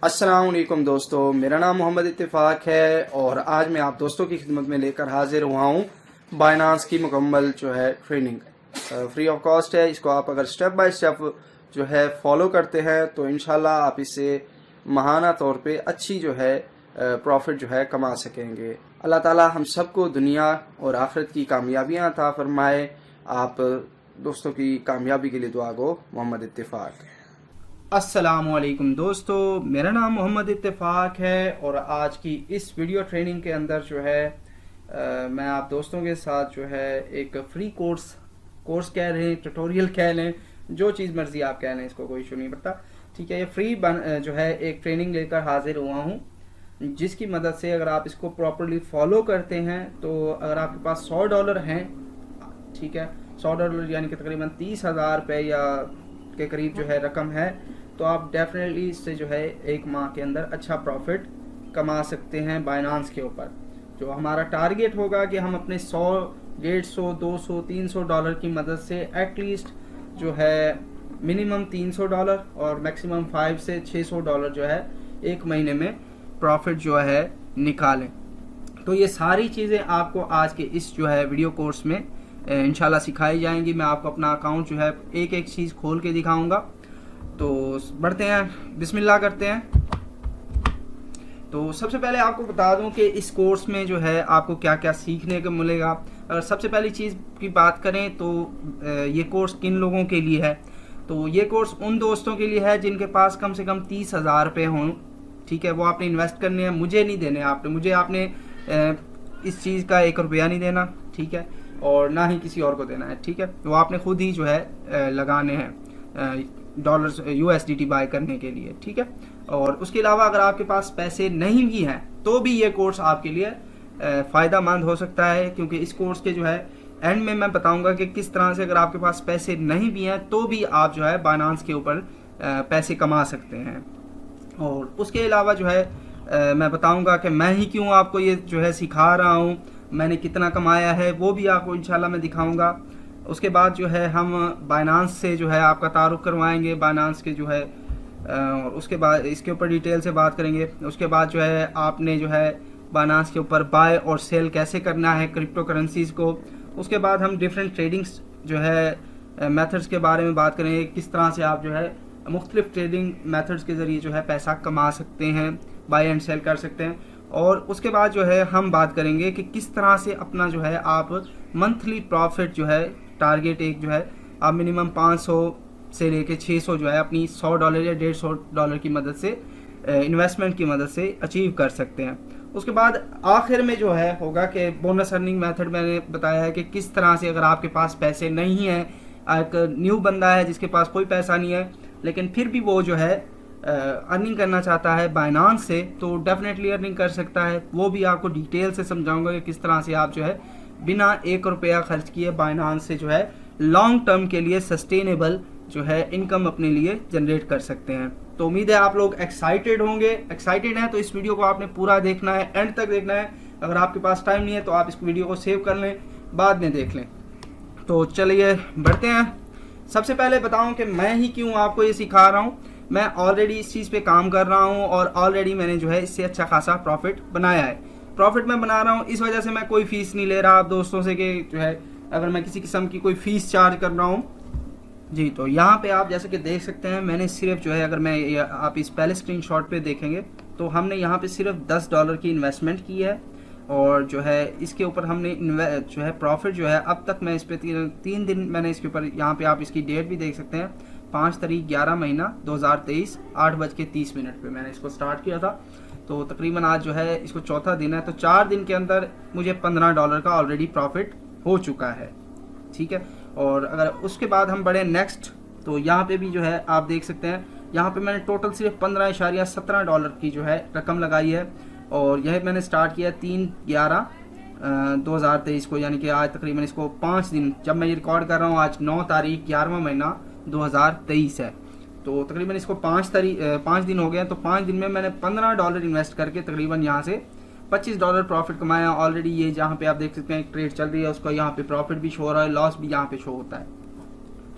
अस्सलाम वालेकुम दोस्तों, मेरा नाम मोहम्मद इत्तेफाक है और आज मैं आप दोस्तों की खिदमत में लेकर हाजिर हुआ हूँ बाइनांस की मुकम्मल जो है ट्रेनिंग फ्री ऑफ कॉस्ट है। इसको आप अगर स्टेप बाय स्टेप जो है फॉलो करते हैं तो इंशाल्लाह आप इससे महाना तौर पे अच्छी जो है प्रॉफिट जो है कमा सकेंगे। अल्लाह ताला हम सबको दुनिया और आखिरत की कामयाबियाँ अता फरमाए। आप दोस्तों की कामयाबी के लिए दुआ गो। मोहम्मद इत्तेफाक। अस्सलामुअलैकुम दोस्तों, मेरा नाम मोहम्मद इत्तेफाक है और आज की इस वीडियो ट्रेनिंग के अंदर जो है मैं आप दोस्तों के साथ जो है एक फ्री कोर्स कह रहे हैं, ट्यूटोरियल कह लें, जो चीज़ मर्जी आप कह लें, इसको कोई इशू नहीं पड़ता। ठीक है, ये फ्री जो है एक ट्रेनिंग लेकर हाजिर हुआ हूँ जिसकी मदद से अगर आप इसको प्रॉपरली फॉलो करते हैं तो अगर आपके पास $100 हैं, ठीक है, $100 यानी कि तकरीबन 30,000 रुपये या के करीब जो है रकम है, तो आप डेफिनेटली इससे जो है एक माह के अंदर अच्छा प्रॉफिट कमा सकते हैं बाइनांस के ऊपर। जो हमारा टारगेट होगा कि हम अपने 100, 150, 200, $300 की मदद से एटलीस्ट जो है मिनिमम $300 और मैक्सिमम $500 से $600 जो है एक महीने में प्रॉफिट जो है निकालें। तो ये सारी चीज़ें आपको आज के इस जो है वीडियो कोर्स में इंशाल्लाह सिखाई जाएंगी। मैं आपको अपना अकाउंट जो है एक एक चीज़ खोल के दिखाऊंगा। तो बढ़ते हैं, बिस्मिल्लाह करते हैं। तो सबसे पहले आपको बता दूं कि इस कोर्स में जो है आपको क्या क्या सीखने को मिलेगा। अगर सबसे पहली चीज़ की बात करें तो ये कोर्स किन लोगों के लिए है, तो ये कोर्स उन दोस्तों के लिए है जिनके पास कम से कम 30,000 रुपये हों। ठीक है, वो आपने इन्वेस्ट करने हैं, मुझे नहीं देने, आपने इस चीज़ का $1 नहीं देना, ठीक है, और ना ही किसी और को देना है। ठीक है, वो आपने खुद ही जो है लगाने हैं डॉलर्स USDT बाय करने के लिए। ठीक है, और उसके अलावा अगर आपके पास पैसे नहीं भी हैं तो भी ये कोर्स आपके लिए फ़ायदा मंद हो सकता है, क्योंकि इस कोर्स के जो है एंड में मैं बताऊंगा कि किस तरह से अगर आपके पास पैसे नहीं भी हैं तो भी आप जो है बाइनांस के ऊपर पैसे कमा सकते हैं। और उसके अलावा जो है मैं बताऊंगा कि मैं ही क्यों आपको ये जो है सिखा रहा हूँ, मैंने कितना कमाया है वो भी आपको इंशाल्लाह मैं दिखाऊंगा। उसके बाद जो है हम बाइनांस से जो है आपका तारुफ करवाएंगे, बाइनांस के जो है और उसके बाद इसके ऊपर डिटेल से बात करेंगे। उसके बाद जो है आपने जो है बाइनांस के ऊपर बाय और सेल कैसे करना है क्रिप्टो करेंसीज को। उसके बाद हम डिफरेंट ट्रेडिंग्स जो है मेथड्स के बारे में बात करेंगे, किस तरह से आप जो है मुख्तलिफ ट्रेडिंग मेथड्स के ज़रिए जो है पैसा कमा सकते हैं, बाय एंड सेल कर सकते हैं। और उसके बाद जो है हम बात करेंगे कि किस तरह से अपना जो है आप मंथली प्रॉफिट जो है टारगेट एक जो है आप मिनिमम 500 से लेके 600 जो है अपनी $100 या $150 की मदद से इन्वेस्टमेंट की मदद से अचीव कर सकते हैं। उसके बाद आखिर में जो है होगा कि बोनस अर्निंग मेथड मैंने बताया है कि किस तरह से अगर आपके पास पैसे नहीं हैं, एक न्यू बंदा है जिसके पास कोई पैसा नहीं है लेकिन फिर भी वो जो है अर्निंग करना चाहता है बाइनांस से, तो डेफिनेटली अर्निंग कर सकता है। वो भी आपको डिटेल से समझाऊंगा कि किस तरह से आप जो है बिना $1 खर्च किए बाइनांस से जो है लॉन्ग टर्म के लिए सस्टेनेबल जो है इनकम अपने लिए जनरेट कर सकते हैं। तो उम्मीद है आप लोग एक्साइटेड होंगे। एक्साइटेड हैं तो इस वीडियो को आपने पूरा देखना है, एंड तक देखना है। अगर आपके पास टाइम नहीं है तो आप इस वीडियो को सेव कर लें, बाद में देख लें। तो चलिए बढ़ते हैं। सबसे पहले बताऊं कि मैं ही क्यों आपको ये सिखा रहा हूँ। मैं ऑलरेडी इस चीज़ पे काम कर रहा हूँ और ऑलरेडी मैंने जो है इससे अच्छा खासा प्रॉफिट बनाया है। प्रॉफिट मैं बना रहा हूँ, इस वजह से मैं कोई फ़ीस नहीं ले रहा आप दोस्तों से कि जो है अगर मैं किसी किस्म की कोई फ़ीस चार्ज कर रहा हूँ जी। तो यहाँ पे आप जैसे कि देख सकते हैं मैंने सिर्फ जो है, अगर मैं आप इस पहले स्क्रीनशॉट पे देखेंगे तो हमने यहाँ पे सिर्फ $10 की इन्वेस्टमेंट की है और जो है इसके ऊपर हमने जो है प्रॉफिट जो है अब तक मैं इस पे 3 दिन मैंने इसके ऊपर, यहाँ पे आप इसकी डेट भी देख सकते हैं, 5 तारीख 11 महीना 2023 8:30 पे मैंने इसको स्टार्ट किया था। तो तकरीबन आज जो है इसको चौथा दिन है, तो 4 दिन के अंदर मुझे $15 का ऑलरेडी प्रॉफिट हो चुका है। ठीक है, और अगर उसके बाद हम बढ़े नेक्स्ट, तो यहाँ पे भी जो है आप देख सकते हैं, यहाँ पे मैंने टोटल सिर्फ $15.17 की जो है रकम लगाई है और यह मैंने स्टार्ट किया 3/11/2023 को, यानी कि आज तकरीबन इसको 5 दिन, जब मैं ये रिकॉर्ड कर रहा हूँ आज 9 तारीख 11वां महीना 2023 है, तो तकरीबन इसको 5 दिन हो गए हैं। तो 5 दिन में मैंने $15 इन्वेस्ट करके तकरीबन यहाँ से $25 प्रॉफिट कमाया ऑलरेडी। ये जहाँ पे आप देख सकते हैं ट्रेड चल रही है उसका यहाँ पे प्रॉफिट भी शो हो रहा है, लॉस भी यहाँ पे शो होता है।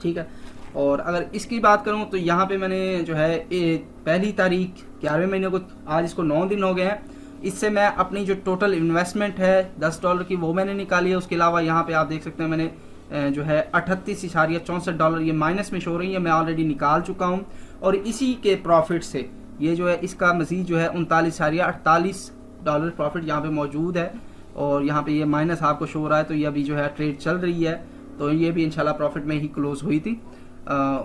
ठीक है, और अगर इसकी बात करूं तो यहाँ पे मैंने जो है पहली तारीख 11वें महीने को, आज इसको 9 दिन हो गए हैं, इससे मैं अपनी जो टोटल इन्वेस्टमेंट है $10 की वो मैंने निकाली है। उसके अलावा यहाँ पे आप देख सकते हैं मैंने जो है $38.64 ये माइनस में शो हो रही है, मैं ऑलरेडी निकाल चुका हूँ। और इसी के प्रॉफिट से ये जो है इसका मजीद जो है $39.48 प्रॉफिट यहाँ पे मौजूद है। और यहाँ पे ये माइनस आपको शो हो रहा है, तो ये अभी जो है ट्रेड चल रही है, तो ये भी इंशाल्लाह प्रॉफिट में ही क्लोज हुई थी।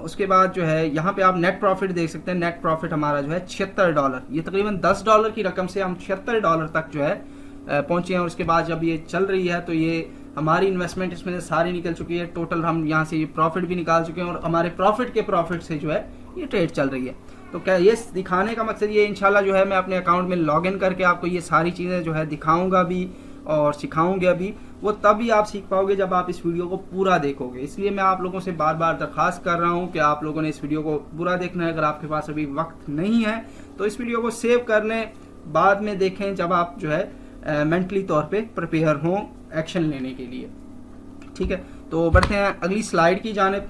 उसके बाद जो है यहाँ पे आप नेट प्रॉफिट देख सकते हैं। नेट प्रॉफिट हमारा जो है $76, ये तकरीबन $10 की रकम से हम $76 तक जो है पहुंचे हैं। और उसके बाद जब ये चल रही है तो ये हमारी इन्वेस्टमेंट इसमें से सारी निकल चुकी है। टोटल हम यहाँ से ये प्रॉफिट भी निकाल चुके हैं और हमारे प्रॉफिट के प्रॉफिट से जो है ये ट्रेड चल रही है। तो क्या ये दिखाने का मकसद ये इंशाल्लाह जो है मैं अपने अकाउंट में लॉग इन करके आपको ये सारी चीज़ें जो है दिखाऊंगा भी और सिखाऊंगा भी। वो तभी आप सीख पाओगे जब आप इस वीडियो को पूरा देखोगे। इसलिए मैं आप लोगों से बार बार दरख्वास्त कर रहा हूँ कि आप लोगों ने इस वीडियो को पूरा देखना है। अगर आपके पास अभी वक्त नहीं है तो इस वीडियो को सेव कर लें, बाद में देखें जब आप जो है मेंटली तौर पे प्रिपेयर हों एक्शन लेने के लिए। ठीक है, तो बढ़ते हैं अगली स्लाइड की जानिब।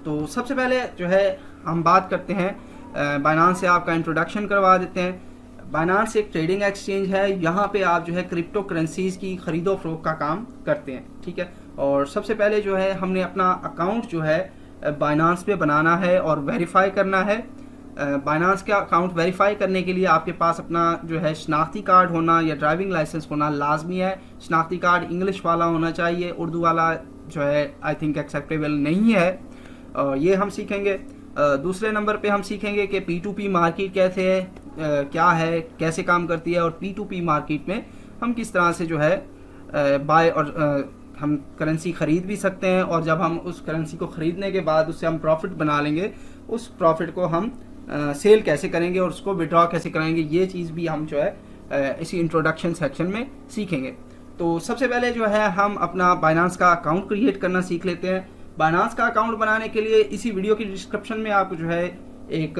तो सबसे पहले जो है हम बात करते हैं बाइनांस से, आपका इंट्रोडक्शन करवा देते हैं। बाइनांस एक ट्रेडिंग एक्सचेंज है, यहाँ पे आप जो है क्रिप्टो करेंसीज की खरीदो फरोख्त का काम करते हैं। ठीक है, और सबसे पहले जो है हमने अपना अकाउंट जो है बाइनांस पे बनाना है और वेरीफाई करना है। बाइनांस का अकाउंट वेरीफाई करने के लिए आपके पास अपना जो है शनाख्ती कार्ड होना या ड्राइविंग लाइसेंस होना लाजमी है। शनाख्ती कार्ड इंग्लिश वाला होना चाहिए, उर्दू वाला जो है आई थिंक एक्सेप्टेबल नहीं है। ये हम सीखेंगे। दूसरे नंबर पे हम सीखेंगे कि P2P मार्केट कैसे है, क्या है, कैसे काम करती है, और P2P मार्केट में हम किस तरह से जो है बाय और हम करेंसी ख़रीद भी सकते हैं, और जब हम उस करेंसी को ख़रीदने के बाद उससे हम प्रॉफिट बना लेंगे, उस प्रॉफिट को हम सेल कैसे करेंगे और उसको विड्रॉ कैसे कराएंगे, ये चीज़ भी हम जो है इसी इंट्रोडक्शन सेक्शन में सीखेंगे। तो सबसे पहले जो है हम अपना बाइनांस का अकाउंट क्रिएट करना सीख लेते हैं। बाइनांस का अकाउंट बनाने के लिए इसी वीडियो की डिस्क्रिप्शन में आपको जो है एक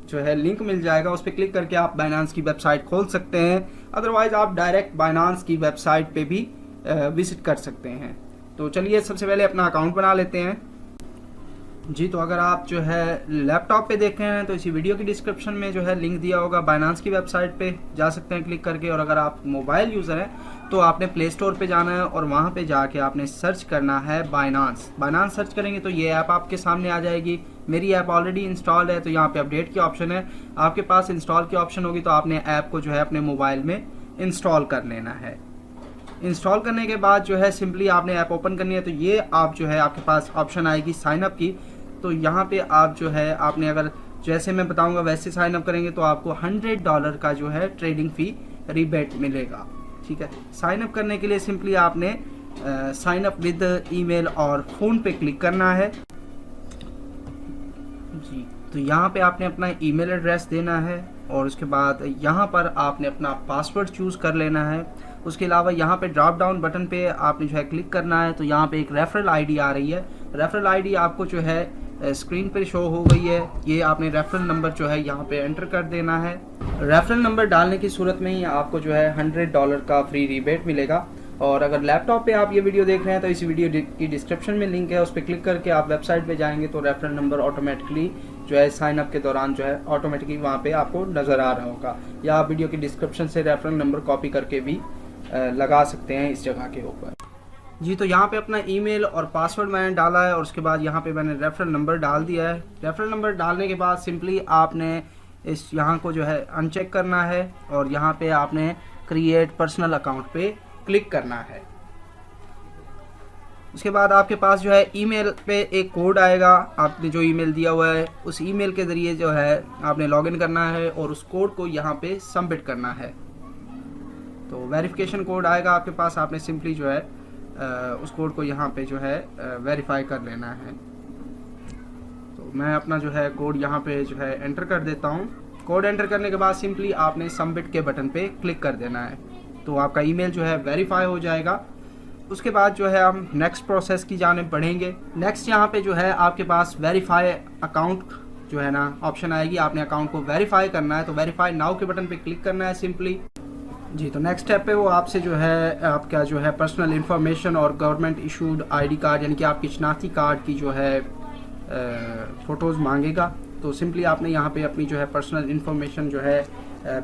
जो है लिंक मिल जाएगा, उस पर क्लिक करके आप बाइनांस की वेबसाइट खोल सकते हैं। अदरवाइज आप डायरेक्ट बाइनांस की वेबसाइट पे भी विजिट कर सकते हैं। तो चलिए सबसे पहले अपना अकाउंट बना लेते हैं जी। तो अगर आप जो है लैपटॉप पे देख रहे हैं तो इसी वीडियो की डिस्क्रिप्शन में जो है लिंक दिया होगा, बाइनांस की वेबसाइट पे जा सकते हैं क्लिक करके। और अगर आप मोबाइल यूज़र हैं तो आपने प्ले स्टोर पे जाना है और वहाँ पे जाके आपने सर्च करना है बाइनांस। बाइनांस सर्च करेंगे तो ये ऐप आपके सामने आ जाएगी। मेरी ऐप ऑलरेडी इंस्टॉल्ड है, तो यहाँ पे अपडेट की ऑप्शन है। आपके पास इंस्टॉल की ऑप्शन होगी तो आपने ऐप को जो है अपने मोबाइल में इंस्टॉल कर लेना है। इंस्टॉल करने के बाद जो है सिंपली आपने ऐप ओपन करनी है। तो ये आप जो है आपके पास ऑप्शन आएगी साइन अप की। तो यहाँ पे आप जो है आपने अगर जैसे मैं बताऊंगा वैसे साइन अप करेंगे तो आपको $100 का जो है ट्रेडिंग फी रिबेट मिलेगा। ठीक है, साइन अप करने के लिए सिंपली आपने साइन अप विद ईमेल और फ़ोन पे क्लिक करना है जी। तो यहाँ पे आपने अपना ईमेल एड्रेस देना है और उसके बाद यहाँ पर आपने अपना पासवर्ड चूज़ कर लेना है। उसके अलावा यहाँ पे ड्रॉप डाउन बटन पे आपने जो है क्लिक करना है। तो यहाँ पे एक रेफरल आईडी आ रही है। रेफरल आईडी आपको जो है स्क्रीन पर शो हो गई है। ये आपने रेफरल नंबर जो है यहाँ पे एंटर कर देना है। रेफरल नंबर डालने की सूरत में ही आपको जो है $100 का फ्री रिबेट मिलेगा। और अगर लैपटॉप पे आप ये वीडियो देख रहे हैं तो इस वीडियो की डिस्क्रिप्शन में लिंक है, उस पर क्लिक करके आप वेबसाइट पे जाएंगे तो रेफरल नंबर ऑटोमेटिकली जो है साइन अप के दौरान जो है ऑटोमेटिकली वहाँ पे आपको नज़र आ रहा होगा, या आप वीडियो की डिस्क्रिप्शन से रेफरल नंबर कॉपी करके भी लगा सकते हैं इस जगह के ऊपर जी। तो यहाँ पे अपना ईमेल और पासवर्ड मैंने डाला है और उसके बाद यहाँ पे मैंने रेफरल नंबर डाल दिया है। रेफरल नंबर डालने के बाद सिंपली आपने इस यहाँ को जो है अनचेक करना है और यहाँ पे आपने क्रिएट पर्सनल अकाउंट पे क्लिक करना है। उसके बाद आपके पास जो है ईमेल पे एक कोड आएगा, आपने जो ईमेल दिया हुआ है उस ईमेल के ज़रिए जो है आपने लॉगिन करना है और उस कोड को यहाँ पे सबमिट करना है। तो वेरिफिकेशन कोड आएगा आपके पास, आपने सिंपली जो है उस कोड को यहाँ पे जो है वेरीफाई कर लेना है। तो मैं अपना जो है कोड यहाँ पे जो है एंटर कर देता हूँ। कोड एंटर करने के बाद सिंपली आपने सबमिट के बटन पे क्लिक कर देना है। तो आपका ईमेल जो है वेरीफाई हो जाएगा। उसके बाद जो है हम नेक्स्ट प्रोसेस की जानिब बढ़ेंगे। नेक्स्ट यहाँ पे जो है आपके पास वेरीफाई अकाउंट जो है ना ऑप्शन आएगी, आपने अकाउंट को वेरीफाई करना है। तो वेरीफाई नाउ के बटन पे क्लिक करना है सिंपली जी। तो नेक्स्ट स्टेप पे वो आपसे जो है आपका जो है पर्सनल इन्फॉर्मेशन और गवर्नमेंट इशूड आईडी कार्ड यानी कि आपकी शनाख्ती कार्ड की जो है फ़ोटोज़ मांगेगा। तो सिंपली आपने यहाँ पे अपनी जो है पर्सनल इन्फॉर्मेशन जो है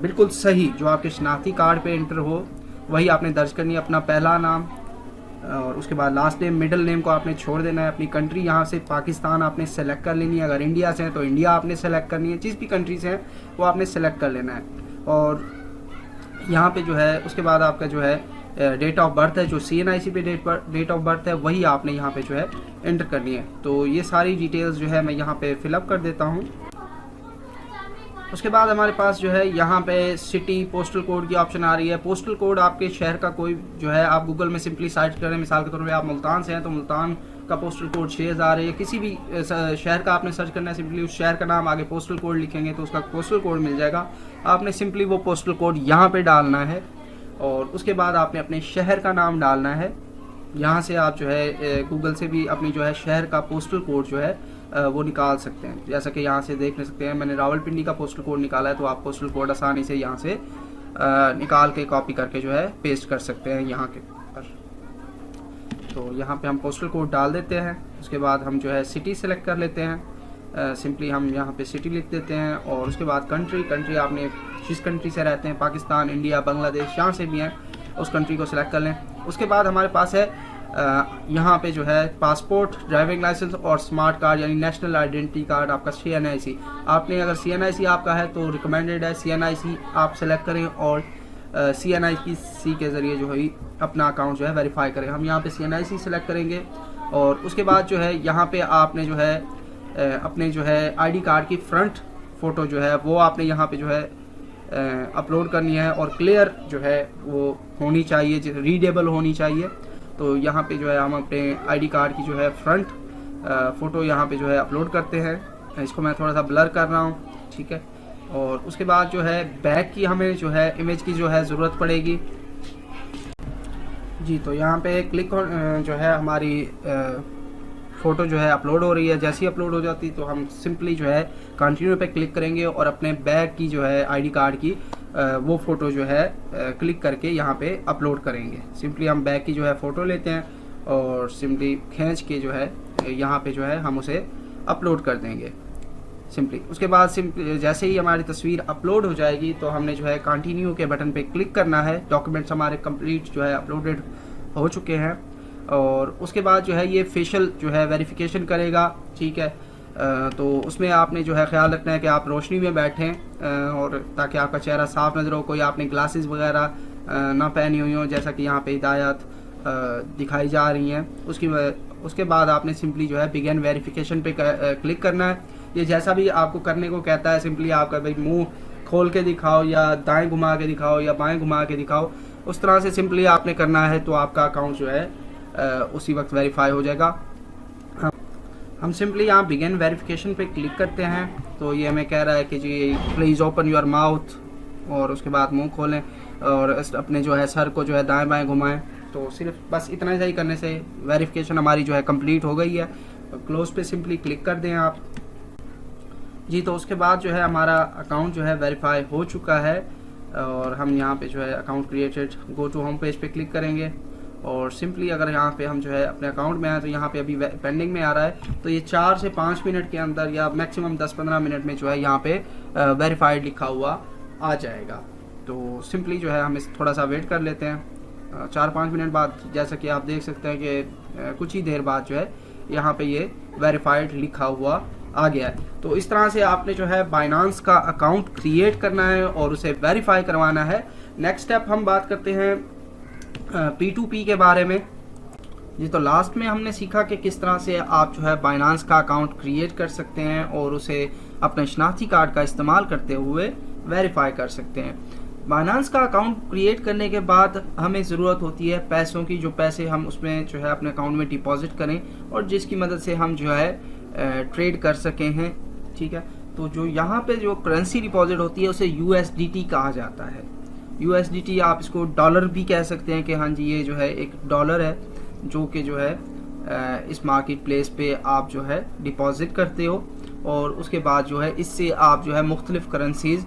बिल्कुल सही जो आपके शनाख्ती कार्ड पे इंटर हो वही आपने दर्ज करनी है। अपना पहला नाम और उसके बाद लास्ट नेम, मिडिल नेम को आपने छोड़ देना है। अपनी कंट्री यहाँ से पाकिस्तान आपने सेलेक्ट कर लेनी है। अगर इंडिया से हैं तो इंडिया आपने सेलेक्ट करनी है। जिस भी कंट्री से हैं वो आपने सेलेक्ट कर लेना है। और यहाँ पे जो है उसके बाद आपका जो है डेट ऑफ बर्थ है, जो CNIC पे डेट ऑफ बर्थ है वही आपने यहाँ पे जो है एंटर करनी है। तो ये सारी डिटेल्स जो है मैं यहाँ पे फिलअप कर देता हूँ। उसके बाद हमारे पास जो है यहाँ पे सिटी पोस्टल कोड की ऑप्शन आ रही है। पोस्टल कोड आपके शहर का कोई जो है आप गूगल में सिंपली सर्च करें, मिसाल के तौर पे आप मुल्तान से हैं तो मुल्तान का पोस्टल कोड 6000 है। किसी भी शहर का आपने सर्च करना है, सिंपली उस शहर का नाम आगे पोस्टल कोड लिखेंगे तो उसका पोस्टल कोड मिल जाएगा। आपने सिंपली वो पोस्टल कोड यहाँ पे डालना है और उसके बाद आपने अपने शहर का नाम डालना है। यहाँ से आप जो है गूगल से भी अपनी जो है शहर का पोस्टल कोड जो है वो निकाल सकते हैं। जैसा कि यहाँ से देख सकते हैं मैंने रावलपिंडी का पोस्टल कोड निकाला है, तो आप पोस्टल कोड आसानी से यहाँ से निकाल के कॉपी करके जो है पेस्ट कर सकते हैं यहाँ के पर। तो यहाँ पे हम पोस्टल कोड डाल देते हैं। उसके बाद हम जो है सिटी सेलेक्ट कर लेते हैं। सिंपली हम यहाँ पे सिटी लिख देते हैं और उसके बाद कंट्री आपने जिस कंट्री से रहते हैं, पाकिस्तान, इंडिया, बांग्लादेश, जहाँ से भी हैं उस कंट्री को सिलेक्ट कर लें। उसके बाद हमारे पास है यहाँ पे जो है पासपोर्ट, ड्राइविंग लाइसेंस और स्मार्ट कार्ड यानी नेशनल आइडेंटिटी कार्ड आपका CNIC। आपने अगर CNIC आपका है तो रिकमेंडेड है CNIC आप सेलेक्ट करें और CNIC के ज़रिए जो है अपना अकाउंट जो है वेरीफाई करें। हम यहाँ पे CNIC सेलेक्ट करेंगे और उसके बाद जो है यहाँ पे आपने जो है अपने जो है ID कार्ड की फ्रंट फ़ोटो जो है वो आपने यहाँ पे जो है अपलोड करनी है और क्लियर जो है वो होनी चाहिए, रीडेबल होनी चाहिए। तो यहाँ पे जो है हम अपने ID कार्ड की जो है फ्रंट फ़ोटो यहाँ पे जो है अपलोड करते हैं। इसको मैं थोड़ा सा ब्लर कर रहा हूँ, ठीक है। और उसके बाद जो है बैक की हमें जो है इमेज की जो है ज़रूरत पड़ेगी जी। तो यहाँ पे क्लिक जो है हमारी फ़ोटो जो है अपलोड हो रही है। जैसी अपलोड हो जाती तो हम सिंपली जो है कंटिन्यू पे क्लिक करेंगे और अपने बैक की जो है ID कार्ड की वो फ़ोटो जो है क्लिक करके यहाँ पे अपलोड करेंगे। सिंपली हम बैक की जो है फ़ोटो लेते हैं और सिंपली खींच के जो है यहाँ पे जो है हम उसे अपलोड कर देंगे सिंपली। उसके बाद सिंपली जैसे ही हमारी तस्वीर अपलोड हो जाएगी तो हमने जो है कंटिन्यू के बटन पे क्लिक करना है। डॉक्यूमेंट्स हमारे कंप्लीट जो है अपलोडेड हो चुके हैं और उसके बाद जो है ये फेशियल जो है वेरिफिकेशन करेगा, ठीक है। तो उसमें आपने जो है ख्याल रखना है कि आप रोशनी में बैठें और ताकि आपका चेहरा साफ नज़र हो। कोई आपने ग्लासेस वगैरह ना पहनी हुई हो जैसा कि यहाँ पे हिदायत दिखाई जा रही हैं। उसके बाद आपने सिंपली जो है बिगिन वेरिफिकेशन पे क्लिक करना है। ये जैसा भी आपको करने को कहता है, सिंपली आपका भाई मुंह खोल के दिखाओ या दाएं घुमा के दिखाओ या बाएं घुमा के दिखाओ, उस तरह से सिंपली आपने करना है तो आपका अकाउंट जो है उसी वक्त वेरीफाई हो जाएगा। हम सिंपली यहाँ बिगिन वेरिफिकेशन पे क्लिक करते हैं तो ये हमें कह रहा है कि जी प्लीज़ ओपन योर माउथ और उसके बाद मुंह खोलें और अपने जो है सर को जो है दाएं बाएं घुमाएं। तो सिर्फ बस इतना ही करने से वेरिफिकेशन हमारी जो है कंप्लीट हो गई है। क्लोज पे सिंपली क्लिक कर दें आप जी। तो उसके बाद जो है हमारा अकाउंट जो है वेरीफाई हो चुका है और हम यहाँ पे जो है account created go to home page पे क्लिक करेंगे और सिंपली अगर यहाँ पे हम जो है अपने अकाउंट में आए तो यहाँ पे अभी पेंडिंग में आ रहा है। तो ये 4 से 5 मिनट के अंदर या मैक्सिमम 10-15 मिनट में जो है यहाँ पे वेरीफाइड लिखा हुआ आ जाएगा। तो सिंपली जो है हम इस थोड़ा सा वेट कर लेते हैं। 4-5 मिनट बाद जैसा कि आप देख सकते हैं कि कुछ ही देर बाद जो है यहाँ पे ये वेरीफाइड लिखा हुआ आ गया है। तो इस तरह से आपने जो है बाइनांस का अकाउंट क्रिएट करना है और उसे वेरीफाई करवाना है। नेक्स्ट स्टेप हम बात करते हैं P2P के बारे में जी। तो लास्ट में हमने सीखा कि किस तरह से आप जो है बाइनांस का अकाउंट क्रिएट कर सकते हैं और उसे अपने शनाख्ती कार्ड का इस्तेमाल करते हुए वेरीफाई कर सकते हैं। बाइनांस का अकाउंट क्रिएट करने के बाद हमें ज़रूरत होती है पैसों की, जो पैसे हम उसमें जो है अपने अकाउंट में डिपॉजिट करें और जिसकी मदद से हम जो है ट्रेड कर सके हैं, ठीक है। तो जो यहाँ पे जो करेंसी डिपॉजिट होती है उसे USDT कहा जाता है। USDT आप इसको डॉलर भी कह सकते हैं कि हाँ जी ये जो है एक डॉलर है जो कि जो है इस मार्केट प्लेस पे आप जो है डिपॉजिट करते हो और उसके बाद जो है इससे आप जो है मुख्तलिफ करेंसीज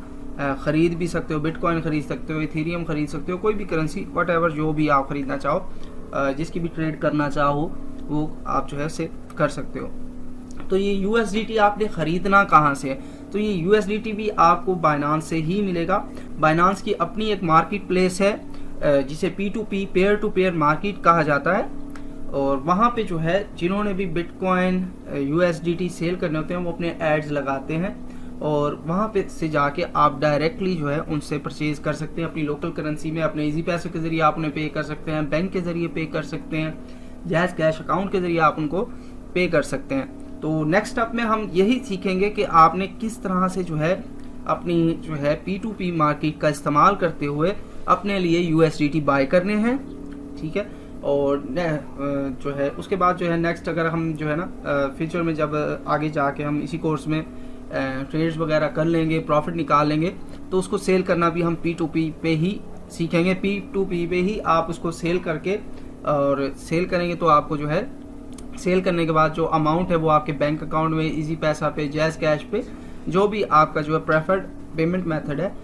ख़रीद भी सकते हो। बिटकॉइन ख़रीद सकते हो, इथेरियम ख़रीद सकते हो, कोई भी करेंसी वट जो भी आप ख़रीदना चाहो, जिसकी भी ट्रेड करना चाहो वो आप जो है उसे कर सकते हो। तो ये USDT आपने ख़रीदना कहाँ से है? तो ये USDT भी आपको बाइनांस से ही मिलेगा। बाइनांस की अपनी एक मार्केट प्लेस है जिसे P2P pair to pair market कहा जाता है, और वहाँ पे जो है जिन्होंने भी बिटकॉइन USDT सेल करने होते हैं वो अपने एड्स लगाते हैं, और वहाँ पे से जाके आप डायरेक्टली जो है उनसे परचेज कर सकते हैं अपनी लोकल करेंसी में। अपने इजी पैसे के ज़रिए आप उन्हें पे कर सकते हैं, बैंक के ज़रिए पे कर सकते हैं, जैज़ कैश अकाउंट के ज़रिए आप उनको पे कर सकते हैं। तो नेक्स्ट स्टेप में हम यही सीखेंगे कि आपने किस तरह से जो है अपनी जो है P2P मार्केट का इस्तेमाल करते हुए अपने लिए USDT बाय करने हैं, ठीक है। और जो है उसके बाद जो है नेक्स्ट अगर हम जो है ना फ्यूचर में जब आगे जाके हम इसी कोर्स में ट्रेड्स वगैरह कर लेंगे, प्रॉफिट निकाल लेंगे, तो उसको सेल करना भी हम P2P पे ही सीखेंगे। P2P पे ही आप उसको सेल करके और सेल करेंगे तो आपको जो है सेल करने के बाद जो अमाउंट है वो आपके बैंक अकाउंट में, इजी पैसा पे, जैज़ कैश पे, जो भी आपका जो है प्रेफर्ड पेमेंट मेथड है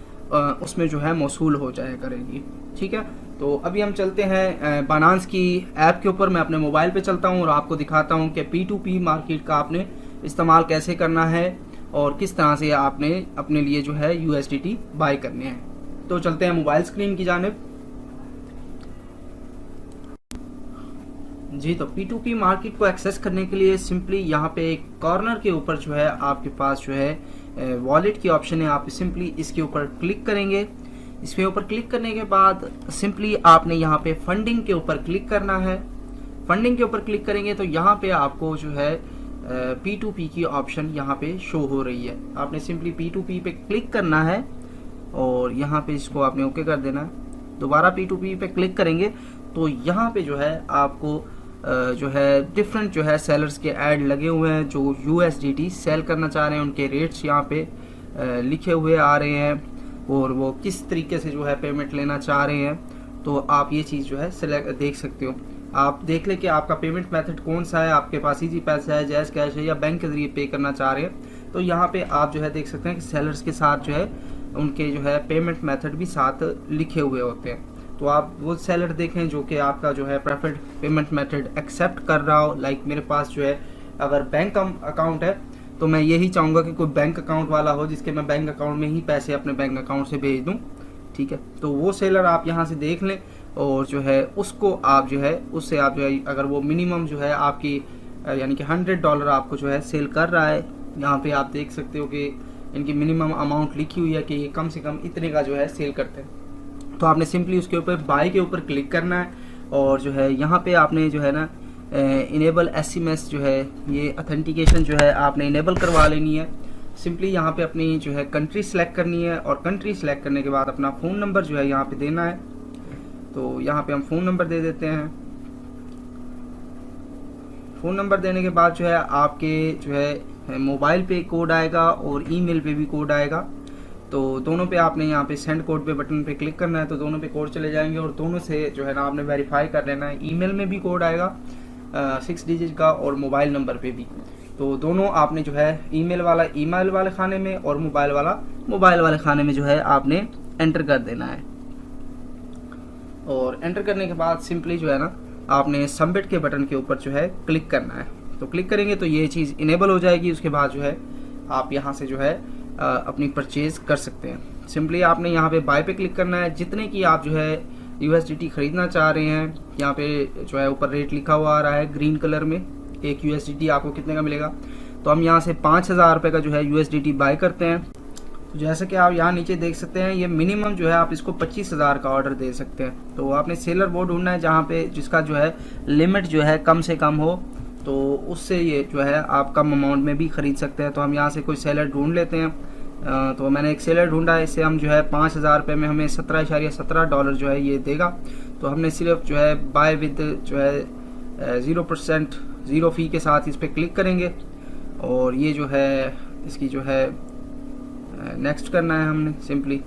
उसमें जो है मौसूल हो जाया करेगी, ठीक है। तो अभी हम चलते हैं बाइनांस की ऐप के ऊपर। मैं अपने मोबाइल पे चलता हूँ और आपको दिखाता हूँ कि P2P मार्केट का आपने इस्तेमाल कैसे करना है और किस तरह से आपने अपने लिए जो है USDT बाय करने हैं। तो चलते हैं मोबाइल स्क्रीन की जानिब। जी, तो P2P मार्केट को एक्सेस करने के लिए सिंपली यहाँ पे एक कॉर्नर के ऊपर जो है आपके पास जो है वॉलेट की ऑप्शन है। आप सिंपली इसके ऊपर क्लिक करेंगे। इसके ऊपर क्लिक करने के बाद सिंपली आपने यहाँ पे फंडिंग के ऊपर क्लिक करना है। फंडिंग के ऊपर क्लिक करेंगे तो यहाँ पे आपको जो है P2P की ऑप्शन यहाँ पे शो हो रही है। आपने सिंपली P2P पे क्लिक करना है और यहाँ पे इसको आपने ओके कर देना है। दोबारा P2P पे क्लिक करेंगे तो यहाँ पे जो है आपको जो है डिफरेंट जो है सेलर्स के ऐड लगे हुए हैं जो USDT सेल करना चाह रहे हैं। उनके रेट्स यहाँ पे लिखे हुए आ रहे हैं और वो किस तरीके से जो है पेमेंट लेना चाह रहे हैं। तो आप ये चीज़ जो है सेलेक्ट देख सकते हो। आप देख ले कि आपका पेमेंट मेथड कौन सा है, आपके पास इजी पैसा है, जैज़ कैश है या बैंक के ज़रिए पे करना चाह रहे हैं। तो यहाँ पे आप जो है देख सकते हैं कि सेलर्स के साथ जो है उनके जो है पेमेंट मेथड भी साथ लिखे हुए होते हैं। तो आप वो सेलर देखें जो कि आपका जो है प्रेफर्ड पेमेंट मेथड एक्सेप्ट कर रहा हो। लाइक मेरे पास जो है अगर बैंक अकाउंट है तो मैं यही चाहूँगा कि कोई बैंक अकाउंट वाला हो जिसके मैं बैंक अकाउंट में ही पैसे अपने बैंक अकाउंट से भेज दूँ, ठीक है। तो वो सेलर आप यहाँ से देख लें और जो है उसको आप जो है उससे आप जो है अगर वो मिनिमम जो है आपकी यानी कि $100 आपको जो है सेल कर रहा है, यहाँ पे आप देख सकते हो कि इनकी मिनिमम अमाउंट लिखी हुई है कि ये कम से कम इतने का जो है सेल करते हैं। तो आपने सिंपली उसके ऊपर बाय के ऊपर क्लिक करना है और जो है यहाँ पे आपने जो है ना इनेबल SMS जो है ये ऑथेंटिकेशन जो है आपने इनेबल करवा लेनी है। सिंपली यहाँ पे अपनी जो है कंट्री सेलेक्ट करनी है और कंट्री सेलेक्ट करने के बाद अपना फ़ोन नंबर जो है यहाँ पे देना है। तो यहाँ पे हम फ़ोन नंबर दे देते हैं। फ़ोन नंबर देने के बाद जो है आपके जो है मोबाइल पे कोड आएगा और ईमेल पे भी कोड आएगा। तो दोनों पे आपने यहाँ पे सेंड कोड पे बटन पे क्लिक करना है तो दोनों पे कोड चले जाएंगे और दोनों से जो है ना आपने वेरीफाई कर लेना है। ईमेल में भी कोड आएगा 6 डिजिट का और मोबाइल नंबर पे भी। तो दोनों आपने जो है ईमेल वाला ईमेल वाले खाने में और मोबाइल वाला मोबाइल वाले खाने में जो है आपने एंटर कर देना है। और एंटर करने के बाद सिंपली जो है ना आपने सबमिट के बटन के ऊपर जो है क्लिक करना है। तो क्लिक करेंगे तो ये चीज़ इनेबल हो जाएगी। उसके बाद जो है आप यहाँ से जो है अपनी परचेज कर सकते हैं। सिंपली आपने यहाँ पे बाय पे क्लिक करना है। जितने की आप जो है USDT खरीदना चाह रहे हैं, यहाँ पे जो है ऊपर रेट लिखा हुआ आ रहा है ग्रीन कलर में, एक USDT आपको कितने का मिलेगा। तो हम यहाँ से 5000 रुपये का जो है USDT बाय करते हैं। तो जैसे कि आप यहाँ नीचे देख सकते हैं ये मिनिमम जो है आप इसको 25,000 का ऑर्डर दे सकते हैं। तो आपने सेलर वो ढूंढना है जहाँ पे जिसका जो है लिमिट जो है कम से कम हो, तो उससे ये जो है आप कम अमाउंट में भी ख़रीद सकते हैं। तो हम यहाँ से कोई सेलर ढूंढ लेते हैं। तो मैंने एक सेलर ढूंढा है, इससे हम जो है 5000 रुपये में हमें $17.17 जो है ये देगा। तो हमने सिर्फ जो है बाय विद जो है 0% ज़ीरो फ़ी के साथ इस पर क्लिक करेंगे और ये जो है इसकी जो है नेक्स्ट करना है हमने सिंपली।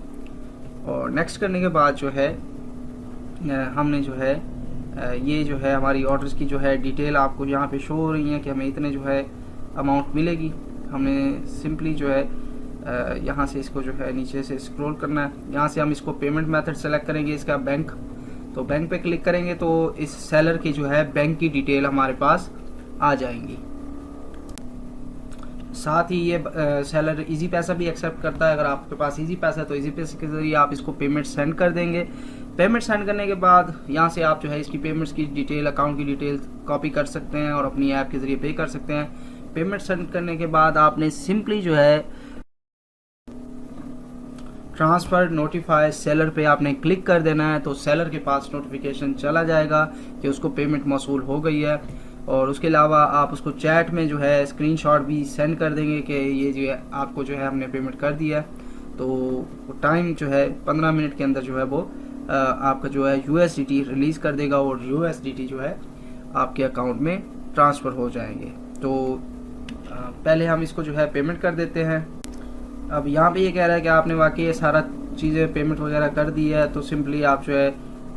और नेक्स्ट करने के बाद जो है हमने जो है ये जो है हमारी ऑर्डर्स की जो है डिटेल आपको यहाँ पे शो हो रही है कि हमें इतने जो है अमाउंट मिलेगी। हमने सिंपली जो है यहाँ से इसको जो है नीचे से स्क्रॉल करना है। यहाँ से हम इसको पेमेंट मेथड सेलेक्ट करेंगे, इसका बैंक। तो बैंक पे क्लिक करेंगे तो इस सेलर की जो है बैंक की डिटेल हमारे पास आ जाएंगी। साथ ही ये सेलर इजी पैसा भी एक्सेप्ट करता है। अगर आपके पास इजी पैसा है तो इजी पैसे के ज़रिए आप इसको पेमेंट सेंड कर देंगे। पेमेंट सेंड करने के बाद यहाँ से आप जो है इसकी पेमेंट्स की डिटेल, अकाउंट की डिटेल कॉपी कर सकते हैं और अपनी ऐप के ज़रिए पे कर सकते हैं। पेमेंट सेंड करने के बाद आपने सिंपली जो है ट्रांसफ़र नोटिफाई सेलर पे आपने क्लिक कर देना है, तो सेलर के पास नोटिफिकेशन चला जाएगा कि उसको पेमेंट मौसूल हो गई है। और उसके अलावा आप उसको चैट में जो है स्क्रीनशॉट भी सेंड कर देंगे कि ये जो है आपको जो है हमने पेमेंट कर दिया है। तो टाइम जो है 15 मिनट के अंदर जो है वो आपका जो है USDT रिलीज़ कर देगा और USDT जो है आपके अकाउंट में ट्रांसफ़र हो जाएंगे। तो पहले हम इसको जो है पेमेंट कर देते हैं। अब यहाँ पे ये कह रहा है कि आपने वाकई ये सारा चीज़ें पेमेंट वगैरह कर दी है, तो सिंपली आप जो है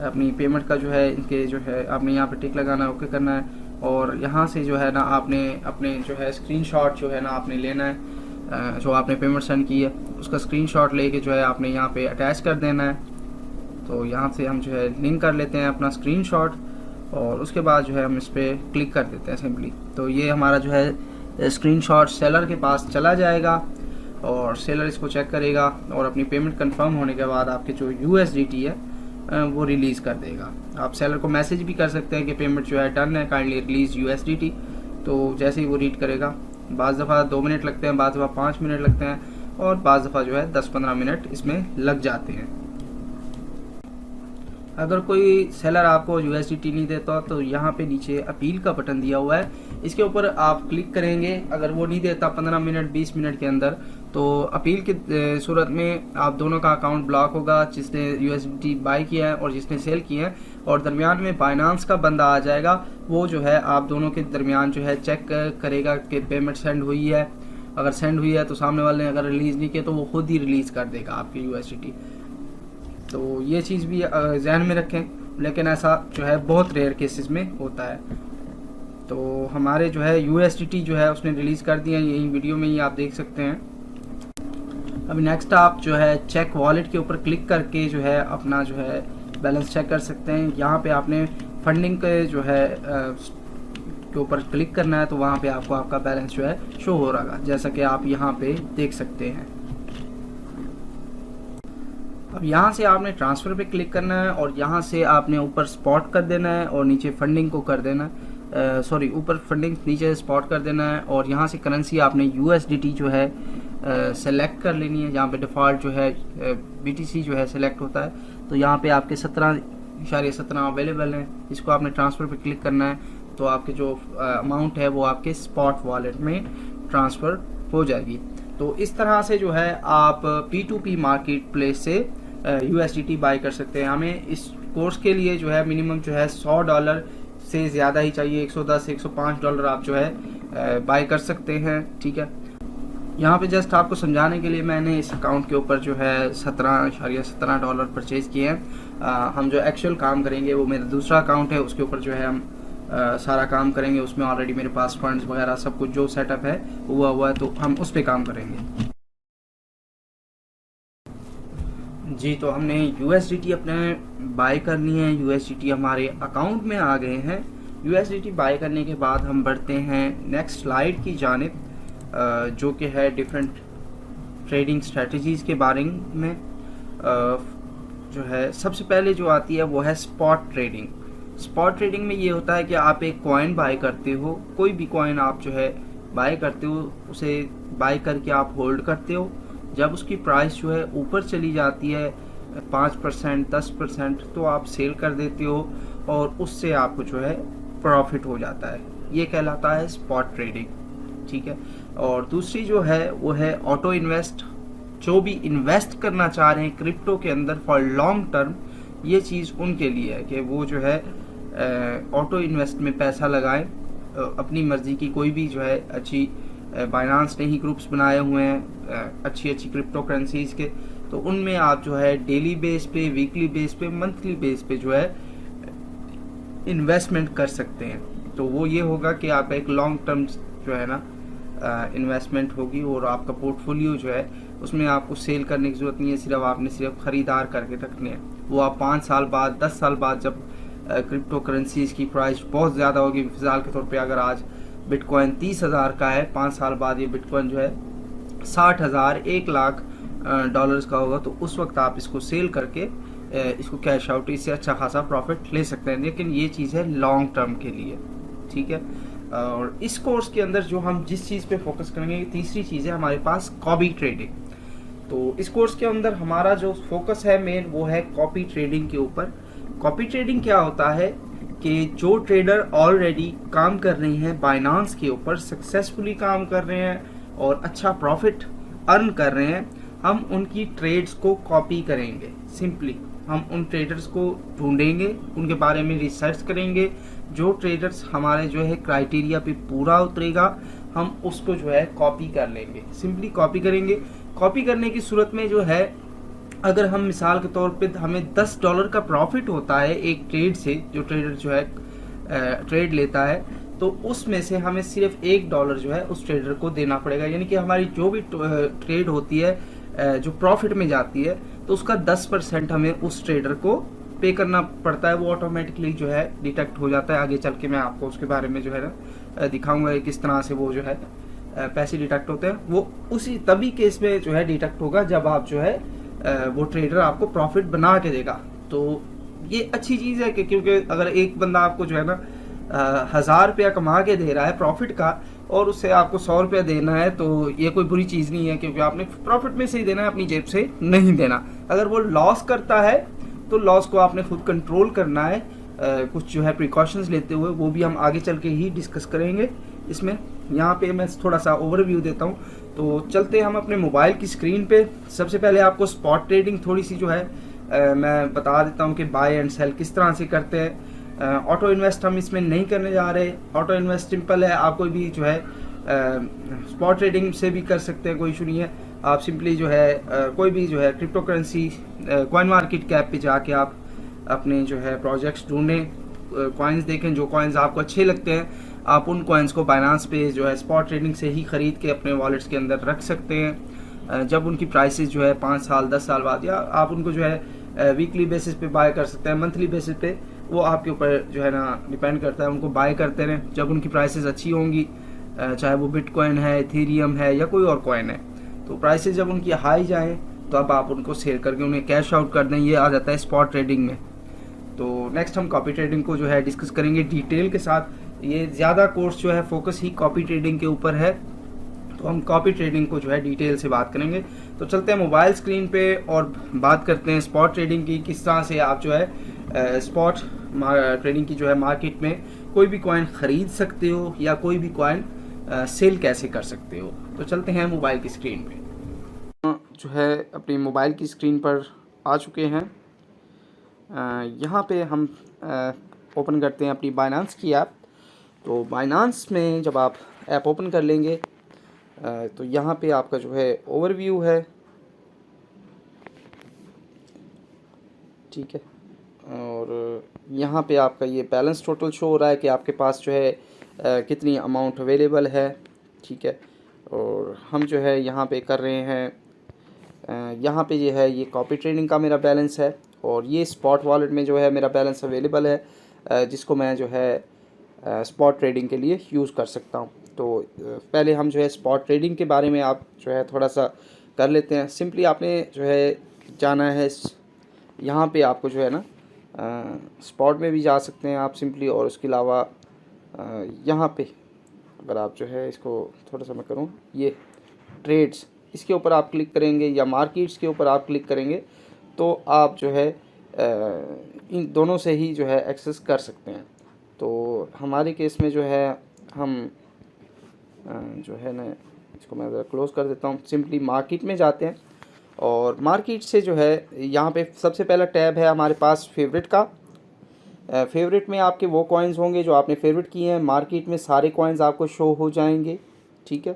अपनी पेमेंट का जो है इनके जो है आपने यहाँ पे टिक लगाना है, ओके करना है। और यहाँ से जो है ना आपने अपने जो है स्क्रीनशॉट जो है ना आपने लेना है, जो आपने पेमेंट सेंड की है उसका स्क्रीनशॉट लेके जो है आपने यहाँ पे अटैच कर देना है। तो यहाँ से हम जो है लिंक कर लेते हैं अपना स्क्रीनशॉट और उसके बाद जो है हम इस पर क्लिक कर देते हैं सिंपली। तो ये हमारा जो है स्क्रीनशॉट सेलर के पास चला जाएगा और सेलर इसको चेक करेगा और अपनी पेमेंट कंफर्म होने के बाद आपके जो USDT है वो रिलीज़ कर देगा। आप सेलर को मैसेज भी कर सकते हैं कि पेमेंट जो है डन है, काइंडली रिलीज़ USDT। तो जैसे ही वो रीड करेगा, बाज़ दफ़ा 2 मिनट लगते हैं, बाज़ दफ़ा 5 मिनट लगते हैं और बाज़ दफ़ा जो है 10-15 मिनट इसमें लग जाते हैं। अगर कोई सेलर आपको USDT नहीं देता तो यहाँ पे नीचे अपील का बटन दिया हुआ है, इसके ऊपर आप क्लिक करेंगे। अगर वो नहीं देता 15 मिनट 20 मिनट के अंदर, तो अपील की सूरत में आप दोनों का अकाउंट ब्लॉक होगा, जिसने USDT बाई किया है और जिसने सेल किया है, और दरमियान में बाइनांस का बंदा आ जाएगा। वो जो है आप दोनों के दरमियान जो है चेक करेगा कि पेमेंट सेंड हुई है। अगर सेंड हुई है तो सामने वाले ने अगर रिलीज़ नहीं किया तो वो खुद ही रिलीज़ कर देगा आपकी USDT। तो ये चीज़ भी ध्यान में रखें, लेकिन ऐसा जो है बहुत रेयर केसेस में होता है। तो हमारे जो है USDT जो है उसने रिलीज़ कर दिया, यही वीडियो में ही आप देख सकते हैं। अभी नेक्स्ट आप जो है चेक वॉलेट के ऊपर क्लिक करके जो है अपना जो है बैलेंस चेक कर सकते हैं। यहाँ पे आपने फंडिंग के जो है के ऊपर क्लिक करना है, तो वहाँ पे आपको आपका बैलेंस जो है शो हो रहा है, जैसा कि आप यहाँ पे देख सकते हैं। अब यहाँ से आपने ट्रांसफ़र पे क्लिक करना है और यहाँ से आपने ऊपर स्पॉट कर देना है और नीचे फंडिंग को कर देना है, सॉरी ऊपर फंडिंग नीचे स्पॉट कर देना है। और यहाँ से करेंसी आपने USDT जो है सेलेक्ट कर लेनी है। यहाँ पे डिफ़ॉल्ट जो है BTC जो है सेलेक्ट होता है, तो यहाँ पे आपके 17.17 अवेलेबल हैं। इसको आपने ट्रांसफ़र पे क्लिक करना है, तो आपके जो अमाउंट है वो आपके स्पॉट वॉलेट में ट्रांसफ़र हो जाएगी। तो इस तरह से जो है आप P2P मार्केट प्लेस से USDT बाई कर सकते हैं। हमें इस कोर्स के लिए जो है मिनिमम जो है $100 से ज़्यादा ही चाहिए, $110-105 आप जो है बाई कर सकते हैं। ठीक है, यहाँ पे जस्ट आपको समझाने के लिए मैंने इस अकाउंट के ऊपर जो है $17.17 परचेज़ किए हैं। हम जो एक्चुअल काम करेंगे वो मेरा दूसरा अकाउंट है, उसके ऊपर जो है हम सारा काम करेंगे। उसमें ऑलरेडी मेरे पास फंड्स वगैरह सब कुछ जो सेटअप है हुआ है, तो हम उस पर काम करेंगे। जी, तो हमने USDT अपने बाय करनी है। USDT हमारे अकाउंट में आ गए हैं। USDT बाय करने के बाद हम बढ़ते हैं नेक्स्ट स्लाइड की जानिब, जो कि है डिफरेंट ट्रेडिंग स्ट्रेटजीज़ के बारे में। जो है सबसे पहले जो आती है वो है स्पॉट ट्रेडिंग। स्पॉट ट्रेडिंग में ये होता है कि आप एक कॉइन बाय करते हो, कोई भी कॉइन आप जो है बाय करते हो, उसे बाय करके आप होल्ड करते हो। जब उसकी प्राइस जो है ऊपर चली जाती है 5% 10%, तो आप सेल कर देते हो और उससे आपको जो है प्रॉफिट हो जाता है। ये कहलाता है स्पॉट ट्रेडिंग। ठीक है, और दूसरी जो है वो है ऑटो इन्वेस्ट। जो भी इन्वेस्ट करना चाह रहे हैं क्रिप्टो के अंदर फॉर लॉन्ग टर्म, ये चीज़ उनके लिए है कि वो जो है ऑटो इन्वेस्ट में पैसा लगाएं। अपनी मर्ज़ी की कोई भी जो है अच्छी बाइनांस ने ही ग्रुप्स बनाए हुए हैं अच्छी अच्छी क्रिप्टो करेंसीज़ के, तो उनमें आप जो है डेली बेस पे, वीकली बेस पे, मंथली बेस पे जो है इन्वेस्टमेंट कर सकते हैं। तो वो ये होगा कि आप एक लॉन्ग टर्म जो है ना इन्वेस्टमेंट होगी और आपका पोर्टफोलियो जो है उसमें आपको सेल करने की ज़रूरत नहीं है, सिर्फ ख़रीदार करके रखने हैं। वो आप 5 साल बाद 10 साल बाद जब क्रिप्टो करेंसीज़ की प्राइस बहुत ज़्यादा होगी, मिसाल के तौर पे अगर आज बिटकॉइन 30,000 का है, 5 साल बाद ये बिटकॉइन जो है 60,000 1 लाख डॉलर्स का होगा, तो उस वक्त आप इसको सेल करके इसको कैश आउट, इससे अच्छा खासा प्रॉफिट ले सकते हैं। लेकिन ये चीज़ है लॉन्ग टर्म के लिए, ठीक है। और इस कोर्स के अंदर जो हम जिस चीज़ पे फोकस करेंगे, तीसरी चीज़ है हमारे पास कॉपी ट्रेडिंग। तो इस कोर्स के अंदर हमारा जो फोकस है मेन, वो है कॉपी ट्रेडिंग के ऊपर। कॉपी ट्रेडिंग क्या होता है कि जो ट्रेडर ऑलरेडी काम कर रहे हैं बाइनांस के ऊपर, सक्सेसफुली काम कर रहे हैं और अच्छा प्रॉफिट अर्न कर रहे हैं, हम उनकी ट्रेड्स को कॉपी करेंगे। सिंपली हम उन ट्रेडर्स को ढूंढेंगे, उनके बारे में रिसर्च करेंगे, जो ट्रेडर्स हमारे जो है क्राइटेरिया पे पूरा उतरेगा, हम उसको जो है कॉपी कर लेंगे। सिंपली कॉपी करेंगे। कॉपी करने की सूरत में जो है, अगर हम मिसाल के तौर पे हमें $10 का प्रॉफिट होता है एक ट्रेड से, जो ट्रेडर जो है ट्रेड लेता है, तो उसमें से हमें सिर्फ $1 जो है उस ट्रेडर को देना पड़ेगा। यानी कि हमारी जो भी ट्रेड होती है जो प्रॉफिट में जाती है, तो उसका 10% हमें उस ट्रेडर को पे करना पड़ता है। वो ऑटोमेटिकली जो है डिटेक्ट हो जाता है। आगे चल के मैं आपको उसके बारे में जो है ना दिखाऊंगा किस तरह से वो जो है पैसे डिटेक्ट होते हैं। वो उसी तभी केस में जो है डिटेक्ट होगा जब आप जो है वो ट्रेडर आपको प्रॉफिट बना के देगा। तो ये अच्छी चीज़ है कि क्योंकि अगर एक बंदा आपको जो है ना 1,000 रुपया कमा के दे रहा है प्रॉफिट का, और उससे आपको 100 रुपया देना है, तो ये कोई बुरी चीज़ नहीं है, क्योंकि आपने प्रॉफिट में से ही देना है, अपनी जेब से नहीं देना। अगर वो लॉस करता है तो लॉस को आपने खुद कंट्रोल करना है, कुछ जो है प्रिकॉशंस लेते हुए, वो भी हम आगे चल के ही डिस्कस करेंगे इसमें। यहाँ पे मैं थोड़ा सा ओवरव्यू देता हूँ। तो चलते हैं हम अपने मोबाइल की स्क्रीन पे। सबसे पहले आपको स्पॉट ट्रेडिंग थोड़ी सी जो है मैं बता देता हूँ कि बाय एंड सेल किस तरह से करते हैं। ऑटो इन्वेस्ट हम इसमें नहीं करने जा रहे। ऑटो इन्वेस्ट सिंपल है, आप कोई भी जो है स्पॉट ट्रेडिंग से भी कर सकते हैं, कोई इशू नहीं है। आप सिंपली जो है कोई भी जो है crypto currency coin market cap पे जाके आप अपने जो है प्रोजेक्ट्स ढूंढें, कॉइन्स देखें, जो कॉइन्स आपको अच्छे लगते हैं आप उन कॉइन्स को बाइनांस पे जो है स्पॉट ट्रेडिंग से ही ख़रीद के अपने वॉलेट्स के अंदर रख सकते हैं। जब उनकी प्राइसेस जो है 5 साल 10 साल बाद, या आप उनको जो है वीकली बेसिस पे बाय कर सकते हैं, मंथली बेसिस पे, वो आपके ऊपर जो है ना डिपेंड करता है। उनको बाय करते रहें जब उनकी प्राइसेस अच्छी होंगी, चाहे वो बिटकॉइन है, इथेरियम है या कोई और कॉइन है। तो प्राइसेस जब उनकी हाई जाएँ तो अब आप उनको सेल करके उन्हें कैश आउट कर दें। ये आ जाता है स्पॉट ट्रेडिंग में। तो नेक्स्ट हम कॉपी ट्रेडिंग को जो है डिस्कस करेंगे डिटेल के साथ। ये ज़्यादा कोर्स जो है फोकस ही कॉपी ट्रेडिंग के ऊपर है, तो हम कॉपी ट्रेडिंग को जो है डिटेल से बात करेंगे। तो चलते हैं मोबाइल स्क्रीन पे और बात करते हैं स्पॉट ट्रेडिंग की, किस तरह से आप जो है स्पॉट ट्रेडिंग की जो है मार्केट में कोई भी कॉइन ख़रीद सकते हो या कोई भी कॉइन सेल कैसे कर सकते हो। तो चलते हैं मोबाइल की स्क्रीन पे। जो है अपनी मोबाइल की स्क्रीन पर आ चुके हैं। यहाँ पे हम ओपन करते हैं अपनी बाइनांस की ऐप। तो बाइनांस में जब आप ऐप ओपन कर लेंगे तो यहाँ पे आपका जो है ओवरव्यू है, ठीक है। और यहाँ पे आपका ये बैलेंस टोटल शो हो रहा है कि आपके पास जो है कितनी अमाउंट अवेलेबल है, ठीक है। और हम जो है यहाँ पे कर रहे हैं, यहाँ पे जो है ये कॉपी ट्रेडिंग का मेरा बैलेंस है, और ये स्पॉट वॉलेट में जो है मेरा बैलेंस अवेलेबल है, जिसको मैं जो है स्पॉट ट्रेडिंग के लिए यूज़ कर सकता हूँ। तो पहले हम जो है स्पॉट ट्रेडिंग के बारे में आप जो है थोड़ा सा कर लेते हैं। सिंपली आपने जो है जाना है, यहाँ पे आपको जो है ना स्पॉट में भी जा सकते हैं आप सिंपली, और उसके अलावा यहाँ पे अगर आप जो है इसको थोड़ा सा मैं करूँ, ये ट्रेड्स, इसके ऊपर आप क्लिक करेंगे या मार्केट्स के ऊपर आप क्लिक करेंगे, तो आप जो है इन दोनों से ही जो है एक्सेस कर सकते हैं। तो हमारे केस में जो है हम जो है ना इसको मैं ज़रा क्लोज़ कर देता हूँ। सिंपली मार्केट में जाते हैं, और मार्केट से जो है यहाँ पे सबसे पहला टैब है हमारे पास फेवरेट का। फेवरेट में आपके वो कॉइन्स होंगे जो आपने फेवरेट किए हैं। मार्केट में सारे कॉइन्स आपको शो हो जाएंगे, ठीक है।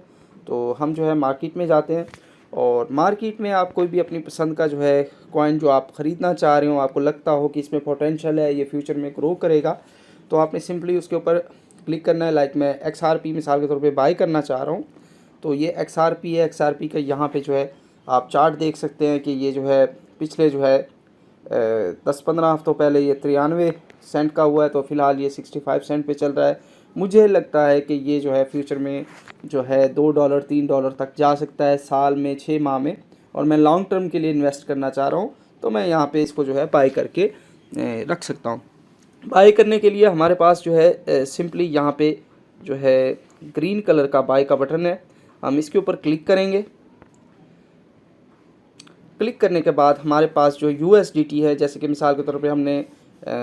तो हम जो है मार्केट में जाते हैं, और मार्केट में आप कोई भी अपनी पसंद का जो है कॉइन जो आप ख़रीदना चाह रहे हो, आपको लगता हो कि इसमें पोटेंशियल है, ये फ्यूचर में ग्रो करेगा, तो आपने सिंपली उसके ऊपर क्लिक करना है। लाइक मैं XRP मिसाल के तौर पे बाई करना चाह रहा हूँ, तो ये XRP है। XRP का यहाँ पे जो है आप चार्ट देख सकते हैं कि ये जो है पिछले जो है 10-15 हफ्तों पहले ये 93 सेंट का हुआ है, तो फ़िलहाल ये 65 सेंट पे चल रहा है। मुझे लगता है कि ये जो है फ्यूचर में जो है $2 $3 तक जा सकता है साल में, 6 माह में, और मैं लॉन्ग टर्म के लिए इन्वेस्ट करना चाह रहा हूँ, तो मैं यहाँ पे इसको जो है बाई करके रख सकता हूँ। बाई करने के लिए हमारे पास जो है सिंपली यहाँ पे जो है ग्रीन कलर का बाई का बटन है, हम इसके ऊपर क्लिक करेंगे। क्लिक करने के बाद हमारे पास जो USDT है, जैसे कि मिसाल के तौर पे हमने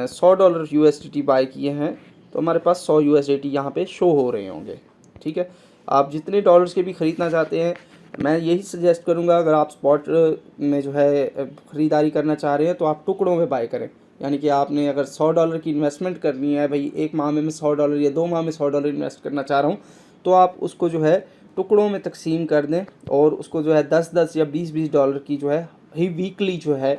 $100 USDT बाई किए हैं, तो हमारे पास 100 USDT यहाँ पे शो हो रहे होंगे। ठीक है, आप जितने डॉलर्स के भी ख़रीदना चाहते हैं, मैं यही सजेस्ट करूँगा, अगर आप स्पॉट में जो है ख़रीदारी करना चाह रहे हैं तो आप टुकड़ों में बाई करें। यानी कि आपने अगर $100 की इन्वेस्टमेंट करनी है, भाई एक माह में मैं $100 या 2 माह में $100 इन्वेस्ट करना चाह रहा हूँ, तो आप उसको जो है टुकड़ों में तकसीम कर दें और उसको जो है 10-10 या 20-20 डॉलर की जो है ही वीकली जो है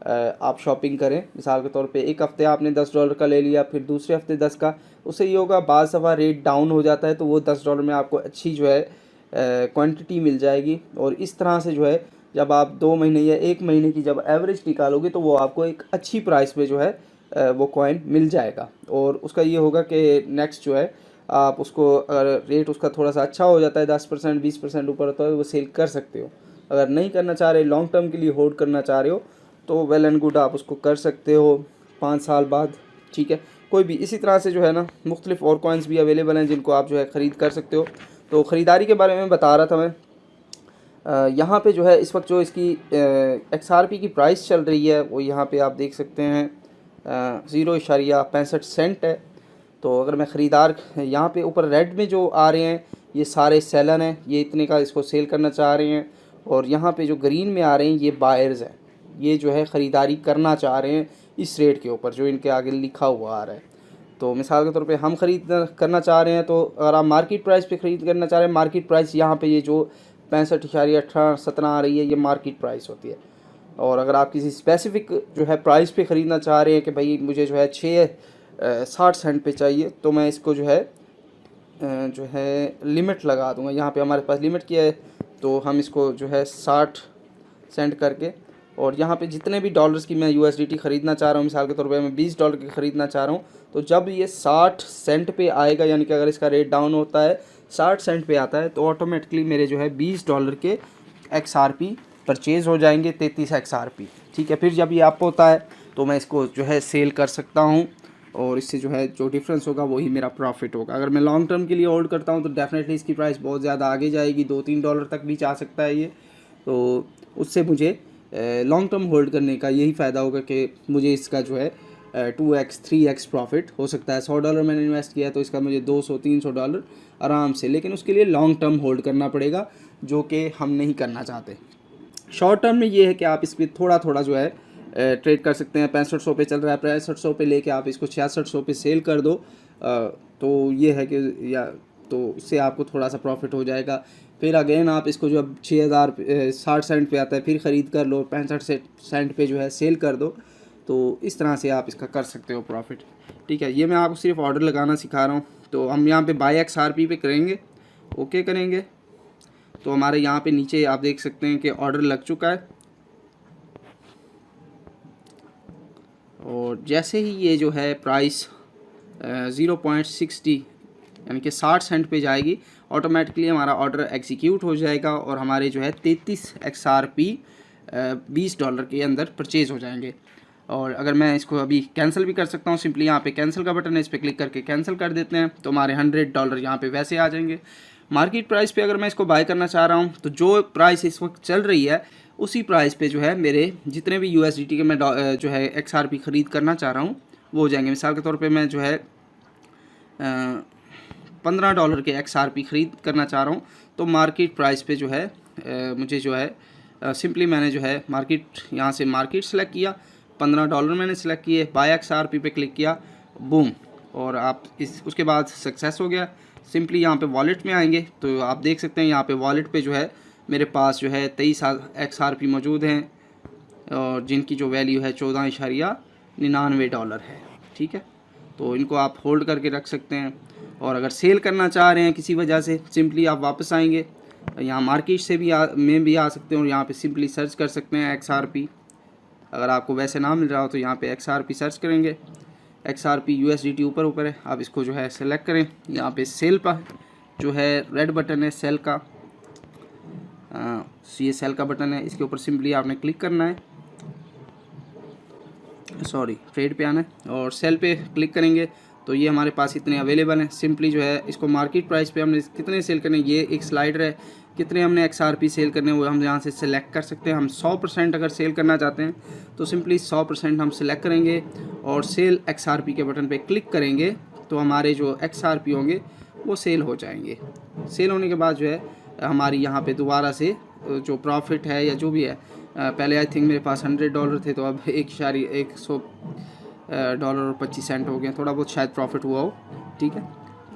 आप शॉपिंग करें। मिसाल के तौर पे एक हफ़्ते आपने $10 का ले लिया, फिर दूसरे हफ्ते 10 का। उससे ये होगा, बाज़ दफ़ा रेट डाउन हो जाता है तो वो $10 में आपको अच्छी जो है क्वांटिटी मिल जाएगी। और इस तरह से जो है जब आप 2 महीने या 1 महीने की जब एवरेज निकालोगे तो वो आपको एक अच्छी प्राइस पे जो है वो कॉइन मिल जाएगा। और उसका ये होगा कि नेक्स्ट जो है आप उसको, अगर रेट उसका थोड़ा सा अच्छा हो जाता है, 10% 20% ऊपर होता है, वो सेल कर सकते हो। अगर नहीं करना चाह रहे, लॉन्ग टर्म के लिए होल्ड करना चाह रहे हो, तो वेल एंड गुड, आप उसको कर सकते हो 5 साल बाद। ठीक है, कोई भी इसी तरह से जो है ना मुख्तलिफ और कॉइन्स भी अवेलेबल हैं जिनको आप जो है ख़रीद कर सकते हो। तो ख़रीदारी के बारे में बता रहा था मैं। यहाँ पे जो है इस वक्त जो इसकी XRP की प्राइस चल रही है वो यहाँ पे आप देख सकते हैं 0.65 सेंट है। तो अगर मैं ख़रीदार, यहाँ पे ऊपर रेड में जो आ रहे हैं ये सारे सेलर हैं, ये इतने का इसको सेल करना चाह रहे हैं। और यहाँ पे जो ग्रीन में आ रहे हैं ये बायर्स हैं, ये जो है ख़रीदारी करना चाह रहे हैं इस रेट के ऊपर जो इनके आगे लिखा हुआ आ रहा है। तो मिसाल के तौर पे हम ख़रीद करना चाह रहे हैं, तो अगर आप मार्केट प्राइस पे ख़रीद करना चाह रहे हैं, मार्केट प्राइस यहाँ पे ये जो 65.18-17 आ रही है, ये मार्केट प्राइस होती है। और अगर आप किसी स्पेसिफ़िक जो है प्राइस पे ख़रीदना चाह रहे हैं कि भाई मुझे जो है 60 सेंट पे चाहिए, तो मैं इसको जो है लिमिट लगा दूँगा। यहाँ पे हमारे पास लिमिट किया है, तो हम इसको जो है 60 सेंट करके, और यहाँ पे जितने भी डॉलर्स की मैं USDT ख़रीदना चाह रहा हूँ, मिसाल के तौर पे मैं $20 की ख़रीदना चाह रहा हूँ, तो जब ये 60 सेंट पे आएगा, यानी कि अगर इसका रेट डाउन होता है 60 सेंट पे आता है, तो ऑटोमेटिकली मेरे जो है $20 के XRP परचेज़ हो जाएंगे, 33 XRP। ठीक है, फिर जब ये अप होता है तो मैं इसको जो है सेल कर सकता हूँ, और इससे जो है जो डिफरेंस होगा वही मेरा प्रॉफिट होगा। अगर मैं लॉन्ग टर्म के लिए होल्ड करता हूँ तो डेफिनेटली इसकी प्राइस बहुत ज़्यादा आगे जाएगी, $2-3 तक भी जा सकता है ये। तो उससे मुझे लॉन्ग टर्म होल्ड करने का यही फ़ायदा होगा कि मुझे इसका जो है 2x 3x प्रॉफिट हो सकता है। $100 मैंने इन्वेस्ट किया तो इसका मुझे $200-300 आराम से, लेकिन उसके लिए लॉन्ग टर्म होल्ड करना पड़ेगा, जो कि हम नहीं करना चाहते। शॉर्ट टर्म में ये है कि आप इस पर थोड़ा थोड़ा जो है ट्रेड कर सकते हैं। 6500 पे चल रहा है, 6500 पे लेके आप इसको 6600 पे सेल कर दो, तो ये है कि या तो इससे आपको थोड़ा सा प्रॉफिट हो जाएगा। फिर अगेन आप इसको जब 60 सेंट पे आता है फिर ख़रीद कर लो, 65 सेंट पे जो है सेल कर दो। तो इस तरह से आप इसका कर सकते हो प्रॉफिट। ठीक है, ये मैं आपको सिर्फ ऑर्डर लगाना सिखा रहा हूँ। तो हम यहाँ पे बाय XRP पे करेंगे, ओके करेंगे, तो हमारे यहाँ पे नीचे आप देख सकते हैं कि ऑर्डर लग चुका है। और जैसे ही ये जो है प्राइस 0.60 यानी कि 60 सेंट पे जाएगी, ऑटोमेटिकली हमारा ऑर्डर एग्जीक्यूट हो जाएगा और हमारे जो है 33 XRP $20 के अंदर परचेज़ हो जाएंगे। और अगर मैं इसको अभी कैंसिल भी कर सकता हूँ, सिंपली यहाँ पे कैंसिल का बटन है, इस पर क्लिक करके कैंसिल कर देते हैं, तो हमारे $100 यहाँ पे वैसे आ जाएंगे। मार्केट प्राइस पे अगर मैं इसको बाय करना चाह रहा हूँ, तो जो प्राइस इस वक्त चल रही है उसी प्राइस पे जो है मेरे जितने भी USDT के मैं जो है XRP ख़रीद करना चाह रहा हूँ वो हो जाएंगे। मिसाल के तौर पे मैं जो है $15 के XRP ख़रीद करना चाह रहा हूँ, तो मार्केट प्राइस पे जो है मुझे जो है सिंपली मैंने जो है मार्केट, यहाँ से मार्केट सेलेक्ट किया, $15 मैंने सेलेक्ट किए, बाय XRP पे क्लिक किया, बूम, और आप उसके बाद सक्सेस हो गया। सिंपली यहाँ पे वॉलेट में आएंगे तो आप देख सकते हैं यहाँ पे वॉलेट पे जो है मेरे पास जो है 23 XRP मौजूद हैं, और जिनकी जो वैल्यू है $14.99 है। ठीक है, तो इनको आप होल्ड करके रख सकते हैं। और अगर सेल करना चाह रहे हैं किसी वजह से, सिंपली आप वापस आएंगे, यहाँ मार्केट से भी में भी आ सकते हैं और यहाँ पे सिंपली सर्च कर सकते हैं XRP। अगर आपको वैसे ना मिल रहा हो तो यहाँ पे XRP सर्च करेंगे, XRP USDT ऊपर है। आप इसको जो है सेलेक्ट करें, यहाँ पे सेल पर जो है रेड बटन है सेल का, ये सेल का बटन है, इसके ऊपर सिंपली आपने क्लिक करना है, सॉरी ट्रेड पे आना है और सेल पे क्लिक करेंगे तो ये हमारे पास इतने अवेलेबल हैं। सिंपली जो है इसको मार्केट प्राइस पे हमने कितने सेल करने, ये एक स्लाइडर है, कितने हमने XRP सेल करने वो हम यहाँ से सिलेक्ट कर सकते हैं। हम 100% अगर सेल करना चाहते हैं तो सिंपली 100% हम सिलेक्ट करेंगे और सेल XRP के बटन पे क्लिक करेंगे तो हमारे जो XRP होंगे वो सेल हो जाएंगे। सेल होने के बाद जो है हमारी यहाँ पे दोबारा से जो प्रॉफिट है या जो भी है, पहले आई थिंक मेरे पास $100 थे तो अब $100 और 25 सेंट हो गए, थोड़ा बहुत शायद प्रॉफिट हुआ हो। ठीक है,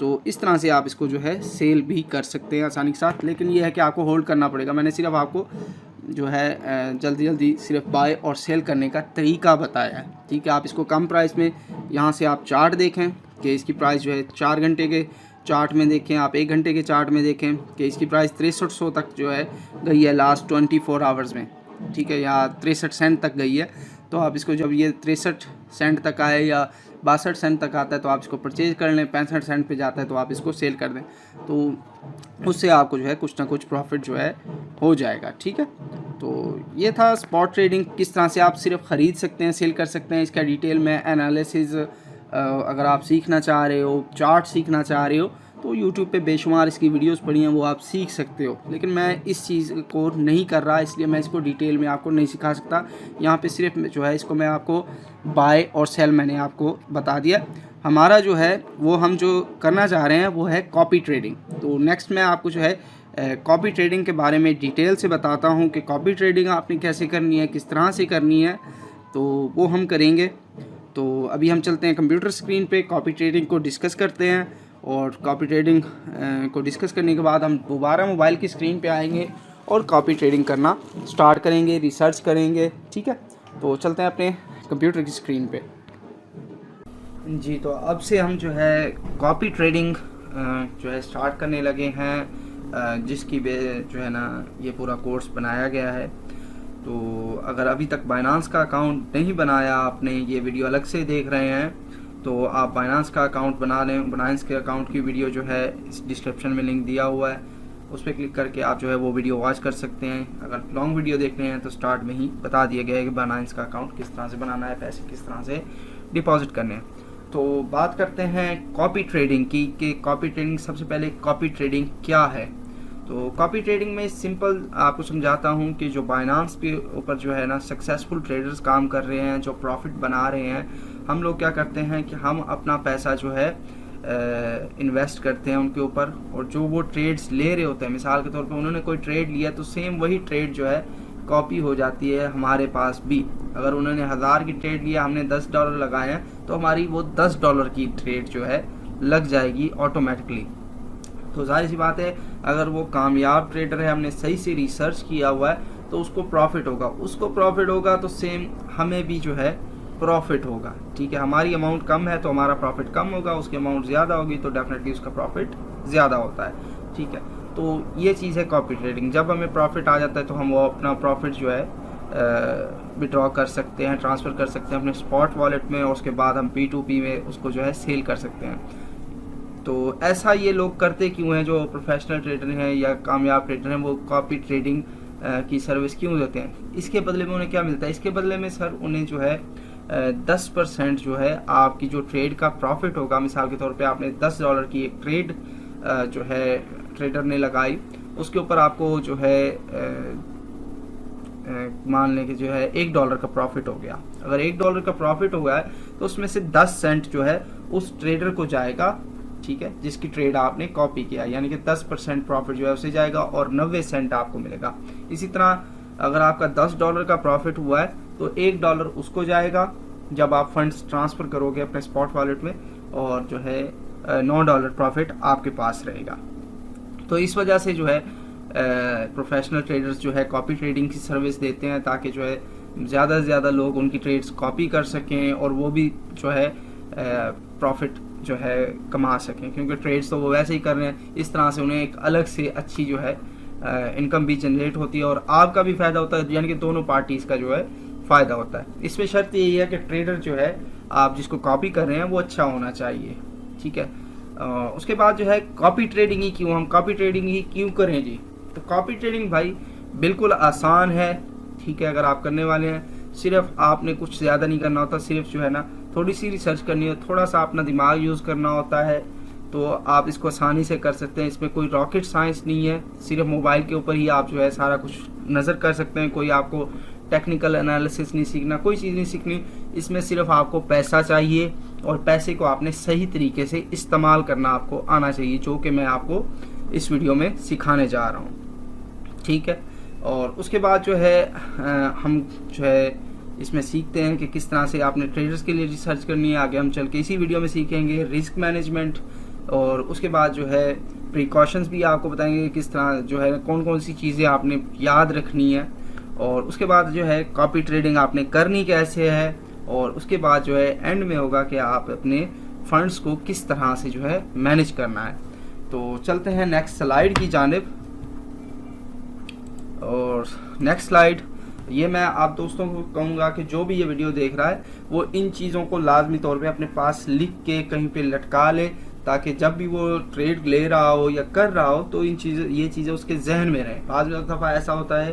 तो इस तरह से आप इसको जो है सेल भी कर सकते हैं आसानी के साथ, लेकिन ये है कि आपको होल्ड करना पड़ेगा। मैंने सिर्फ आपको जो है जल्दी सिर्फ बाय और सेल करने का तरीका बताया है। ठीक है, आप इसको कम प्राइस में यहाँ से आप चार्ट देखें कि इसकी प्राइस जो है 4 घंटे के चार्ट में देखें, आप 1 घंटे के चार्ट में देखें कि इसकी प्राइस 6300 तक जो है गई है लास्ट 24 आवर्स में। ठीक है, या 63 सेंट तक गई है। तो आप इसको जब ये 63 सेंट तक आए या 62 सेंट तक आता है तो आप इसको परचेज़ कर लें, 65 सेंट पे जाता है तो आप इसको सेल कर दें, तो उससे आपको जो है कुछ ना कुछ प्रॉफिट जो है हो जाएगा। ठीक है, तो ये था स्पॉट ट्रेडिंग, किस तरह से आप सिर्फ ख़रीद सकते हैं, सेल कर सकते हैं। इसका डिटेल में एनालिसिस अगर आप सीखना चाह रहे हो, चार्ट सीखना चाह रहे हो तो YouTube पे बेशुमार इसकी वीडियोस पड़ी हैं, वो आप सीख सकते हो। लेकिन मैं इस चीज़ को नहीं कर रहा, इसलिए मैं इसको डिटेल में आपको नहीं सिखा सकता। यहाँ पे सिर्फ जो है इसको मैं आपको बाय और सेल मैंने आपको बता दिया। हमारा जो है वो हम जो करना चाह रहे हैं वो है कॉपी ट्रेडिंग। तो नेक्स्ट मैं आपको जो है कॉपी ट्रेडिंग के बारे में डिटेल से बताता हूँ कि कॉपी ट्रेडिंग आपने कैसे करनी है, किस तरह से करनी है, तो वो हम करेंगे। तो अभी हम चलते हैं कंप्यूटर स्क्रीन पे, कॉपी ट्रेडिंग को डिस्कस करते हैं और कॉपी ट्रेडिंग को डिस्कस करने के बाद हम दोबारा मोबाइल की स्क्रीन पे आएंगे और कॉपी ट्रेडिंग करना स्टार्ट करेंगे, रिसर्च करेंगे। ठीक है, तो चलते हैं अपने कंप्यूटर की स्क्रीन पे जी। तो अब से हम जो है कॉपी ट्रेडिंग जो है स्टार्ट करने लगे हैं, जिसकी जो है ना ये पूरा कोर्स बनाया गया है। तो अगर अभी तक बाइनांस का अकाउंट नहीं बनाया आपने, ये वीडियो अलग से देख रहे हैं, तो आप बाइनांस का अकाउंट बना लें। बाइनांस के अकाउंट की वीडियो जो है इस डिस्क्रिप्शन में लिंक दिया हुआ है, उस पर क्लिक करके आप जो है वो वीडियो वॉच कर सकते हैं। अगर लॉन्ग वीडियो देखने हैं तो स्टार्ट में ही बता दिया गया है कि बाइनांस का अकाउंट किस तरह से बनाना है, पैसे किस तरह से डिपॉजिट करने हैं। तो बात करते हैं कॉपी ट्रेडिंग की कि कॉपी ट्रेडिंग, सबसे पहले कॉपी ट्रेडिंग क्या है। तो कॉपी ट्रेडिंग में सिंपल आपको समझाता हूँ कि जो बाइनांस के ऊपर जो है ना सक्सेसफुल ट्रेडर्स काम कर रहे हैं, जो प्रॉफिट बना रहे हैं, हम लोग क्या करते हैं कि हम अपना पैसा जो है इन्वेस्ट करते हैं उनके ऊपर, और जो वो ट्रेड्स ले रहे होते हैं, मिसाल के तौर पे उन्होंने कोई ट्रेड लिया तो सेम वही ट्रेड जो है कॉपी हो जाती है हमारे पास भी। अगर उन्होंने 1000 की ट्रेड लिया, हमने $10 लगाए हैं, तो हमारी वो $10 की ट्रेड जो है लग जाएगी ऑटोमेटिकली। तो जाहिर सी बात है, अगर वो कामयाब ट्रेडर है, हमने सही से रिसर्च किया हुआ है, तो उसको प्रॉफिट होगा। उसको प्रॉफिट होगा तो सेम हमें भी जो है प्रॉफिट होगा। ठीक है, हमारी अमाउंट कम है तो हमारा प्रॉफिट कम होगा, उसकी अमाउंट ज़्यादा होगी तो डेफिनेटली उसका प्रॉफिट ज़्यादा होता है। ठीक है, तो ये चीज़ है कॉपी ट्रेडिंग। जब हमें प्रॉफिट आ जाता है तो हम वो अपना प्रॉफिट जो है विड्रॉ कर सकते हैं, ट्रांसफ़र कर सकते हैं अपने स्पॉट वॉलेट में, और उसके बाद हम P2P में उसको जो है सेल कर सकते हैं। तो ऐसा ये लोग करते क्यों हैं, जो प्रोफेशनल ट्रेडर हैं या कामयाब ट्रेडर हैं, वो कॉपी ट्रेडिंग की सर्विस क्यों देते हैं? इसके बदले में उन्हें क्या मिलता है? इसके बदले में सर उन्हें जो है 10% जो है आपकी जो ट्रेड का प्रॉफिट होगा, मिसाल के तौर पे आपने $10 की एक ट्रेड जो है ट्रेडर ने लगाई, उसके ऊपर आपको जो है मान लें कि जो है $1 का प्रॉफिट हो गया। अगर $1 का प्रॉफिट हो गया है तो उसमें से 10 सेंट जो है उस ट्रेडर को जाएगा, ठीक है, जिसकी ट्रेड आपने कॉपी किया, यानी कि 10% प्रॉफिट जो है उसे जाएगा और 90 सेंट आपको मिलेगा। इसी तरह अगर आपका $10 का प्रॉफिट हुआ है तो $1 उसको जाएगा जब आप फंड्स ट्रांसफ़र करोगे अपने स्पॉट वॉलेट में, और जो है $9 प्रॉफिट आपके पास रहेगा। तो इस वजह से जो है प्रोफेशनल ट्रेडर्स जो है कॉपी ट्रेडिंग की सर्विस देते हैं, ताकि जो है ज़्यादा से ज़्यादा लोग उनकी ट्रेड्स कॉपी कर सकें और वो भी जो है प्रॉफिट जो है कमा सकें, क्योंकि ट्रेड्स तो वो वैसे ही कर रहे हैं। इस तरह से उन्हें एक अलग से अच्छी जो है इनकम भी जनरेट होती है और आपका भी फ़ायदा होता है, यानी कि दोनों पार्टीज़ का जो है फ़ायदा होता है। इसमें शर्त यही है कि ट्रेडर जो है आप जिसको कॉपी कर रहे हैं वो अच्छा होना चाहिए, ठीक है। उसके बाद जो है कॉपी ट्रेडिंग ही क्यों, हम कॉपी ट्रेडिंग ही क्यों करें जी? तो कॉपी ट्रेडिंग भाई बिल्कुल आसान है, ठीक है। अगर आप करने वाले हैं, सिर्फ आपने कुछ ज़्यादा नहीं करना होता, सिर्फ जो है ना थोड़ी सी रिसर्च करनी है, थोड़ा सा अपना दिमाग यूज़ करना होता है, तो आप इसको आसानी से कर सकते हैं। इसमें कोई रॉकेट साइंस नहीं है, सिर्फ मोबाइल के ऊपर ही आप जो है सारा कुछ नज़र कर सकते हैं। कोई आपको टेक्निकल एनालिसिस नहीं सीखना, कोई चीज़ नहीं सीखनी। इसमें सिर्फ आपको पैसा चाहिए और पैसे को आपने सही तरीके से इस्तेमाल करना आपको आना चाहिए, जो कि मैं आपको इस वीडियो में सिखाने जा रहा हूँ, ठीक है। और उसके बाद जो है हम जो है इसमें सीखते हैं कि किस तरह से आपने ट्रेडर्स के लिए रिसर्च करनी है। आगे हम चल के इसी वीडियो में सीखेंगे रिस्क मैनेजमेंट, और उसके बाद जो है प्रिकॉशंस भी आपको बताएंगे किस तरह जो है कौन कौन सी चीज़ें आपने याद रखनी है, और उसके बाद जो है कॉपी ट्रेडिंग आपने करनी कैसे है, और उसके बाद जो है एंड में होगा कि आप अपने फंड्स को किस तरह से जो है मैनेज करना है। तो चलते हैं नेक्स्ट स्लाइड की जानिब। और नेक्स्ट स्लाइड ये मैं आप दोस्तों को कहूँगा कि जो भी ये वीडियो देख रहा है वो इन चीज़ों को लाजमी तौर पे अपने पास लिख के कहीं पे लटका ले, ताकि जब भी वो ट्रेड ले रहा हो या कर रहा हो तो ये चीज़ें उसके जहन में रहें। बाद में दफ़ा ऐसा होता है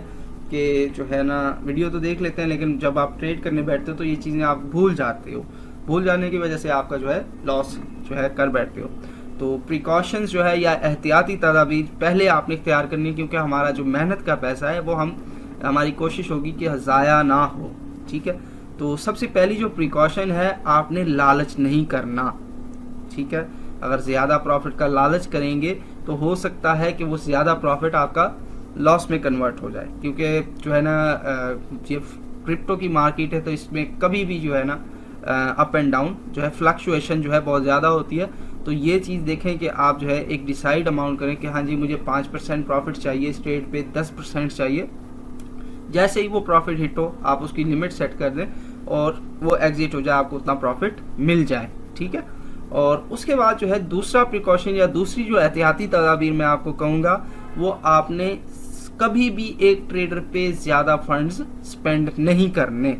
कि जो है ना वीडियो तो देख लेते हैं, लेकिन जब आप ट्रेड करने बैठते हो तो ये चीज़ें आप भूल जाते हो। भूल जाने की वजह से आपका जो है लॉस जो है कर बैठते हो। तो प्रिकॉशंस जो है या एहतियाती तदाबीर पहले आपने इख्तियार करनी है, क्योंकि हमारा जो मेहनत का पैसा है वो हमारी कोशिश होगी कि ज़ाया ना हो, ठीक है। तो सबसे पहली जो प्रिकॉशन है, आपने लालच नहीं करना, ठीक है। अगर ज़्यादा प्रॉफिट का लालच करेंगे तो हो सकता है कि वो ज़्यादा प्रॉफिट आपका लॉस में कन्वर्ट हो जाए, क्योंकि जो है ना ये क्रिप्टो की मार्केट है, तो इसमें कभी भी जो है ना अप एंड डाउन जो है फ्लक्चुएशन जो है बहुत ज़्यादा होती है। तो ये चीज़ देखें कि आप जो है एक डिसाइड अमाउंट करें कि हाँ जी मुझे 5% प्रॉफिट चाहिए, इस ट्रेड पे 10% चाहिए। जैसे ही वो प्रॉफिट हिट हो आप उसकी लिमिट सेट कर दें और वो एग्जिट हो जाए, आपको उतना प्रॉफिट मिल जाए, ठीक है। और उसके बाद जो है दूसरा प्रिकॉशन या दूसरी जो एहतियाती तदाबीर मैं आपको कहूँगा, वो आपने कभी भी एक ट्रेडर पे ज़्यादा फंड्स स्पेंड नहीं करने,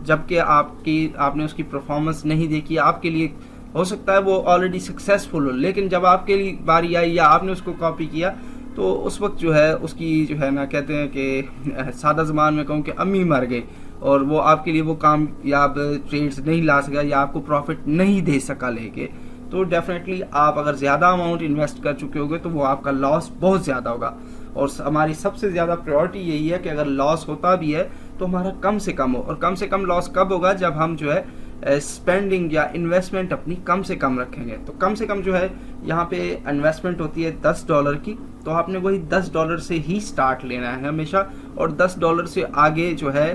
जबकि आपने उसकी परफॉर्मेंस नहीं देखी। आपके लिए हो सकता है वो ऑलरेडी सक्सेसफुल हो, लेकिन जब आपके लिए बारी आई या आपने उसको कॉपी किया तो उस वक्त जो है उसकी जो है ना कहते हैं कि सादा ज़बान में कहूँ कि अम्मी मर गई, और वो आपके लिए वो कामयाब ट्रेड्स नहीं ला सका या आपको प्रॉफिट नहीं दे सका लेके। तो डेफिनेटली आप अगर ज़्यादा अमाउंट इन्वेस्ट कर चुके होंगे तो वो आपका लॉस बहुत ज़्यादा होगा। और हमारी सबसे ज़्यादा प्रायोरिटी यही है कि अगर लॉस होता भी है तो हमारा कम से कम हो, और कम से कम लॉस कब होगा, जब हम जो है स्पेंडिंग या इन्वेस्टमेंट अपनी कम से कम रखेंगे। तो कम से कम जो है यहाँ पे इन्वेस्टमेंट होती है $10 की, तो आपने वही $10 से ही स्टार्ट लेना है हमेशा, और $10 से आगे जो है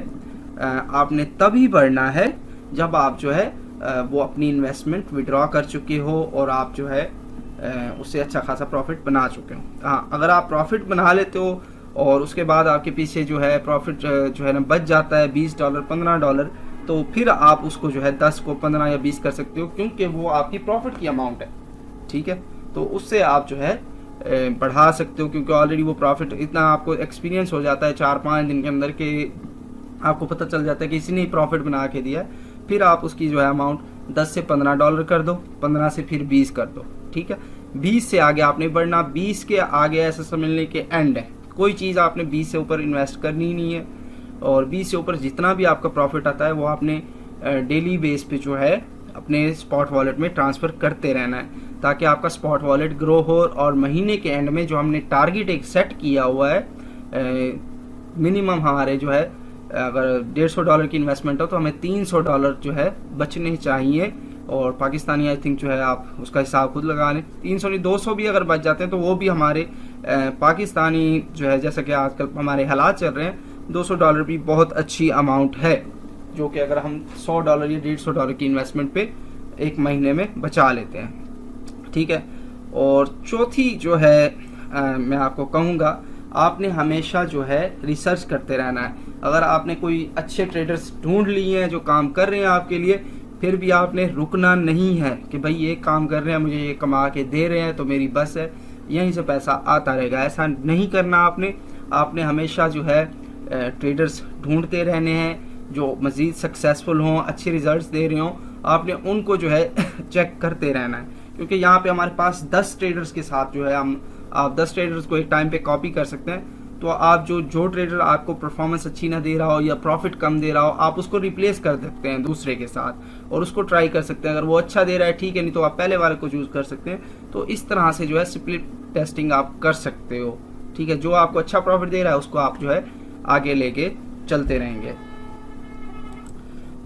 आपने तभी बढ़ना है जब आप जो है वो अपनी इन्वेस्टमेंट विड्रॉ कर चुके हो और आप जो है उससे अच्छा खासा प्रॉफिट बना चुके हो। हाँ, अगर आप प्रॉफिट बना लेते हो और उसके बाद आपके पीछे जो है प्रॉफिट जो है ना बच जाता है $20 $15, तो फिर आप उसको जो है 10 को 15 या 20 कर सकते हो, क्योंकि वो आपकी प्रॉफिट की अमाउंट है, ठीक है। तो उससे आप जो है बढ़ा सकते हो, क्योंकि ऑलरेडी वो प्रॉफिट इतना आपको एक्सपीरियंस हो जाता है 4-5 दिन के अंदर के आपको पता चल जाता है कि इसने प्रॉफिट बना के दिया है। फिर आप उसकी जो है अमाउंट $10 से $15 कर दो, 15 से फिर 20 कर दो, ठीक है। 20 से आगे आपने बढ़ना, 20 के आगे ऐसा समझने के एंड है, कोई चीज़ आपने 20 से ऊपर इन्वेस्ट करनी नहीं है। और 20 से ऊपर जितना भी आपका प्रॉफिट आता है वो आपने डेली बेस पे जो है अपने स्पॉट वॉलेट में ट्रांसफ़र करते रहना है, ताकि आपका स्पॉट वॉलेट ग्रो हो। और महीने के एंड में जो हमने टारगेट एक सेट किया हुआ है, मिनिमम हमारे जो है अगर $150 की इन्वेस्टमेंट हो तो हमें $300 जो है बचने चाहिए। और पाकिस्तानी आई थिंक जो है आप उसका हिसाब खुद लगा लें, 300 नहीं 200 भी अगर बच जाते हैं तो वो भी हमारे पाकिस्तानी जो है, जैसा कि आजकल हमारे हालात चल रहे हैं, $200 भी बहुत अच्छी अमाउंट है, जो कि अगर हम $100 या $150 की इन्वेस्टमेंट पे एक महीने में बचा लेते हैं, ठीक है। और चौथी जो है मैं आपको कहूँगा, आपने हमेशा जो है रिसर्च करते रहना है। अगर आपने कोई अच्छे ट्रेडर्स ढूंढ लिए हैं जो काम कर रहे हैं आपके लिए, फिर भी आपने रुकना नहीं है कि भाई ये काम कर रहे हैं, मुझे ये कमा के दे रहे हैं तो मेरी बस है, यहीं से पैसा आता रहेगा। ऐसा नहीं करना आपने हमेशा जो है ट्रेडर्स ढूंढते रहने हैं जो मज़ीद सक्सेसफुल हों, अच्छे रिजल्ट्स दे रहे हों, आपने उनको जो है चेक करते रहना है। क्योंकि यहाँ पे हमारे पास 10 ट्रेडर्स के साथ जो है आप 10 ट्रेडर्स को एक टाइम पे कॉपी कर सकते हैं। तो आप जो ट्रेडर आपको परफॉर्मेंस अच्छी ना दे रहा हो या प्रॉफिट कम दे रहा हो, आप उसको रिप्लेस कर सकते हैं दूसरे के साथ और उसको ट्राई कर सकते हैं। अगर वो अच्छा दे रहा है ठीक है, नहीं तो आप पहले वाले को चूज़ कर सकते हैं। तो इस तरह से जो है स्प्लिट टेस्टिंग आप कर सकते हो, ठीक है। जो आपको अच्छा प्रॉफिट दे रहा है उसको आप जो है आगे लेके चलते रहेंगे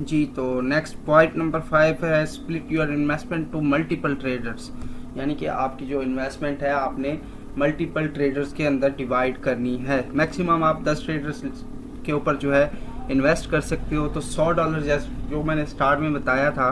जी। तो नेक्स्ट पॉइंट नंबर 5 है split your investment to multiple traders, यानी कि आपकी जो इन्वेस्टमेंट है आपने मल्टीपल ट्रेडर्स के अंदर डिवाइड करनी है। मैक्सिमम आप 10 ट्रेडर्स के ऊपर जो है इन्वेस्ट कर सकते हो। तो $100 जैसे जो मैंने स्टार्ट में बताया था,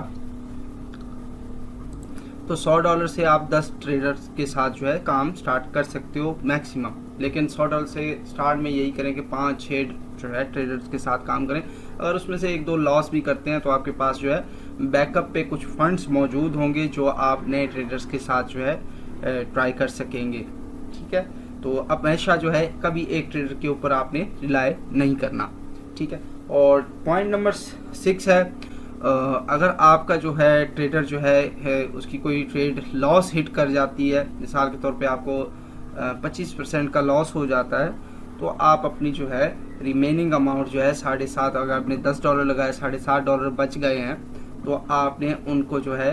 तो $100 से आप 10 ट्रेडर्स के साथ जो है काम स्टार्ट कर सकते हो मैक्सिमम। लेकिन $100 से स्टार्ट में यही करें कि 5-6 जो है ट्रेडर्स के साथ काम करें। अगर उसमें से 1-2 लॉस भी करते हैं तो आपके पास जो है बैकअप पे कुछ फंड्स मौजूद होंगे जो आप नए ट्रेडर्स के साथ जो है ट्राई कर सकेंगे, ठीक है। तो अब हमेशा जो है कभी एक ट्रेडर के ऊपर आपने रिलाय नहीं करना, ठीक है। और पॉइंट नंबर 6 है अगर आपका जो है ट्रेडर जो है उसकी कोई ट्रेड लॉस हिट कर जाती है, मिसाल के तौर पे आपको 25% का लॉस हो जाता है, तो आप अपनी जो है रिमेनिंग अमाउंट जो है 7.5, अगर आपने $10 लगाए $7.5 बच गए हैं, तो आपने उनको जो है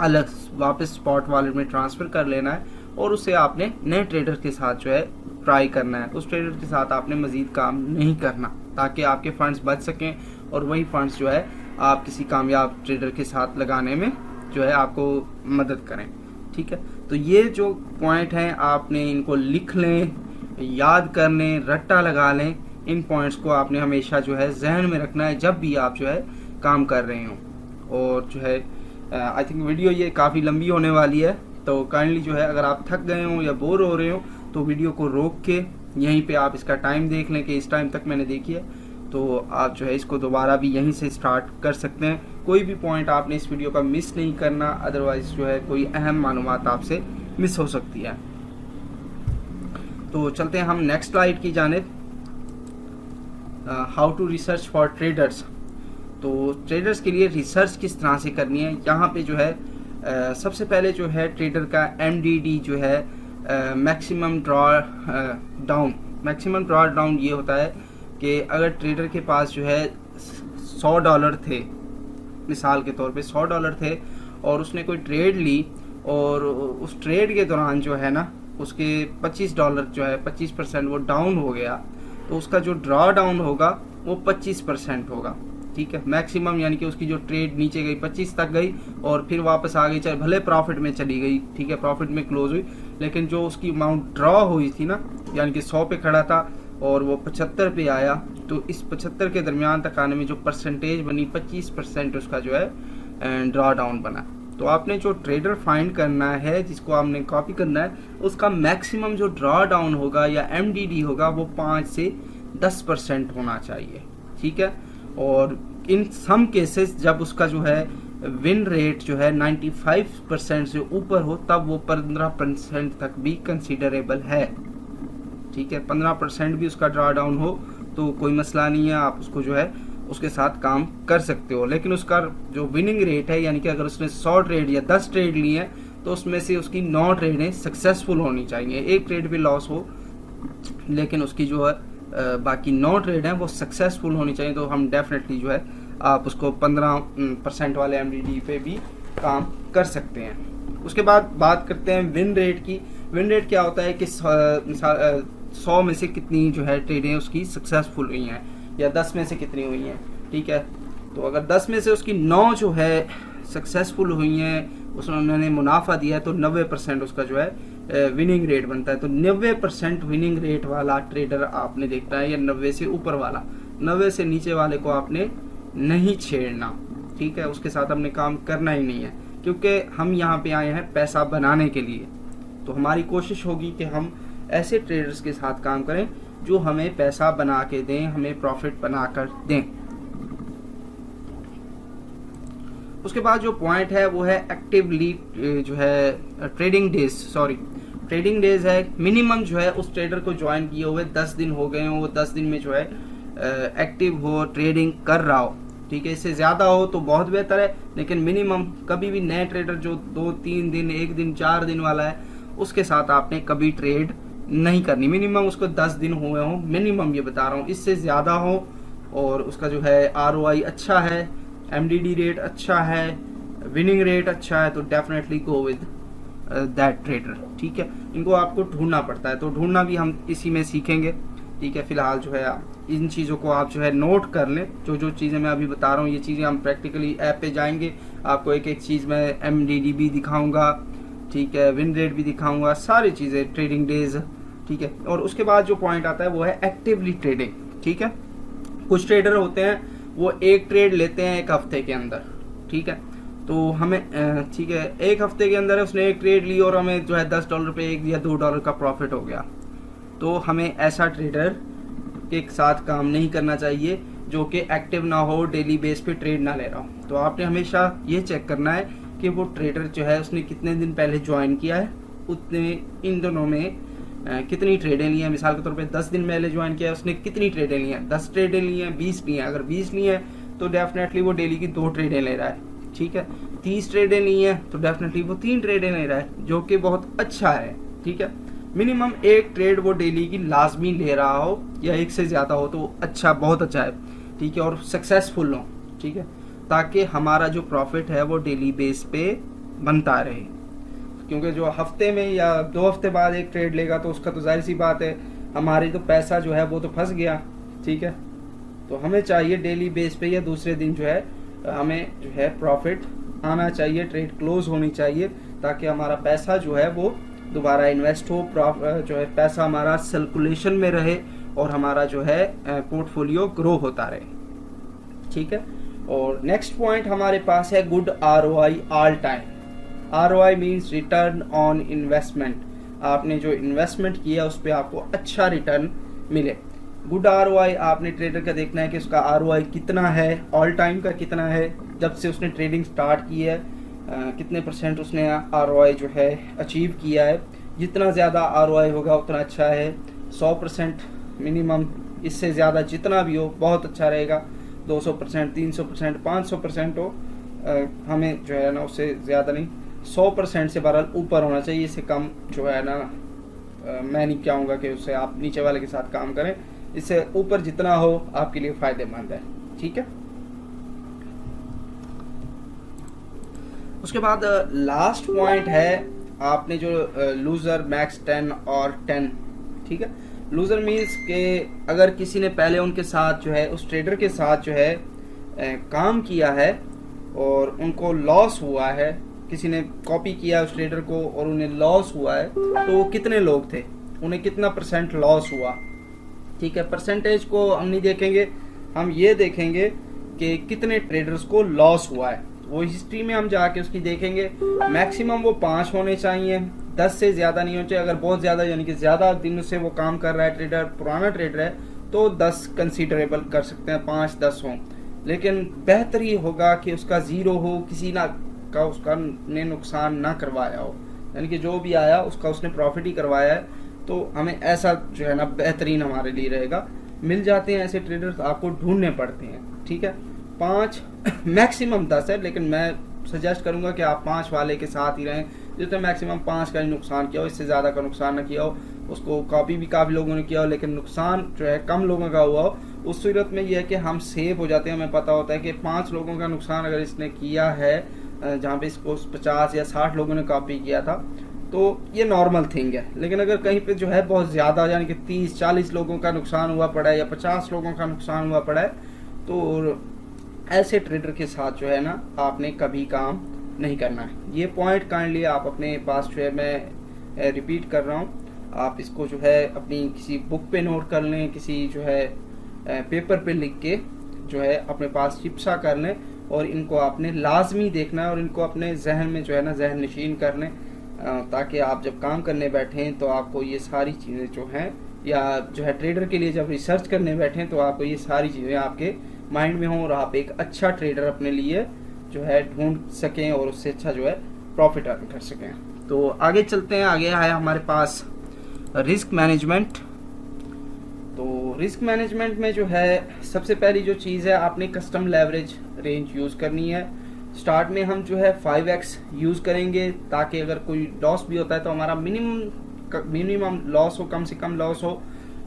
अलग वापस स्पॉट वॉलेट में ट्रांसफ़र कर लेना है और उसे आपने नए ट्रेडर के साथ जो है ट्राई करना है। उस ट्रेडर के साथ आपने मज़ीद काम नहीं करना ताकि आपके फंड्स बच सकें और वही फंड्स जो है आप किसी कामयाब ट्रेडर के साथ लगाने में जो है आपको मदद करें, ठीक है। तो ये जो पॉइंट हैं आपने इनको लिख लें, याद कर लें, रट्टा लगा लें। इन पॉइंट्स को आपने हमेशा जो है जहन में रखना है जब भी आप जो है काम कर रहे हों। और जो है आई थिंक वीडियो ये काफ़ी लंबी होने वाली है, तो काइंडली जो है अगर आप थक गए हों या बोर हो रहे हो तो वीडियो को रोक के यहीं पे आप इसका टाइम देख लें कि इस टाइम तक मैंने देखी है, तो आप जो है इसको दोबारा भी यहीं से स्टार्ट कर सकते हैं। कोई भी पॉइंट आपने इस वीडियो का मिस नहीं करना, अदरवाइज जो है कोई अहम मालूमात आपसे मिस हो सकती है। तो चलते हैं हम नेक्स्ट स्लाइड की जानिब, how to research for traders. तो ट्रेडर्स के लिए रिसर्च किस तरह से करनी है, यहाँ पे जो है सबसे पहले जो है ट्रेडर का MDD जो है maximum draw down. Maximum draw down ये होता है कि अगर ट्रेडर के पास जो है $100 थे, मिसाल के तौर पे $100 थे और उसने कोई ट्रेड ली और उस ट्रेड के दौरान जो है ना उसके $25 जो है 25% वो डाउन हो गया, तो उसका जो ड्रॉ डाउन होगा वो 25% होगा, ठीक है। मैक्सिमम यानी कि उसकी जो ट्रेड नीचे गई 25 तक गई और फिर वापस आ गई, चाहे भले प्रॉफिट में चली गई, ठीक है, प्रॉफिट में क्लोज हुई, लेकिन जो उसकी अमाउंट ड्रॉ हुई थी ना, यानी कि 100 पे खड़ा था और वो 75 पे आया, तो इस 75 के दरमियान तक आने में जो परसेंटेज बनी 25% उसका जो है ड्रॉ डाउन बना। तो आपने जो ट्रेडर फाइंड करना है जिसको आपने कॉपी करना है, उसका मैक्सिमम जो ड्रॉ डाउन होगा या MDD होगा वो 5 से 10% होना चाहिए, ठीक है। और इन सम केसेस जब उसका जो है विन रेट जो है 95% से ऊपर हो तब वो 15% तक भी कंसीडरेबल है, ठीक है। 15% भी उसका ड्रॉ डाउन हो तो कोई मसला नहीं है, आप उसको जो है उसके साथ काम कर सकते हो। लेकिन उसका जो विनिंग रेट है, यानी कि अगर उसने 100 ट्रेड या 10 ट्रेड लिए हैं तो उसमें से उसकी 9 ट्रेडें सक्सेसफुल होनी चाहिए। एक ट्रेड भी लॉस हो लेकिन उसकी जो है बाकी 9 ट्रेड हैं वो सक्सेसफुल होनी चाहिए, तो हम डेफिनेटली जो है आप उसको 15% वाले MDD पे भी काम कर सकते हैं। उसके बाद बात करते हैं विन रेट की। विन रेट क्या होता है कि 100 में से कितनी जो है ट्रेडें उसकी सक्सेसफुल हुई हैं या 10 में से कितनी हुई हैं, ठीक है। तो अगर 10 में से उसकी 9 जो है सक्सेसफुल हुई हैं, उसमें उन्होंने मुनाफा दिया है, तो 90% उसका जो है विनिंग रेट बनता है। तो 90% विनिंग रेट वाला ट्रेडर आपने देखना है या 90 से ऊपर वाला। 90 से नीचे वाले को आपने नहीं छेड़ना, ठीक है, उसके साथ हमने काम करना ही नहीं है, क्योंकि हम यहाँ पे आए हैं पैसा बनाने के लिए। तो हमारी कोशिश होगी कि हम ऐसे ट्रेडर्स के साथ काम करें जो हमें पैसा बना के दें, हमें प्रॉफिट बना कर दें। उसके बाद जो पॉइंट है वो है एक्टिवली जो है ट्रेडिंग डेज है। मिनिमम जो है उस ट्रेडर को ज्वाइन किए हुए 10 दिन हो गए हों, वो 10 दिन में जो है एक्टिव हो, ट्रेडिंग कर रहा हो, ठीक है। इससे ज़्यादा हो तो बहुत बेहतर है, लेकिन मिनिमम कभी भी नए ट्रेडर जो 2-3 दिन, 1 दिन, 4 दिन वाला है, उसके साथ आपने कभी ट्रेड नहीं करनी। मिनिमम उसको 10 दिन हुए हो, मिनिमम ये बता रहा हूँ। इससे ज़्यादा हो और उसका जो है ROI अच्छा है, MDD रेट अच्छा है, विनिंग रेट अच्छा है, तो definitely go with that trader, ठीक है। इनको आपको ढूंढना पड़ता है, तो ढूंढना भी हम इसी में सीखेंगे, ठीक है। फिलहाल जो है इन चीज़ों को आप जो है नोट कर लें। जो जो चीज़ें मैं अभी बता रहा हूँ, ये चीज़ें हम प्रैक्टिकली ऐप पे जाएंगे, आपको एक एक चीज़ में MDD भी दिखाऊंगा, ठीक है, विन रेट भी दिखाऊंगा, सारी चीज़ें, ट्रेडिंग डेज, ठीक है। और उसके बाद जो पॉइंट आता है वो है एक्टिवली ट्रेडिंग, ठीक है। कुछ ट्रेडर होते हैं वो एक ट्रेड लेते हैं 1 हफ्ते के अंदर, ठीक है। तो हमें ठीक है, 1 हफ्ते के अंदर उसने एक ट्रेड ली और हमें जो है $10 पे 1 या $2 का प्रॉफिट हो गया। तो हमें ऐसा ट्रेडर के साथ काम नहीं करना चाहिए जो कि एक्टिव ना हो, डेली बेस पे ट्रेड ना ले रहा हो। तो आपने हमेशा ये चेक करना है कि वो ट्रेडर जो है उसने कितने दिन पहले ज्वाइन किया है, उतने इन दोनों में कितनी ट्रेडें ली हैं। मिसाल के तौर पे 10 दिन पहले ज्वाइन किया है, उसने कितनी ट्रेडें ली हैं, 10 ट्रेडें ली हैं, 20 ली हैं। अगर 20 ली हैं तो डेफिनेटली वो डेली की 2 ट्रेडें ले रहा है, ठीक है। 30 ट्रेडें ली हैं तो डेफिनेटली वो 3 ट्रेडें ले रहा है, जो कि बहुत अच्छा है, ठीक है। मिनिमम 1 ट्रेड वो डेली की लाजमी ले रहा हो, या 1 से ज़्यादा हो तो अच्छा, बहुत अच्छा है, ठीक है, और सक्सेसफुल हो, ठीक है, ताकि हमारा जो प्रॉफिट है वो डेली बेस पे बनता रहे। क्योंकि जो हफ्ते में या 2 हफ्ते बाद एक ट्रेड लेगा तो उसका तो जाहिर सी बात है हमारी तो पैसा जो है वो तो फंस गया, ठीक है। तो हमें चाहिए डेली बेस पे या दूसरे दिन जो है हमें जो है प्रॉफिट आना चाहिए, ट्रेड क्लोज होनी चाहिए, ताकि हमारा पैसा जो है वो दोबारा इन्वेस्ट हो, जो है पैसा हमारा सर्कुलेशन में रहे और हमारा जो है पोर्टफोलियो ग्रो होता रहे, ठीक है। और नेक्स्ट पॉइंट हमारे पास है good ROI all time. ROI means return on investment. आपने जो इन्वेस्टमेंट किया उस पर आपको अच्छा रिटर्न मिले। गुड ROI आपने ट्रेडर का देखना है कि उसका ROI कितना है, ऑल टाइम का कितना है, जब से उसने ट्रेडिंग स्टार्ट की है कितने % उसने ROI जो है अचीव किया है। जितना ज़्यादा ROI होगा उतना अच्छा है। 100% मिनिमम, इससे ज़्यादा जितना भी हो बहुत अच्छा रहेगा। 200%, 300%, 500% हो, हमें जो है ना उससे ज़्यादा नहीं, 100% से बहरहाल ऊपर होना चाहिए। इससे कम जो है ना मैं नहीं चाहूँगा कि उससे आप नीचे वाले के साथ काम करें। इससे ऊपर जितना हो आपके लिए फ़ायदेमंद है, ठीक है। उसके बाद लास्ट पॉइंट है आपने जो लूज़र मैक्स 10 और 10, ठीक है। लूज़र मीन्स के अगर किसी ने पहले उनके साथ जो है उस ट्रेडर के साथ जो है काम किया है और उनको लॉस हुआ है, किसी ने कॉपी किया उस ट्रेडर को और उन्हें लॉस हुआ है, तो वो कितने लोग थे, उन्हें कितना % लॉस हुआ, ठीक है। परसेंटेज को हम नहीं देखेंगे, हम ये देखेंगे कि कितने ट्रेडर्स को लॉस हुआ है। वो हिस्ट्री में हम जाके उसकी देखेंगे। मैक्सिमम वो 5 होने चाहिए, 10 से ज़्यादा नहीं होने चाहिए। अगर बहुत ज़्यादा यानी कि ज़्यादा दिन से वो काम कर रहा है ट्रेडर, पुराना ट्रेडर है, तो 10 कंसीडरेबल कर सकते हैं, 5-10 हों। लेकिन बेहतर ही होगा कि उसका 0 हो, किसी ना का उसका ने नुकसान ना करवाया हो, यानी कि जो भी आया उसका उसने प्रॉफिट ही करवाया है। तो हमें ऐसा जो है ना बेहतरीन हमारे लिए रहेगा। मिल जाते हैं ऐसे ट्रेडर्स, आपको ढूंढने पड़ते हैं, ठीक है। 5 मैक्सिमम 10 है, लेकिन मैं सजेस्ट करूंगा कि आप 5 वाले के साथ ही रहें, जिसने मैक्सिमम 5 का ही नुकसान किया हो, इससे ज़्यादा का नुकसान ना किया हो। उसको कॉपी भी काफ़ी लोगों ने किया हो, लेकिन नुकसान जो है कम लोगों का हुआ हो। उस सूरत में यह है कि हम सेफ हो जाते हैं। हमें पता होता है कि 5 लोगों का नुकसान अगर इसने किया है, जहाँ पे इसको 50 या 60 लोगों ने कॉपी किया था, तो ये नॉर्मल थिंग है। लेकिन अगर कहीं पे जो है बहुत ज़्यादा यानी कि 30-40 लोगों का नुकसान हुआ पड़ा है या 50 लोगों का नुकसान हुआ पड़ा है, तो ऐसे ट्रेडर के साथ जो है ना आपने कभी काम नहीं करना है। ये पॉइंट काइंडली आप अपने पास जो है, मैं रिपीट कर रहा हूँ, आप इसको जो है अपनी किसी बुक पे नोट कर लें, किसी जो है पेपर पे लिख के जो है अपने पास चिपसा कर लें, और इनको आपने लाजमी देखना है और इनको अपने जहन में जो है ना जहन नशीन कर लें, ताकि आप जब काम करने बैठें तो आपको ये सारी चीज़ें जो हैं, या जो है ट्रेडर के लिए जब रिसर्च करने बैठें तो आपको ये सारी चीज़ें आपके माइंड में हों और आप एक अच्छा ट्रेडर अपने लिए जो है ढूंढ सकें और उससे अच्छा जो है प्रॉफिट अर्न कर सकें। तो आगे चलते हैं। आगे है हमारे पास रिस्क मैनेजमेंट। तो रिस्क मैनेजमेंट में जो है सबसे पहली जो चीज़ है, आपने कस्टम लेवरेज रेंज यूज़ करनी है। स्टार्ट में हम जो है 5x यूज़ करेंगे, ताकि अगर कोई लॉस भी होता है तो हमारा मिनिमम लॉस हो, कम से कम लॉस हो।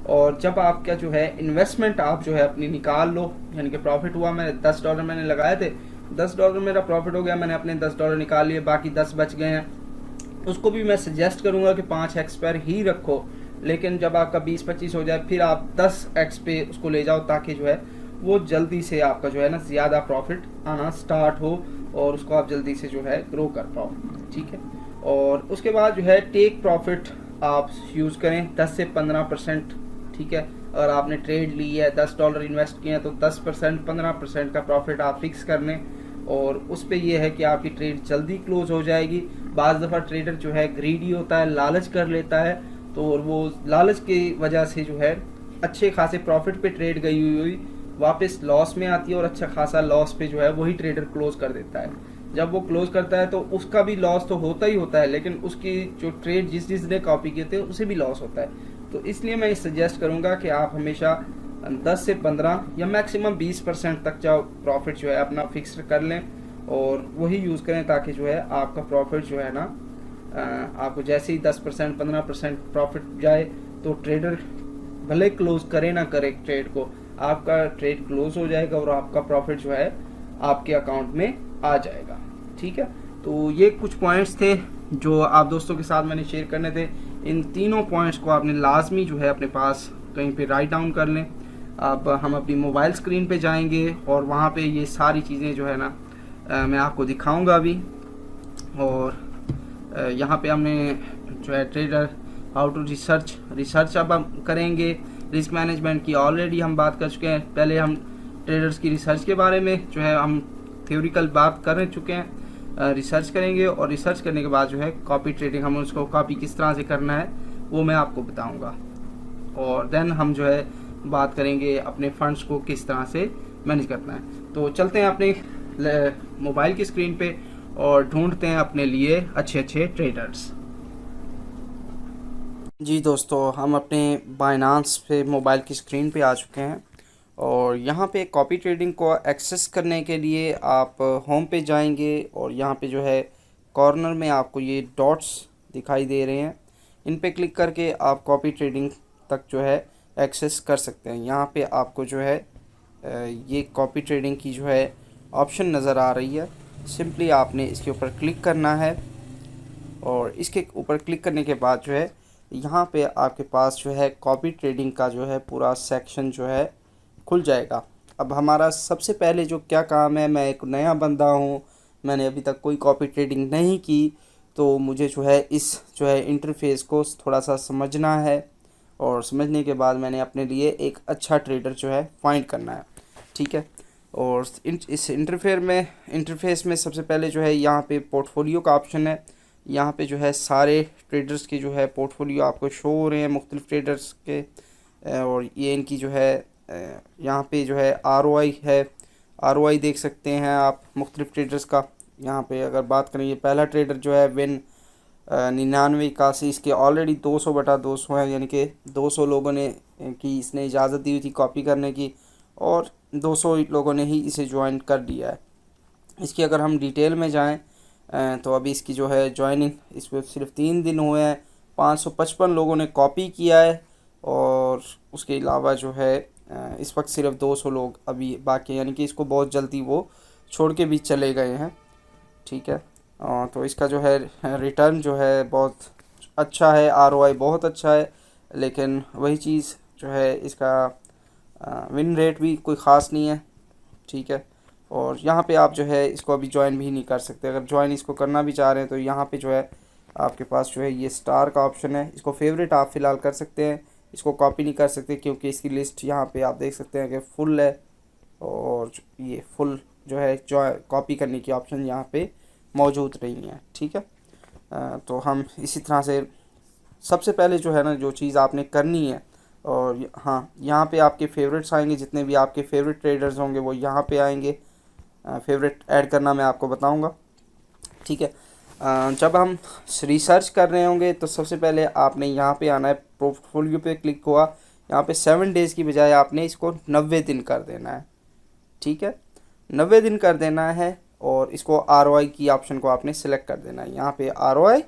और जब आपका जो है इन्वेस्टमेंट आप जो है अपनी निकाल लो, यानी कि प्रॉफिट हुआ, मैंने $10 मैंने लगाए थे, $10 मेरा प्रॉफिट हो गया, मैंने अपने $10 निकाल लिए, बाकी 10 बच गए हैं, उसको भी मैं सजेस्ट करूंगा कि 5x पर ही रखो। लेकिन जब आपका 20-25 हो जाए फिर आप 10x पे उसको ले जाओ, ताकि जो है वो जल्दी से आपका जो है ना ज़्यादा प्रॉफिट आना स्टार्ट हो और उसको आप जल्दी से जो है ग्रो कर पाओ। ठीक है, और उसके बाद जो है टेक प्रॉफिट आप यूज़ करें 10 से 15%। ठीक है, अगर आपने ट्रेड ली है, $10 इन्वेस्ट किए हैं, तो 10% 15% का प्रॉफिट आप फिक्स कर लें, और उस पर यह है कि आपकी ट्रेड जल्दी क्लोज हो जाएगी। बाज़ दफ़ा ट्रेडर जो है ग्रीडी होता है, लालच कर लेता है, तो वो लालच की वजह से जो है अच्छे खासे प्रॉफिट पे ट्रेड गई हुई वापस लॉस में आती है, और अच्छा खासा लॉस पे जो है वही ट्रेडर क्लोज कर देता है। जब वो क्लोज करता है तो उसका भी लॉस तो होता ही होता है, लेकिन उसकी जो ट्रेड जिसने कॉपी किए थे उसे भी लॉस होता है। तो इसलिए मैं सजेस्ट करूंगा कि आप हमेशा 10 से 15 या मैक्सिमम 20% तक जो प्रॉफिट जो है अपना फिक्स कर लें और वही यूज़ करें, ताकि जो है आपका प्रॉफिट जो है ना आपको जैसे ही 10% 15% प्रॉफिट जाए तो ट्रेडर भले क्लोज करे ना करे ट्रेड को, आपका ट्रेड क्लोज हो जाएगा और आपका प्रॉफिट जो है आपके अकाउंट में आ जाएगा। ठीक है, तो ये कुछ पॉइंट्स थे जो आप दोस्तों के साथ मैंने शेयर करने थे। इन तीनों पॉइंट्स को आपने लाजमी जो है अपने पास कहीं पे राइट डाउन कर लें। अब हम अपनी मोबाइल स्क्रीन पे जाएंगे और वहाँ पे ये सारी चीज़ें जो है ना मैं आपको दिखाऊंगा अभी। और यहाँ पे हमने जो है ट्रेडर हाउ टू रिसर्च अब हम करेंगे। रिस्क मैनेजमेंट की ऑलरेडी हम बात कर चुके हैं, पहले हम ट्रेडर्स की रिसर्च के बारे में जो है हम थ्योरिकल बात कर चुके हैं। रिसर्च करेंगे और रिसर्च करने के बाद जो है कॉपी ट्रेडिंग, हम उसको कॉपी किस तरह से करना है वो मैं आपको बताऊंगा। और देन हम जो है बात करेंगे अपने फंड्स को किस तरह से मैनेज करना है। तो चलते हैं अपने मोबाइल की स्क्रीन पे और ढूंढते हैं अपने लिए अच्छे अच्छे ट्रेडर्स। जी दोस्तों, हम अपने बाइनांस पे मोबाइल की स्क्रीन पे आ चुके हैं और यहाँ पे कॉपी ट्रेडिंग को एक्सेस करने के लिए आप होम पे जाएंगे और यहाँ पे जो है कॉर्नर में आपको ये डॉट्स दिखाई दे रहे हैं, इन पे क्लिक करके आप कॉपी ट्रेडिंग तक जो है एक्सेस कर सकते हैं। यहाँ पे आपको जो है ये कॉपी ट्रेडिंग की जो है ऑप्शन नज़र आ रही है, सिंपली आपने इसके ऊपर क्लिक करना है और इसके ऊपर क्लिक करने के बाद जो है यहाँ पे आपके पास जो है कॉपी ट्रेडिंग का जो है पूरा सेक्शन जो है खुल जाएगा। अब हमारा सबसे पहले जो क्या काम है, मैं एक नया बंदा हूँ, मैंने अभी तक कोई कॉपी ट्रेडिंग नहीं की, तो मुझे जो है इस जो है इंटरफेस को थोड़ा सा समझना है और समझने के बाद मैंने अपने लिए एक अच्छा ट्रेडर जो है फाइंड करना है। ठीक है, और इस इंटरफेस में सबसे पहले जो है यहाँ पे पोर्टफोलियो का ऑप्शन है। यहाँ पे जो है सारे ट्रेडर्स के जो है पोर्टफोलियो आपको शो हो रहे हैं, मुख्तलिफ ट्रेडर्स के, और ये इनकी जो है यहाँ पे जो है ROI है, ROI देख सकते हैं आप मुख्तलिफ ट्रेडर्स का। यहाँ पे अगर बात करें, ये पहला ट्रेडर जो है विन 9981, इसके ऑलरेडी 200/200 है, यानी कि 200 लोगों ने की इसने इजाज़त दी हुई थी कॉपी करने की और 200 लोगों ने ही इसे ज्वाइन कर दिया है। इसकी अगर हम डिटेल में जाएं तो अभी इसकी जो है ज्वाइनिंग, इस पर सिर्फ 3 दिन हुए हैं, 555 लोगों ने कॉपी किया है और उसके अलावा जो है इस वक्त सिर्फ 200 लोग अभी बाकी, यानी कि इसको बहुत जल्दी वो छोड़ के भी चले गए हैं। ठीक है, तो इसका जो है रिटर्न जो है बहुत अच्छा है, ROI बहुत अच्छा है, लेकिन वही चीज़ जो है इसका विन रेट भी कोई ख़ास नहीं है। ठीक है, और यहाँ पे आप जो है इसको अभी ज्वाइन भी नहीं कर सकते। अगर ज्वाइन इसको करना भी चाह रहे हैं तो यहाँ पे जो है आपके पास जो है ये स्टार का ऑप्शन है, इसको फेवरेट आप फ़िलहाल कर सकते हैं, इसको कॉपी नहीं कर सकते क्योंकि इसकी लिस्ट यहाँ पे आप देख सकते हैं कि फुल है और ये फुल जो है कॉपी करने की ऑप्शन यहाँ पे मौजूद नहीं है। ठीक है, तो हम इसी तरह से सबसे पहले जो है ना जो चीज़ आपने करनी है, और हाँ यहाँ पे आपके फेवरेट्स आएंगे, जितने भी आपके फेवरेट ट्रेडर्स होंगे वो यहाँ पे आएंगे, फेवरेट ऐड करना मैं आपको बताऊंगा। ठीक है, जब हम रिसर्च कर रहे होंगे तो सबसे पहले आपने यहाँ पे आना है, पोर्टफोलियो पे क्लिक हुआ, यहाँ पे 7 डेज़ की बजाय आपने इसको 90 दिन कर देना है। ठीक है, 90 दिन कर देना है और इसको ROI की ऑप्शन को आपने सेलेक्ट कर देना है। यहाँ पे ROI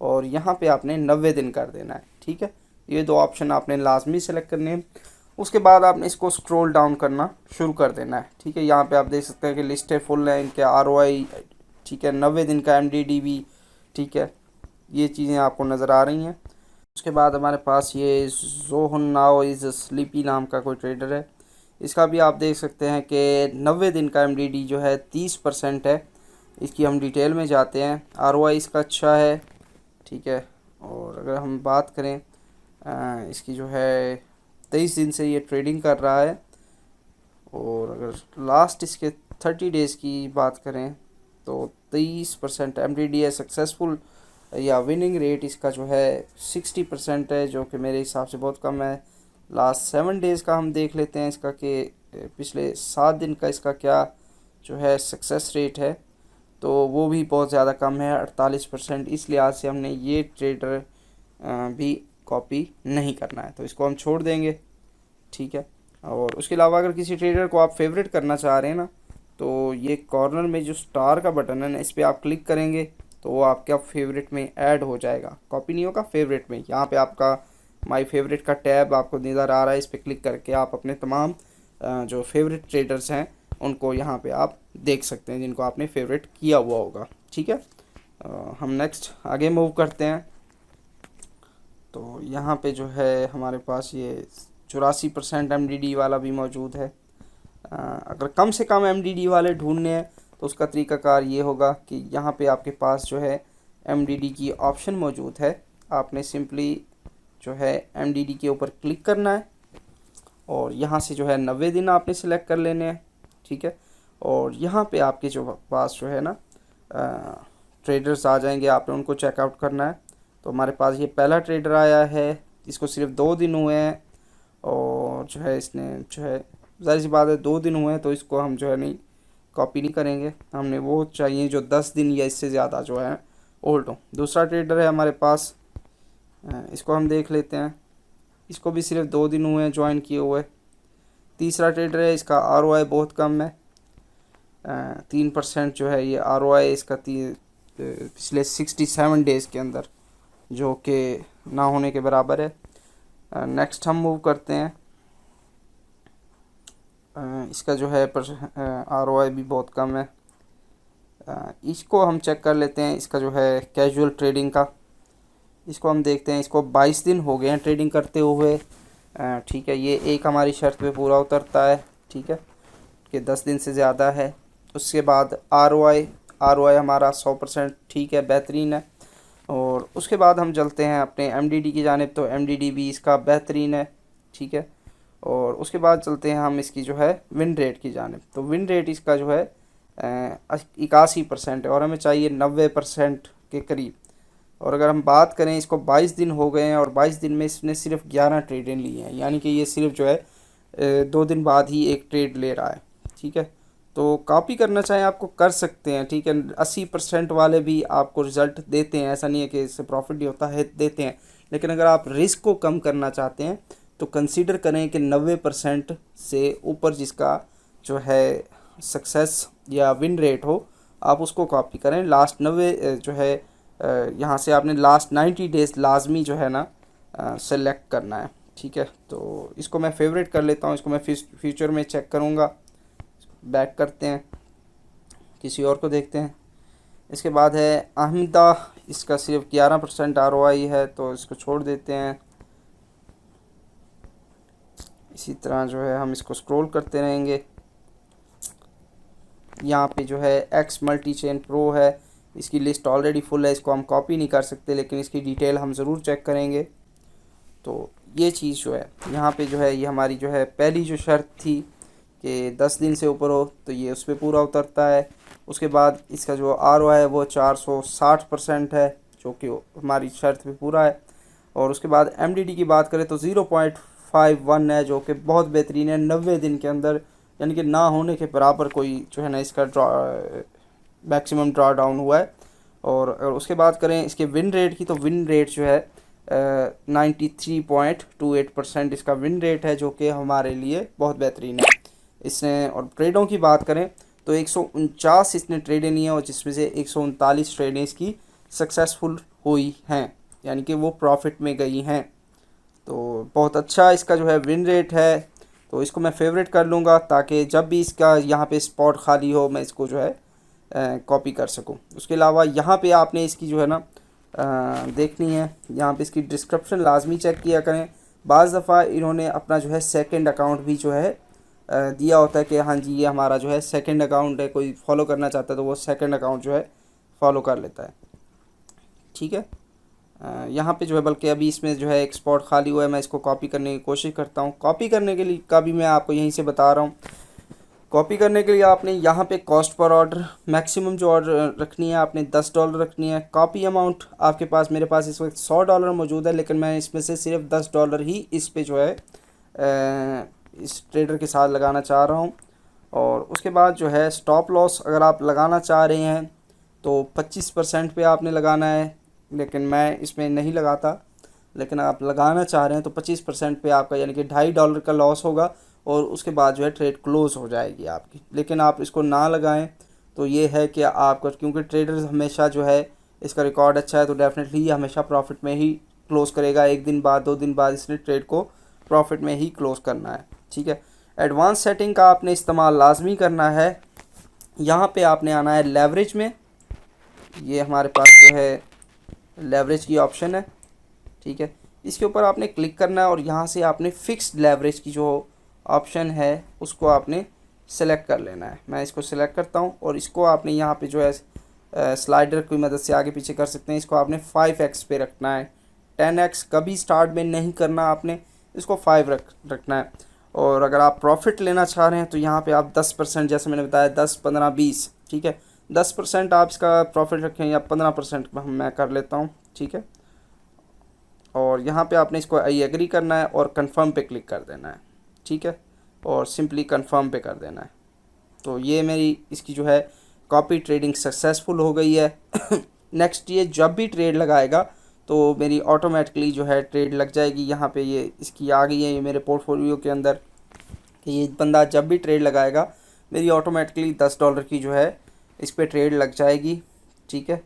और यहाँ पे आपने 90 दिन कर देना है। ठीक है, ये दो ऑप्शन आपने लाजमी सेलेक्ट करने हैं। उसके बाद आपने इसको स्क्रॉल डाउन करना शुरू कर देना है। ठीक है, यहाँ पे आप देख सकते हैं कि लिस्टें फुल है इनके ROI। ठीक है, 90 दिन का MDDB। ठीक है, ये चीज़ें आपको नज़र आ रही हैं। उसके बाद हमारे पास ये जोहन नाउ इज़ स्लीपी नाम का कोई ट्रेडर है। इसका भी आप देख सकते हैं कि 90 दिन का MDD जो है 30% है। इसकी हम डिटेल में जाते हैं। ROI इसका अच्छा है। ठीक है, और अगर हम बात करें इसकी जो है 23 दिन से ये ट्रेडिंग कर रहा है, और अगर लास्ट इसके 30 डेज़ की बात करें तो 23% MDD है। सक्सेसफुल या विनिंग रेट इसका जो है 60% है, जो कि मेरे हिसाब से बहुत कम है। लास्ट 7 डेज़ का हम देख लेते हैं इसका कि पिछले 7 दिन का इसका क्या जो है सक्सेस रेट है, तो वो भी बहुत ज़्यादा कम है, 48%। इस लिहाज से हमने ये ट्रेडर भी कॉपी नहीं करना है, तो इसको हम छोड़ देंगे। ठीक है, और उसके अलावा अगर किसी ट्रेडर को आप फेवरेट करना चाह रहे हैं ना, तो ये कॉर्नर में जो स्टार का बटन है ना, इस पर आप क्लिक करेंगे तो वो आपके फेवरेट में ऐड हो जाएगा। कॉपी नहीं होगा, फेवरेट में। यहाँ पे आपका माय फेवरेट का टैब आपको नज़र आ रहा है। इस पर क्लिक करके आप अपने तमाम जो फेवरेट ट्रेडर्स हैं उनको यहाँ पे आप देख सकते हैं, जिनको आपने फेवरेट किया हुआ होगा। ठीक है, हम नेक्स्ट आगे मूव करते हैं। तो यहाँ पे जो है हमारे पास ये 84% MDD वाला भी मौजूद है। अगर कम से कम MDD वाले ढूंढने हैं तो उसका तरीक़ाकार ये होगा कि यहाँ पे आपके पास जो है MDD की ऑप्शन मौजूद है। आपने सिंपली जो है MDD के ऊपर क्लिक करना है और यहाँ से जो है 90 दिन आपने सेलेक्ट कर लेने हैं। ठीक है, और यहाँ पे आपके जो पास जो है ना ट्रेडर्स आ जाएंगे, आपने उनको चेकआउट करना है। तो हमारे पास ये पहला ट्रेडर आया है, इसको सिर्फ 2 दिन हुए हैं, और जो है इसने जो है ज़ाहिर सी बात है 2 दिन हुए हैं, तो इसको हम जो है नहीं कॉपी नहीं करेंगे। हमने वो चाहिए जो 10 दिन या इससे ज़्यादा जो है ओल्ड हो। दूसरा ट्रेडर है हमारे पास, इसको हम देख लेते हैं। इसको भी सिर्फ 2 दिन हुए हैं ज्वाइन किए हुए। तीसरा ट्रेडर है, इसका ROI बहुत कम है, 3% जो है ये ROI इसका पिछले 67 डेज़ के अंदर, जो कि ना होने के बराबर है। नेक्स्ट हम मूव करते हैं। इसका जो है ROI भी बहुत कम है। इसको हम चेक कर लेते हैं, इसका जो है कैजुअल ट्रेडिंग का, इसको हम देखते हैं। इसको 22 दिन हो गए हैं ट्रेडिंग करते हुए। ठीक है, ये एक हमारी शर्त पे पूरा उतरता है। ठीक है, कि 10 दिन से ज़्यादा है। उसके बाद ROI हमारा 100% ठीक है, बेहतरीन है। और उसके बाद हम चलते हैं अपने MDD की जानिब, तो MDD भी इसका बेहतरीन है। ठीक है, और उसके बाद चलते हैं हम इसकी जो है विन रेट की जानिब। तो विन रेट इसका जो है 81% है, और हमें चाहिए 90% के करीब। और अगर हम बात करें, इसको 22 दिन हो गए हैं और 22 दिन में इसने सिर्फ 11 ट्रेडें ली हैं, यानी कि ये सिर्फ जो है 2 दिन बाद ही एक ट्रेड ले रहा है। ठीक है, तो कॉपी करना चाहें आपको कर सकते हैं। ठीक है, 80% वाले भी आपको रिज़ल्ट देते हैं, ऐसा नहीं है कि इससे प्रॉफिट नहीं होता है, देते हैं। लेकिन अगर आप रिस्क को कम करना चाहते हैं तो कंसीडर करें कि 90% से ऊपर जिसका जो है सक्सेस या विन रेट हो, आप उसको कॉपी करें। लास्ट 90 जो है यहाँ से आपने लास्ट 90 डेज़ लाजमी जो है ना सेलेक्ट करना है। ठीक है, तो इसको मैं फेवरेट कर लेता हूँ, इसको मैं फ्यूचर में चेक करूँगा। बैक करते हैं, किसी और को देखते हैं। इसके बाद है अहमदा, इसका सिर्फ 11% ROI है, तो इसको छोड़ देते हैं। इसी तरह जो है हम इसको स्क्रॉल करते रहेंगे। यहाँ पे जो है एक्स मल्टी चेन प्रो है, इसकी लिस्ट ऑलरेडी फुल है, इसको हम कॉपी नहीं कर सकते, लेकिन इसकी डिटेल हम ज़रूर चेक करेंगे। तो ये चीज़ जो है यहाँ पे जो है, ये हमारी जो है पहली जो शर्त थी कि 10 दिन से ऊपर हो, तो ये उस पर पूरा उतरता है। उसके बाद इसका जो ROI है वो 460% है, जो कि हमारी शर्त पे पूरा है। और उसके बाद MDD की बात करें तो 0.51 है, जो कि बहुत बेहतरीन है। 90 दिन के अंदर, यानी कि ना होने के बराबर कोई जो है ना इसका मैक्सिमम ड्रा डाउन हुआ है। और उसके बात करें इसके विन रेट की, तो विन रेट जो है 93.28% इसका विन रेट है, जो कि हमारे लिए बहुत बेहतरीन है। इसने और ट्रेडों की बात करें तो 149 इसने ट्रेडें ली हैं, और जिसमें से 139 ट्रेडें इसकी सक्सेसफुल हुई हैं, यानी कि वो प्रॉफिट में गई हैं। तो बहुत अच्छा इसका जो है विन रेट है। तो इसको मैं फेवरेट कर लूँगा, ताकि जब भी इसका यहाँ पे स्पॉट खाली हो मैं इसको जो है कॉपी कर सकूँ। उसके अलावा यहाँ पे आपने इसकी जो है ना देखनी है, यहाँ पे इसकी डिस्क्रिप्शन लाजमी चेक किया करें। बाज़ दफ़ा इन्होंने अपना जो है सेकंड अकाउंट भी जो है दिया होता है कि हाँ जी ये हमारा जो है सेकंड अकाउंट है, कोई फॉलो करना चाहता है तो वो सेकंड अकाउंट जो है फॉलो कर लेता है। ठीक है, यहाँ पे जो है, बल्कि अभी इसमें जो है एक स्पॉट खाली हुआ है, मैं इसको कॉपी करने की कोशिश करता हूँ। कॉपी करने के लिए का भी मैं आपको यहीं से बता रहा हूँ। कॉपी करने के लिए आपने यहाँ पे कॉस्ट पर ऑर्डर मैक्सिमम जो ऑर्डर रखनी है आपने $10 रखनी है। कॉपी अमाउंट आपके पास, मेरे पास इस वक्त $100 मौजूद है, लेकिन मैं इसमें से सिर्फ $10 ही इस पे जो है इस ट्रेडर के साथ लगाना चाह रहा हूँ। और उसके बाद जो है स्टॉप लॉस अगर आप लगाना चाह रहे हैं तो 25% पे आपने लगाना है, लेकिन मैं इसमें नहीं लगाता। लेकिन आप लगाना चाह रहे हैं तो 25% पे आपका यानी कि $2.5 का लॉस होगा, और उसके बाद जो है ट्रेड क्लोज़ हो जाएगी आपकी। लेकिन आप इसको ना लगाएं तो ये है कि आपका, क्योंकि ट्रेडर्स हमेशा जो है इसका रिकॉर्ड अच्छा है तो डेफिनेटली ये हमेशा प्रॉफिट में ही क्लोज़ करेगा। 1 दिन बाद 2 दिन बाद इसने ट्रेड को प्रॉफिट में ही क्लोज़ करना है। ठीक है, एडवांस सेटिंग का आपने इस्तेमाल लाजमी करना है। यहाँ पे आपने आना है लेवरेज में, ये हमारे पास जो है लेवरेज की ऑप्शन है। ठीक है, इसके ऊपर आपने क्लिक करना है और यहाँ से आपने फिक्स्ड लेवरेज की जो ऑप्शन है उसको आपने सेलेक्ट कर लेना है। मैं इसको सेलेक्ट करता हूँ, और इसको आपने यहाँ पे जो है स्लाइडर की मदद से आगे पीछे कर सकते हैं। इसको आपने 5x पे रखना है, 10x कभी स्टार्ट में नहीं करना, आपने इसको 5 रखना है। और अगर आप प्रॉफिट लेना चाह रहे हैं तो यहाँ पे आप 10%, जैसे मैंने बताया 10, 15, 20, ठीक है, 10% आप इसका प्रॉफिट रखें, या 15% मैं कर लेता हूँ। ठीक है, और यहाँ पे आपने इसको आई एग्री करना है और कंफर्म पे क्लिक कर देना है। ठीक है, और सिंपली कंफर्म पे कर देना है। तो ये मेरी इसकी जो है कॉपी ट्रेडिंग सक्सेसफुल हो गई है। नेक्स्ट ये जब भी ट्रेड लगाएगा तो मेरी ऑटोमेटिकली जो है ट्रेड लग जाएगी। यहाँ पे ये इसकी आ गई है ये मेरे पोर्टफोलियो के अंदर, कि ये बंदा जब भी ट्रेड लगाएगा मेरी ऑटोमेटिकली $10 की जो है इस पर ट्रेड लग जाएगी। ठीक है,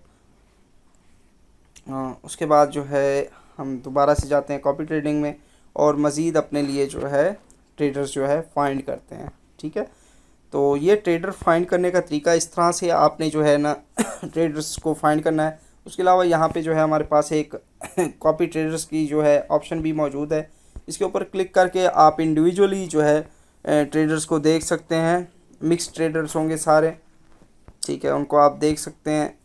उसके बाद जो है हम दोबारा से जाते हैं कॉपी ट्रेडिंग में, और मज़ीद अपने लिए जो है ट्रेडर्स जो है फाइंड करते हैं। ठीक है, तो ये ट्रेडर फाइंड करने का तरीका इस तरह से आपने जो है ना ट्रेडर्स को फाइंड करना है। उसके अलावा यहाँ पे जो है हमारे पास एक कॉपी ट्रेडर्स की जो है ऑप्शन भी मौजूद है। इसके ऊपर क्लिक करके आप इंडिविजुअली जो है ट्रेडर्स को देख सकते हैं। मिक्स ट्रेडर्स होंगे सारे, ठीक है, उनको आप देख सकते हैं।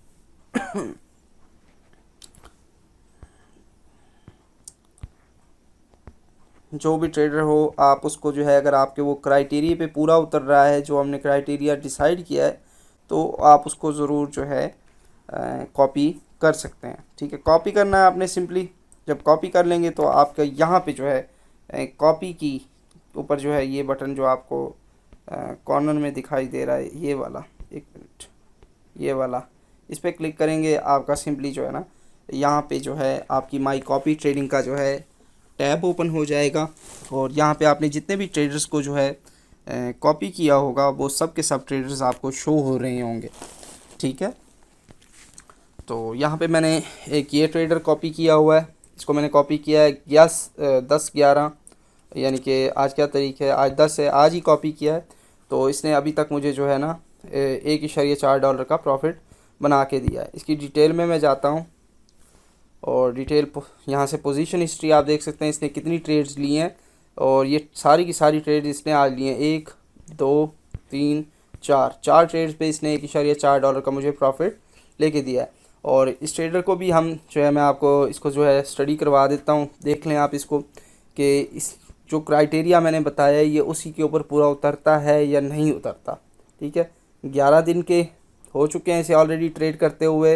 जो भी ट्रेडर हो आप उसको जो है, अगर आपके वो क्राइटेरिया पे पूरा उतर रहा है जो हमने क्राइटेरिया डिसाइड किया है, तो आप उसको ज़रूर जो है कॉपी कर सकते हैं। ठीक है, कॉपी करना है आपने सिंपली। जब कॉपी कर लेंगे तो आपका यहाँ पे जो है कॉपी की ऊपर जो है ये बटन जो आपको कॉर्नर में दिखाई दे रहा है, ये वाला, एक मिनट, ये वाला, इस पर क्लिक करेंगे आपका सिंपली जो है ना यहाँ पे जो है आपकी माई कॉपी ट्रेडिंग का जो है टैब ओपन हो जाएगा, और यहाँ पे आपने जितने भी ट्रेडर्स को जो है कॉपी किया होगा वो सब के सब ट्रेडर्स आपको शो हो रहे होंगे। ठीक है, तो यहाँ पे मैंने एक ये ट्रेडर कॉपी किया हुआ है, इसको मैंने कॉपी किया है 10/11, यानी कि आज क्या तारीख है, आज 10 है, आज ही कॉपी किया है। तो इसने अभी तक मुझे जो है ना $1.4 का प्रॉफिट बना के दिया है। इसकी डिटेल में मैं जाता हूँ, और डिटेल यहाँ से पोजीशन हिस्ट्री आप देख सकते हैं इसने कितनी ट्रेड्स ली हैं, और ये सारी की सारी ट्रेड्स इसने आज ली हैं, 1, 2, 3, 4 ट्रेड्स पे इसने $1.4 का मुझे प्रॉफिट लेके दिया है। और इस ट्रेडर को भी हम जो है, मैं आपको इसको जो है स्टडी करवा देता हूँ, देख लें आप इसको कि इस जो क्राइटेरिया मैंने बताया है ये उसी के ऊपर पूरा उतरता है या नहीं उतरता। ठीक है, 11 दिन के हो चुके हैं इसे ऑलरेडी ट्रेड करते हुए,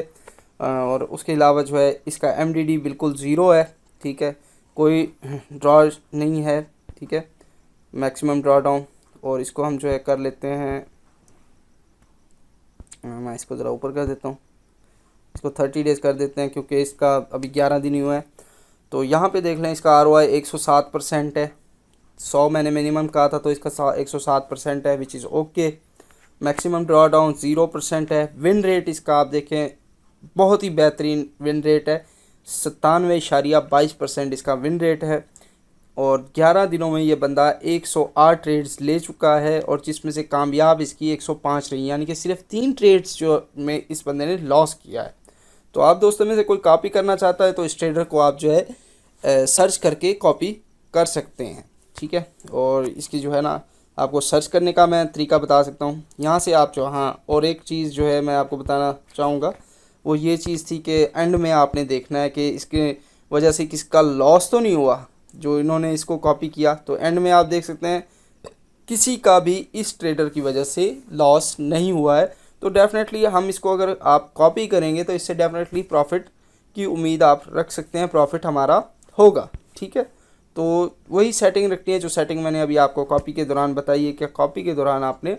और उसके अलावा जो है इसका MDD बिल्कुल ज़ीरो है। ठीक है, कोई ड्रॉ नहीं है। ठीक है, मैक्सिमम ड्रॉ डाउन, और इसको हम जो है कर लेते हैं, मैं इसको ज़रा ऊपर कर देता हूँ, इसको 30 डेज़ कर देते हैं, क्योंकि इसका अभी 11 दिन ही हुआ है। तो यहाँ पे देख लें इसका ROI 107% है। 100 मैंने मिनिमम कहा था, तो इसका 107% है, which is okay. Maximum draw down 0% है। विन रेट इसका आप देखें बहुत ही बेहतरीन विन रेट है, 97.22% इसका विन रेट है। और 11 दिनों में ये बंदा 108 ट्रेड्स ले चुका है, और जिसमें से कामयाब इसकी 105 रही, यानी कि सिर्फ 3 ट्रेड्स जो में इस बंदे ने लॉस किया है। तो आप दोस्तों में से कोई कॉपी करना चाहता है तो इस ट्रेडर को आप जो है सर्च करके कॉपी कर सकते हैं, ठीक है। और इसकी जो है ना आपको सर्च करने का मैं तरीका बता सकता हूँ। यहाँ से आप जो, हाँ, और एक चीज़ जो है मैं आपको बताना चाहूँगा, वो ये चीज़ थी कि एंड में आपने देखना है कि इसके वजह से किसका लॉस तो नहीं हुआ जो इन्होंने इसको कॉपी किया। तो एंड में आप देख सकते हैं किसी का भी इस ट्रेडर की वजह से लॉस नहीं हुआ है। तो डेफिनेटली हम इसको अगर आप कॉपी करेंगे तो इससे डेफिनेटली प्रॉफिट की उम्मीद आप रख सकते हैं, प्रॉफिट हमारा होगा, ठीक है। तो वही सेटिंग रखनी है जो सेटिंग मैंने अभी आपको कॉपी के दौरान बताई है, कि कॉपी के दौरान आपने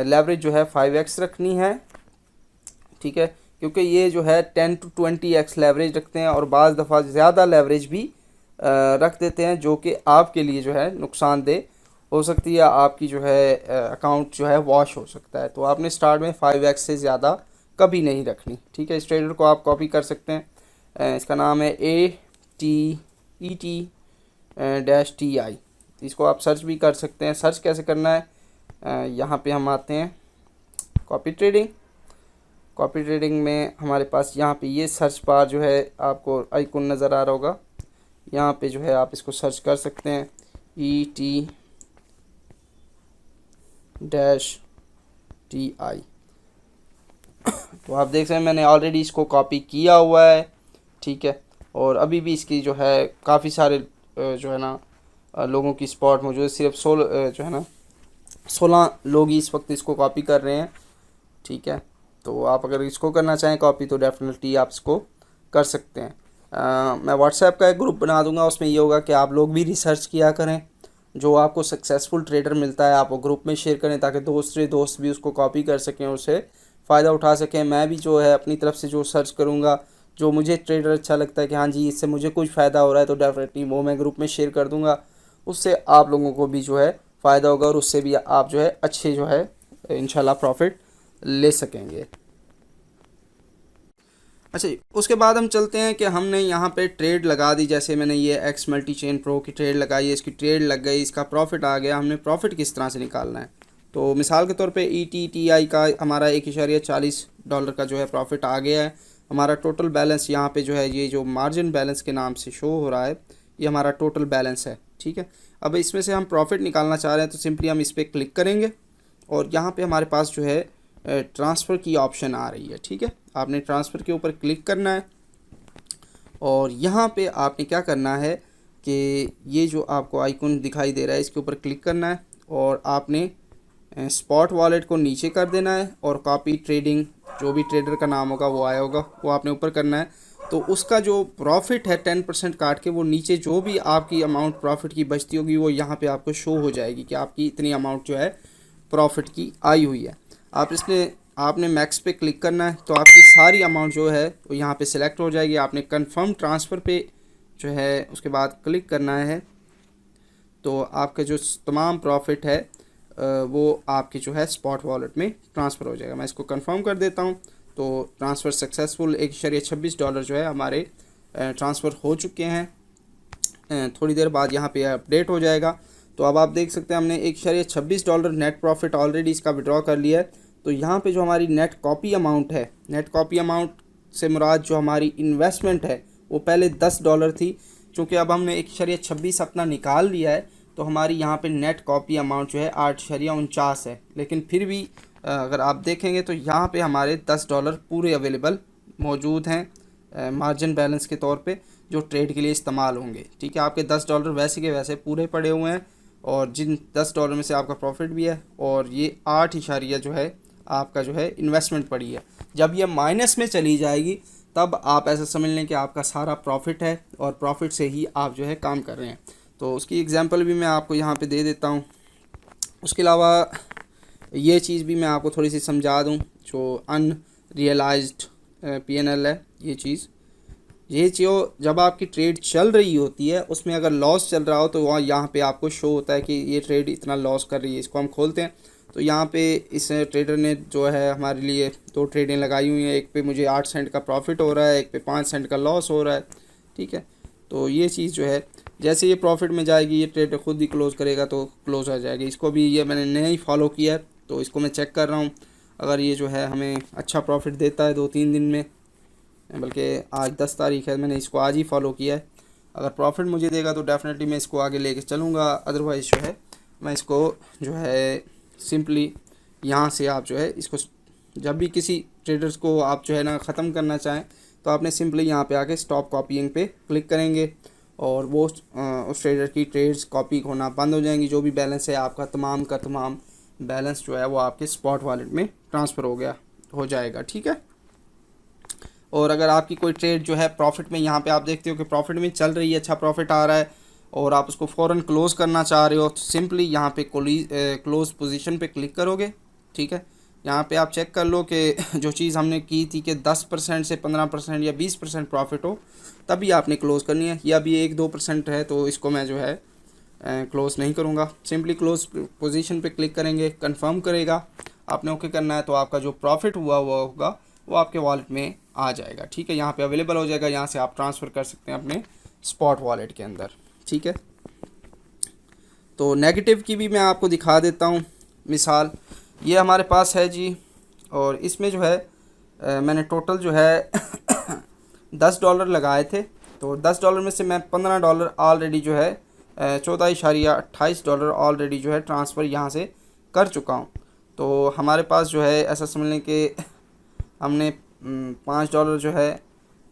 लेवरेज जो है 5x रखनी है, ठीक है, क्योंकि ये जो है 10 to 20x लेवरेज रखते हैं, और बाज़ दफ़ा ज़्यादा लेवरेज भी रख देते हैं, जो कि आपके लिए जो है नुकसानदेह हो सकती है, आपकी जो है अकाउंट जो है वॉश हो सकता है। तो आपने स्टार्ट में 5x से ज़्यादा कभी नहीं रखनी, ठीक है। इस ट्रेडर को आप कॉपी कर सकते हैं, इसका नाम है ATET-TI। इसको आप सर्च भी कर सकते हैं। सर्च कैसे करना है, यहाँ पे हम आते हैं कॉपी ट्रेडिंग। कॉपी ट्रेडिंग में हमारे पास यहाँ पे ये सर्च बार जो है आपको आइकन नज़र आ रहा होगा, यहाँ पे जो है आप इसको सर्च कर सकते हैं ET-TI। तो आप देख सकते हैं मैंने ऑलरेडी इसको कॉपी किया हुआ है, ठीक है। और अभी भी इसकी जो है काफ़ी सारे जो है ना लोगों की स्पॉट मौजूद है, सिर्फ 16 जो है ना 16 लोग ही इस वक्त इसको कॉपी कर रहे हैं, ठीक है। तो आप अगर इसको करना चाहें कॉपी तो डेफिनेटली आप इसको कर सकते हैं। मैं व्हाट्सएप का एक ग्रुप बना दूंगा, उसमें ये होगा कि आप लोग भी रिसर्च किया करें, जो आपको सक्सेसफुल ट्रेडर मिलता है आप वो ग्रुप में शेयर करें, ताकि दूसरे दोस्त भी उसको कॉपी कर सकें, उससे फ़ायदा उठा सकें। मैं भी जो है अपनी तरफ से जो सर्च करूँगा, जो मुझे ट्रेडर अच्छा लगता है कि हाँ जी इससे मुझे कुछ फ़ायदा हो रहा है, तो डेफिनेटली वो मैं ग्रुप में शेयर कर दूँगा, उससे आप लोगों को भी जो है फ़ायदा होगा, और उससे भी आप जो है अच्छे जो है इंशाल्लाह प्रॉफिट ले सकेंगे। अच्छा, उसके बाद हम चलते हैं कि हमने यहाँ पे ट्रेड लगा दी, जैसे मैंने ये एक्स मल्टी चेन प्रो की ट्रेड लगाई है, इसकी ट्रेड लग गई, इसका प्रॉफिट आ गया। हमने प्रॉफिट किस तरह से निकालना है, तो मिसाल के तौर पे ETTI का हमारा $1.40 का जो है प्रॉफिट आ गया है। हमारा टोटल बैलेंस यहाँ पे जो है, ये जो मार्जिन बैलेंस के नाम से शो हो रहा है, ये हमारा टोटल बैलेंस है, ठीक है। अब इसमें से हम प्रॉफिट निकालना चाह रहे हैं, तो सिंपली हम इस पर क्लिक करेंगे, और यहाँ पर हमारे पास जो है ट्रांसफ़र की ऑप्शन आ रही है, ठीक है। आपने ट्रांसफ़र के ऊपर क्लिक करना है, और यहाँ पे आपने क्या करना है कि ये जो आपको आइकन दिखाई दे रहा है इसके ऊपर क्लिक करना है, और आपने स्पॉट वॉलेट को नीचे कर देना है, और कॉपी ट्रेडिंग जो भी ट्रेडर का नाम होगा वो आया होगा वो आपने ऊपर करना है। तो उसका जो प्रॉफिट है 10% काट के, वो नीचे जो भी आपकी अमाउंट प्रॉफिट की बचती होगी वो यहाँ पे आपको शो हो जाएगी कि आपकी इतनी अमाउंट जो है प्रॉफिट की आई हुई है। आपने मैक्स पे क्लिक करना है, तो आपकी सारी अमाउंट जो है वो यहाँ पे सिलेक्ट हो जाएगी। आपने कंफर्म ट्रांसफ़र पे जो है उसके बाद क्लिक करना है, तो आपका जो तमाम प्रॉफिट है वो आपकी जो है स्पॉट वॉलेट में ट्रांसफ़र हो जाएगा। मैं इसको कंफर्म कर देता हूँ। तो ट्रांसफ़र सक्सेसफुल, $1.26 जो है हमारे ट्रांसफ़र हो चुके हैं। थोड़ी देर बाद यहाँ पे अपडेट हो जाएगा। तो अब आप देख सकते हैं हमने $1.26 नेट प्रॉफिट ऑलरेडी इसका विड्रॉ कर लिया है। तो यहाँ पे जो हमारी नेट कॉपी अमाउंट है, नेट कॉपी अमाउंट से मुराद जो हमारी इन्वेस्टमेंट है वो पहले $10 थी, क्योंकि अब हमने 1.26 अपना निकाल लिया है, तो हमारी यहाँ पे नेट कॉपी अमाउंट जो है 8.49 है। लेकिन फिर भी अगर आप देखेंगे तो यहाँ पे हमारे $10 पूरे अवेलेबल मौजूद हैं मार्जिन बैलेंस के तौर पे, जो ट्रेड के लिए इस्तेमाल होंगे, ठीक है। आपके $10 वैसे के वैसे पूरे पड़े हुए हैं, और जिन $10 में से आपका प्रॉफिट भी है, और ये 8 इशारिया जो है आपका जो है इन्वेस्टमेंट पड़ी है। जब ये माइनस में चली जाएगी तब आप ऐसा समझ लें कि आपका सारा प्रॉफिट है, और प्रॉफिट से ही आप जो है काम कर रहे हैं। तो उसकी एग्जांपल भी मैं आपको यहाँ पे दे देता हूँ। उसके अलावा ये चीज़ भी मैं आपको थोड़ी सी समझा दूँ, जो अनरियलाइज्ड PNL है ये चीज़। ये जो जब आपकी ट्रेड चल रही होती है उसमें अगर लॉस चल रहा हो तो वहाँ यहाँ पे आपको शो होता है कि ये ट्रेड इतना लॉस कर रही है। इसको हम खोलते हैं तो यहाँ पे इस ट्रेडर ने जो है हमारे लिए दो ट्रेडें लगाई हुई हैं, एक पे मुझे 8 सेंट का प्रॉफिट हो रहा है, एक पे 5 सेंट का लॉस हो रहा है। ठीक है, तो ये चीज़ जो है जैसे ये प्रॉफिट में जाएगी ये ट्रेड खुद ही क्लोज़ करेगा तो क्लोज़ आ जाएगी। इसको भी ये मैंने नया ही फॉलो किया है तो इसको मैं चेक कर रहा हूँ। अगर ये जो है हमें अच्छा प्रॉफिट देता है 2-3 दिन में, बल्कि आज 10 तारीख है, मैंने इसको आज ही फॉलो किया है। अगर प्रॉफिट मुझे देगा तो डेफिनेटली मैं इसको आगे लेके चलूँगा, अदरवाइज़ जो है मैं इसको जो है सिंपली यहाँ से आप जो है इसको जब भी किसी ट्रेडर्स को आप जो है ना ख़त्म करना चाहें तो आपने सिंपली यहाँ पे आके स्टॉप कॉपीइंग पे क्लिक करेंगे और वो उस ट्रेडर की ट्रेड्स कॉपी होना बंद हो जाएंगी। जो भी बैलेंस है आपका तमाम का तमाम बैलेंस जो है वो आपके स्पॉट वॉलेट में ट्रांसफ़र हो जाएगा। ठीक है, और अगर आपकी कोई ट्रेड जो है प्रॉफिट में, यहाँ पे आप देखते हो कि प्रॉफिट में चल रही है, अच्छा प्रॉफिट आ रहा है और आप उसको फ़ौरन क्लोज़ करना चाह रहे हो तो सिंपली यहाँ पे क्लोज़ पोजीशन पे क्लिक करोगे। ठीक है, यहाँ पे आप चेक कर लो कि जो चीज़ हमने की थी कि 10% से 15% या 20% प्रॉफिट हो तभी आपने क्लोज़ करनी है, या अभी 1-2% है तो इसको मैं जो है क्लोज़ नहीं करूँगा। सिंपली क्लोज़ पोजीशन पे क्लिक करेंगे, कंफर्म करेगा, आपने ओके करना है तो आपका जो प्रॉफिट हुआ होगा वो आपके वॉलेट में आ जाएगा। ठीक है, यहाँ पे अवेलेबल हो जाएगा, यहाँ से आप ट्रांसफ़र कर सकते हैं अपने स्पॉट वॉलेट के अंदर। ठीक है, तो नेगेटिव की भी मैं आपको दिखा देता हूँ मिसाल। ये हमारे पास है जी, और इसमें जो है मैंने टोटल जो है $10 लगाए थे, तो $10 में से मैं $15 ऑलरेडी जो है 14.28 ऑलरेडी जो है ट्रांसफ़र यहाँ से कर चुका हूँ। तो हमारे पास जो है ऐसा समझ लें कि हमने $5 जो है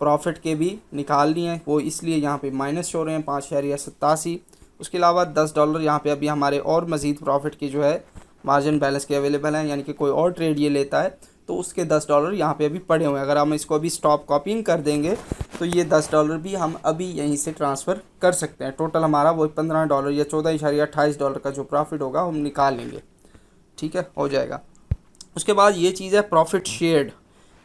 प्रॉफिट के भी निकाल लिए हैं, वो इसलिए यहाँ पे माइनस हो रहे हैं 5.87। उसके अलावा $10 यहाँ पे अभी हमारे और मज़ीद प्रॉफिट की जो है मार्जिन बैलेंस के अवेलेबल हैं, यानी कि कोई और ट्रेड ये लेता है तो उसके $10 यहाँ पे अभी पड़े हुए हैं। अगर हम इसको अभी स्टॉप कॉपिंग कर देंगे तो ये $10 भी हम अभी यहीं से ट्रांसफ़र कर सकते हैं। टोटल हमारा वही $15 या $14.28 का जो प्रॉफिट होगा हम निकाल लेंगे। ठीक है, हो जाएगा। उसके बाद ये चीज़ है प्रॉफिट शेयर्ड,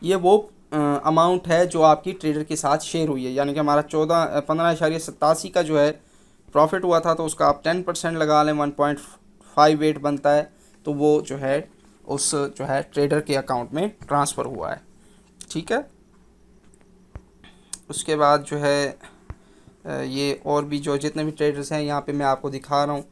ये वो अमाउंट है जो आपकी ट्रेडर के साथ शेयर हुई है, यानी कि हमारा 15.87 का जो है प्रॉफिट हुआ था तो उसका आप 10% लगा लें, 1.58 बनता है, तो वो जो है उस जो है ट्रेडर के अकाउंट में ट्रांसफ़र हुआ है। ठीक है, उसके बाद जो है ये और भी जो जितने भी ट्रेडर्स हैं यहाँ पे मैं आपको दिखा रहा हूँ।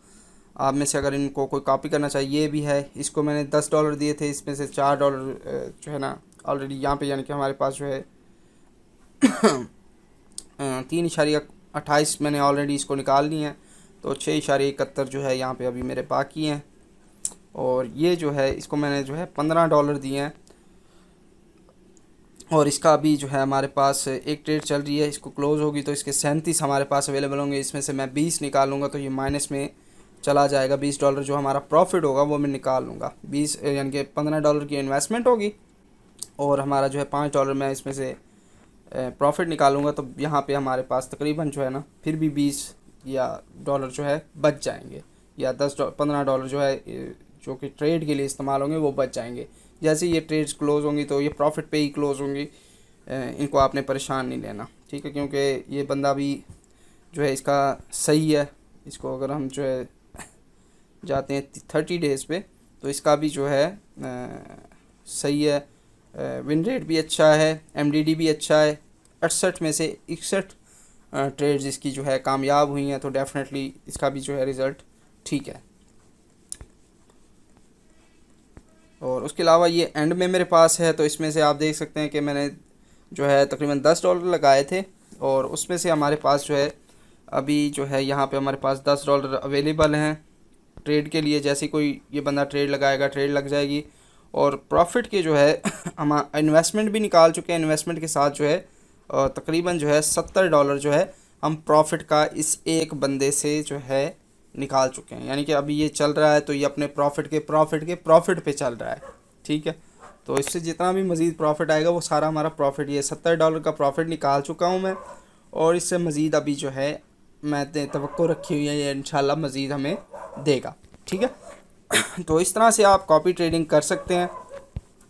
आप में से अगर इनको कोई कॉपी करना चाहिए, ये भी है, इसको मैंने $10 दिए थे, इसमें से $4 जो है ना ऑलरेडी यहाँ पे, यानी कि हमारे पास जो है 3.28 मैंने ऑलरेडी इसको निकाल ली हैं, तो 6.71 जो है यहाँ पे अभी मेरे बाकी हैं। और ये जो है इसको मैंने जो है $15 दिए हैं और इसका अभी जो है हमारे पास एक ट्रेड चल रही है, इसको क्लोज़ होगी तो इसके 37 हमारे पास अवेलेबल होंगे। इसमें से मैं 20 निकालूंगा तो ये माइनस में चला जाएगा। $20 जो हमारा प्रॉफिट होगा वो मैं निकाल लूँगा। 20 यानी कि $15 की इन्वेस्टमेंट होगी और हमारा जो है $5 मैं इसमें से प्रॉफिट निकालूंगा, तो यहाँ पे हमारे पास तकरीबन जो है ना फिर भी 20 या डॉलर जो है बच जाएंगे, या $15 जो है जो कि ट्रेड के लिए इस्तेमाल होंगे वो बच जाएंगे। जैसे ये ट्रेड्स क्लोज़ होंगी तो ये प्रॉफिट पे ही क्लोज़ होंगी, इनको आपने परेशान नहीं लेना। ठीक है, क्योंकि ये बंदा भी जो है इसका सही है, इसको अगर हम जो है जाते हैं 30 डेज़ पे तो इसका भी जो है सही है, विन रेट भी अच्छा है, एमडीडी भी अच्छा है। 68 में से 61 ट्रेड्स इसकी जो है कामयाब हुई हैं, तो डेफिनेटली इसका भी जो है रिज़ल्ट ठीक है। और उसके अलावा ये एंड में मेरे पास है, तो इसमें से आप देख सकते हैं कि मैंने जो है तकरीबन $10 लगाए थे और उसमें से हमारे पास जो है अभी जो है यहाँ पे हमारे पास $10 अवेलेबल हैं ट्रेड के लिए। जैसे कोई ये बंदा ट्रेड लगाएगा, ट्रेड लग जाएगी। और प्रॉफिट के जो है हम इन्वेस्टमेंट भी निकाल चुके हैं, इन्वेस्टमेंट के साथ जो है तकरीबन जो है $70 जो है हम प्रॉफिट का इस एक बंदे से जो है निकाल चुके हैं। यानी कि अभी ये चल रहा है तो ये अपने प्रॉफिट पे चल रहा है। ठीक है, तो इससे जितना भी मज़ीद प्रॉफिट आएगा वो सारा हमारा प्रॉफिट, ये $70 का प्रॉफिट निकाल चुका हूँ मैं, और इससे मज़ीद अभी जो है मैंने तवक्को रखी हुई है ये इंशाल्लाह मज़ीद हमें देगा। ठीक है, तो इस तरह से आप कॉपी ट्रेडिंग कर सकते हैं।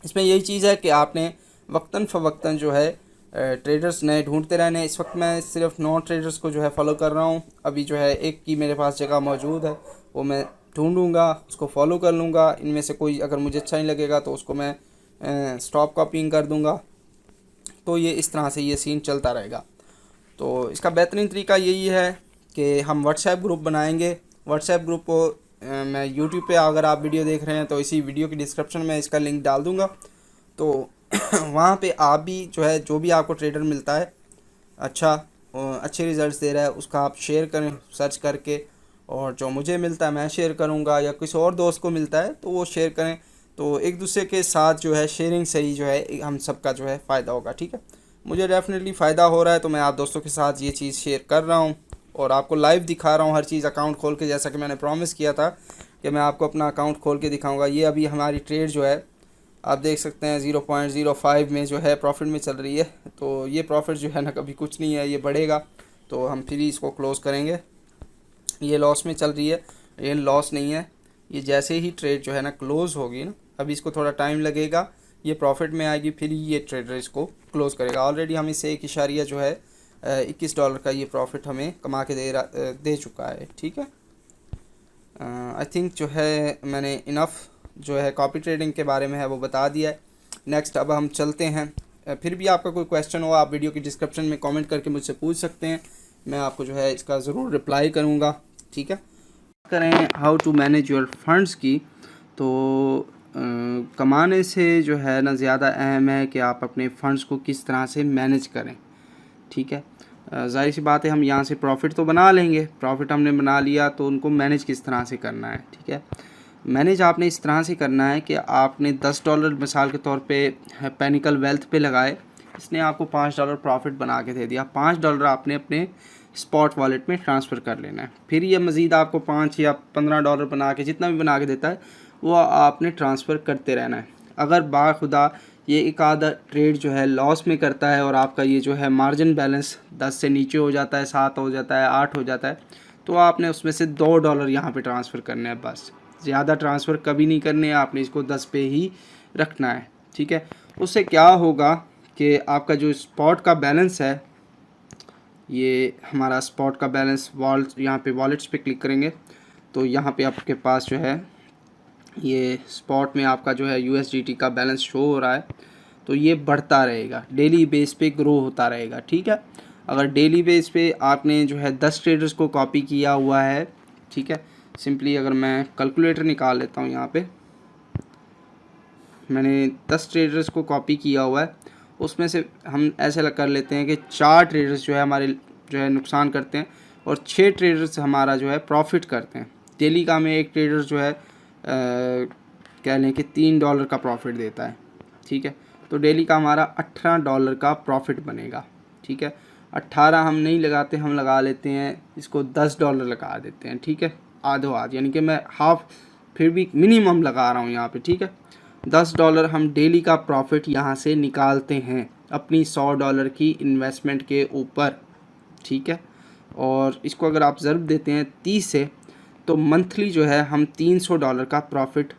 इसमें यही चीज़ है कि आपने वक्तन फ़वक्तन जो है ट्रेडर्स नए ढूंढते रहने। इस वक्त मैं सिर्फ 9 ट्रेडर्स को जो है फॉलो कर रहा हूँ। अभी जो है एक की मेरे पास जगह मौजूद है, वो मैं ढूंढूंगा, उसको फॉलो कर लूँगा। इनमें से कोई अगर मुझे अच्छा नहीं लगेगा तो उसको मैं स्टॉप कॉपिंग कर दूँगा। तो ये इस तरह से ये सीन चलता रहेगा। तो इसका बेहतरीन तरीका यही है कि हम व्हाट्सएप ग्रुप बनाएंगे। व्हाट्सएप ग्रुप को मैं यूट्यूब पे अगर आप वीडियो देख रहे हैं तो इसी वीडियो की डिस्क्रिप्शन में इसका लिंक डाल दूँगा। तो वहाँ पे आप भी जो है, जो भी आपको ट्रेडर मिलता है अच्छा अच्छे रिज़ल्ट्स दे रहा है, उसका आप शेयर करें सर्च करके। और जो मुझे मिलता है मैं शेयर करूँगा, या किसी और दोस्त को मिलता है तो वो शेयर करें। तो एक दूसरे के साथ जो है शेयरिंग से ही जो है हम सबका जो है फ़ायदा होगा। ठीक है, मुझे डेफिनेटली फ़ायदा हो रहा है तो मैं आप दोस्तों के साथ ये चीज़ शेयर कर रहा हूँ और आपको लाइव दिखा रहा हूँ हर चीज़ अकाउंट खोल के, जैसा कि मैंने प्रॉमिस किया था कि मैं आपको अपना अकाउंट खोल के दिखाऊंगा। ये अभी हमारी ट्रेड जो है आप देख सकते हैं 0.05 में जो है प्रॉफिट में चल रही है। तो ये प्रॉफिट जो है ना कभी कुछ नहीं है, ये बढ़ेगा तो हम फिर ही इसको क्लोज़ करेंगे। ये लॉस में चल रही है, ये लॉस नहीं है। ये जैसे ही ट्रेड जो है ना क्लोज़ होगी ना, अभी इसको थोड़ा टाइम लगेगा, ये प्रॉफिट में आएगी, फिर ये ट्रेडर इसको क्लोज़ करेगा। ऑलरेडी हम इसे $1 21 का ये प्रॉफिट हमें कमा के दे चुका है। ठीक है, आई थिंक जो है मैंने इनफ जो है कॉपी ट्रेडिंग के बारे में है वो बता दिया है। नेक्स्ट अब हम चलते हैं। फिर भी आपका कोई क्वेश्चन हो आप वीडियो की डिस्क्रिप्शन में कमेंट करके मुझसे पूछ सकते हैं, मैं आपको जो है इसका ज़रूर रिप्लाई करूँगा। ठीक है, करें how to manage your funds की। तो कमाने से जो है ना ज़्यादा अहम है कि आप अपने फ़ंड्स को किस तरह से मैनेज करें। ठीक है, ज़ाहिर सी बात है हम यहाँ से प्रॉफिट तो बना लेंगे, प्रॉफिट हमने बना लिया तो उनको मैनेज किस तरह से करना है। ठीक है, मैनेज आपने इस तरह से करना है कि आपने $10 मिसाल के तौर पे पैनिकल वेल्थ पे लगाए, इसने आपको $5 प्रॉफिट बना के दे दिया। $5 आपने अपने स्पॉट वॉलेट में ट्रांसफ़र कर लेना है। फिर ये मज़ीद आपको $5 या $15 बना के, जितना भी बना के देता है वो आपने ट्रांसफ़र करते रहना है। अगर बाखुदा ये एक आधा ट्रेड जो है लॉस में करता है और आपका ये जो है मार्जिन बैलेंस 10 से नीचे हो जाता है, 7 हो जाता है, 8 हो जाता है, तो आपने उसमें से $2 यहाँ पे ट्रांसफ़र करने हैं बस। ज़्यादा ट्रांसफ़र कभी नहीं करने हैं, आपने इसको 10 पे ही रखना है। ठीक है, उससे क्या होगा कि आपका जो स्पॉट का बैलेंस है, ये हमारा स्पॉट का बैलेंस यहाँ पे वॉलेट्स पे क्लिक करेंगे तो यहाँ पे आपके पास जो है ये स्पॉट में आपका जो है USDT का बैलेंस शो हो रहा है। तो ये बढ़ता रहेगा, डेली बेस पे ग्रो होता रहेगा। ठीक है, अगर डेली बेस पे आपने जो है 10 ट्रेडर्स को कॉपी किया हुआ है, ठीक है, सिंपली अगर मैं कैलकुलेटर निकाल लेता हूँ, यहाँ पे मैंने 10 ट्रेडर्स को कॉपी किया हुआ है, उसमें से हम ऐसे कर लेते हैं कि 4 ट्रेडर्स जो है हमारे जो है नुकसान करते हैं और 6 ट्रेडर्स हमारा जो है प्रॉफिट करते हैं। डेली का हमें एक ट्रेडर जो है कह लें कि $3 का प्रॉफिट देता है। ठीक है, तो डेली का हमारा $18 का प्रॉफिट बनेगा। ठीक है, 18 हम नहीं लगाते, हम लगा लेते हैं इसको $10 लगा देते हैं। ठीक है, आधो आध, यानी कि मैं हाफ फिर भी मिनिमम लगा रहा हूँ यहाँ पे। ठीक है, $10 हम डेली का प्रॉफिट यहाँ से निकालते हैं अपनी $100 की इन्वेस्टमेंट के ऊपर। ठीक है, और इसको अगर आप ज़रूर देते हैं 30 से तो मंथली जो है हम $300 का प्रॉफिट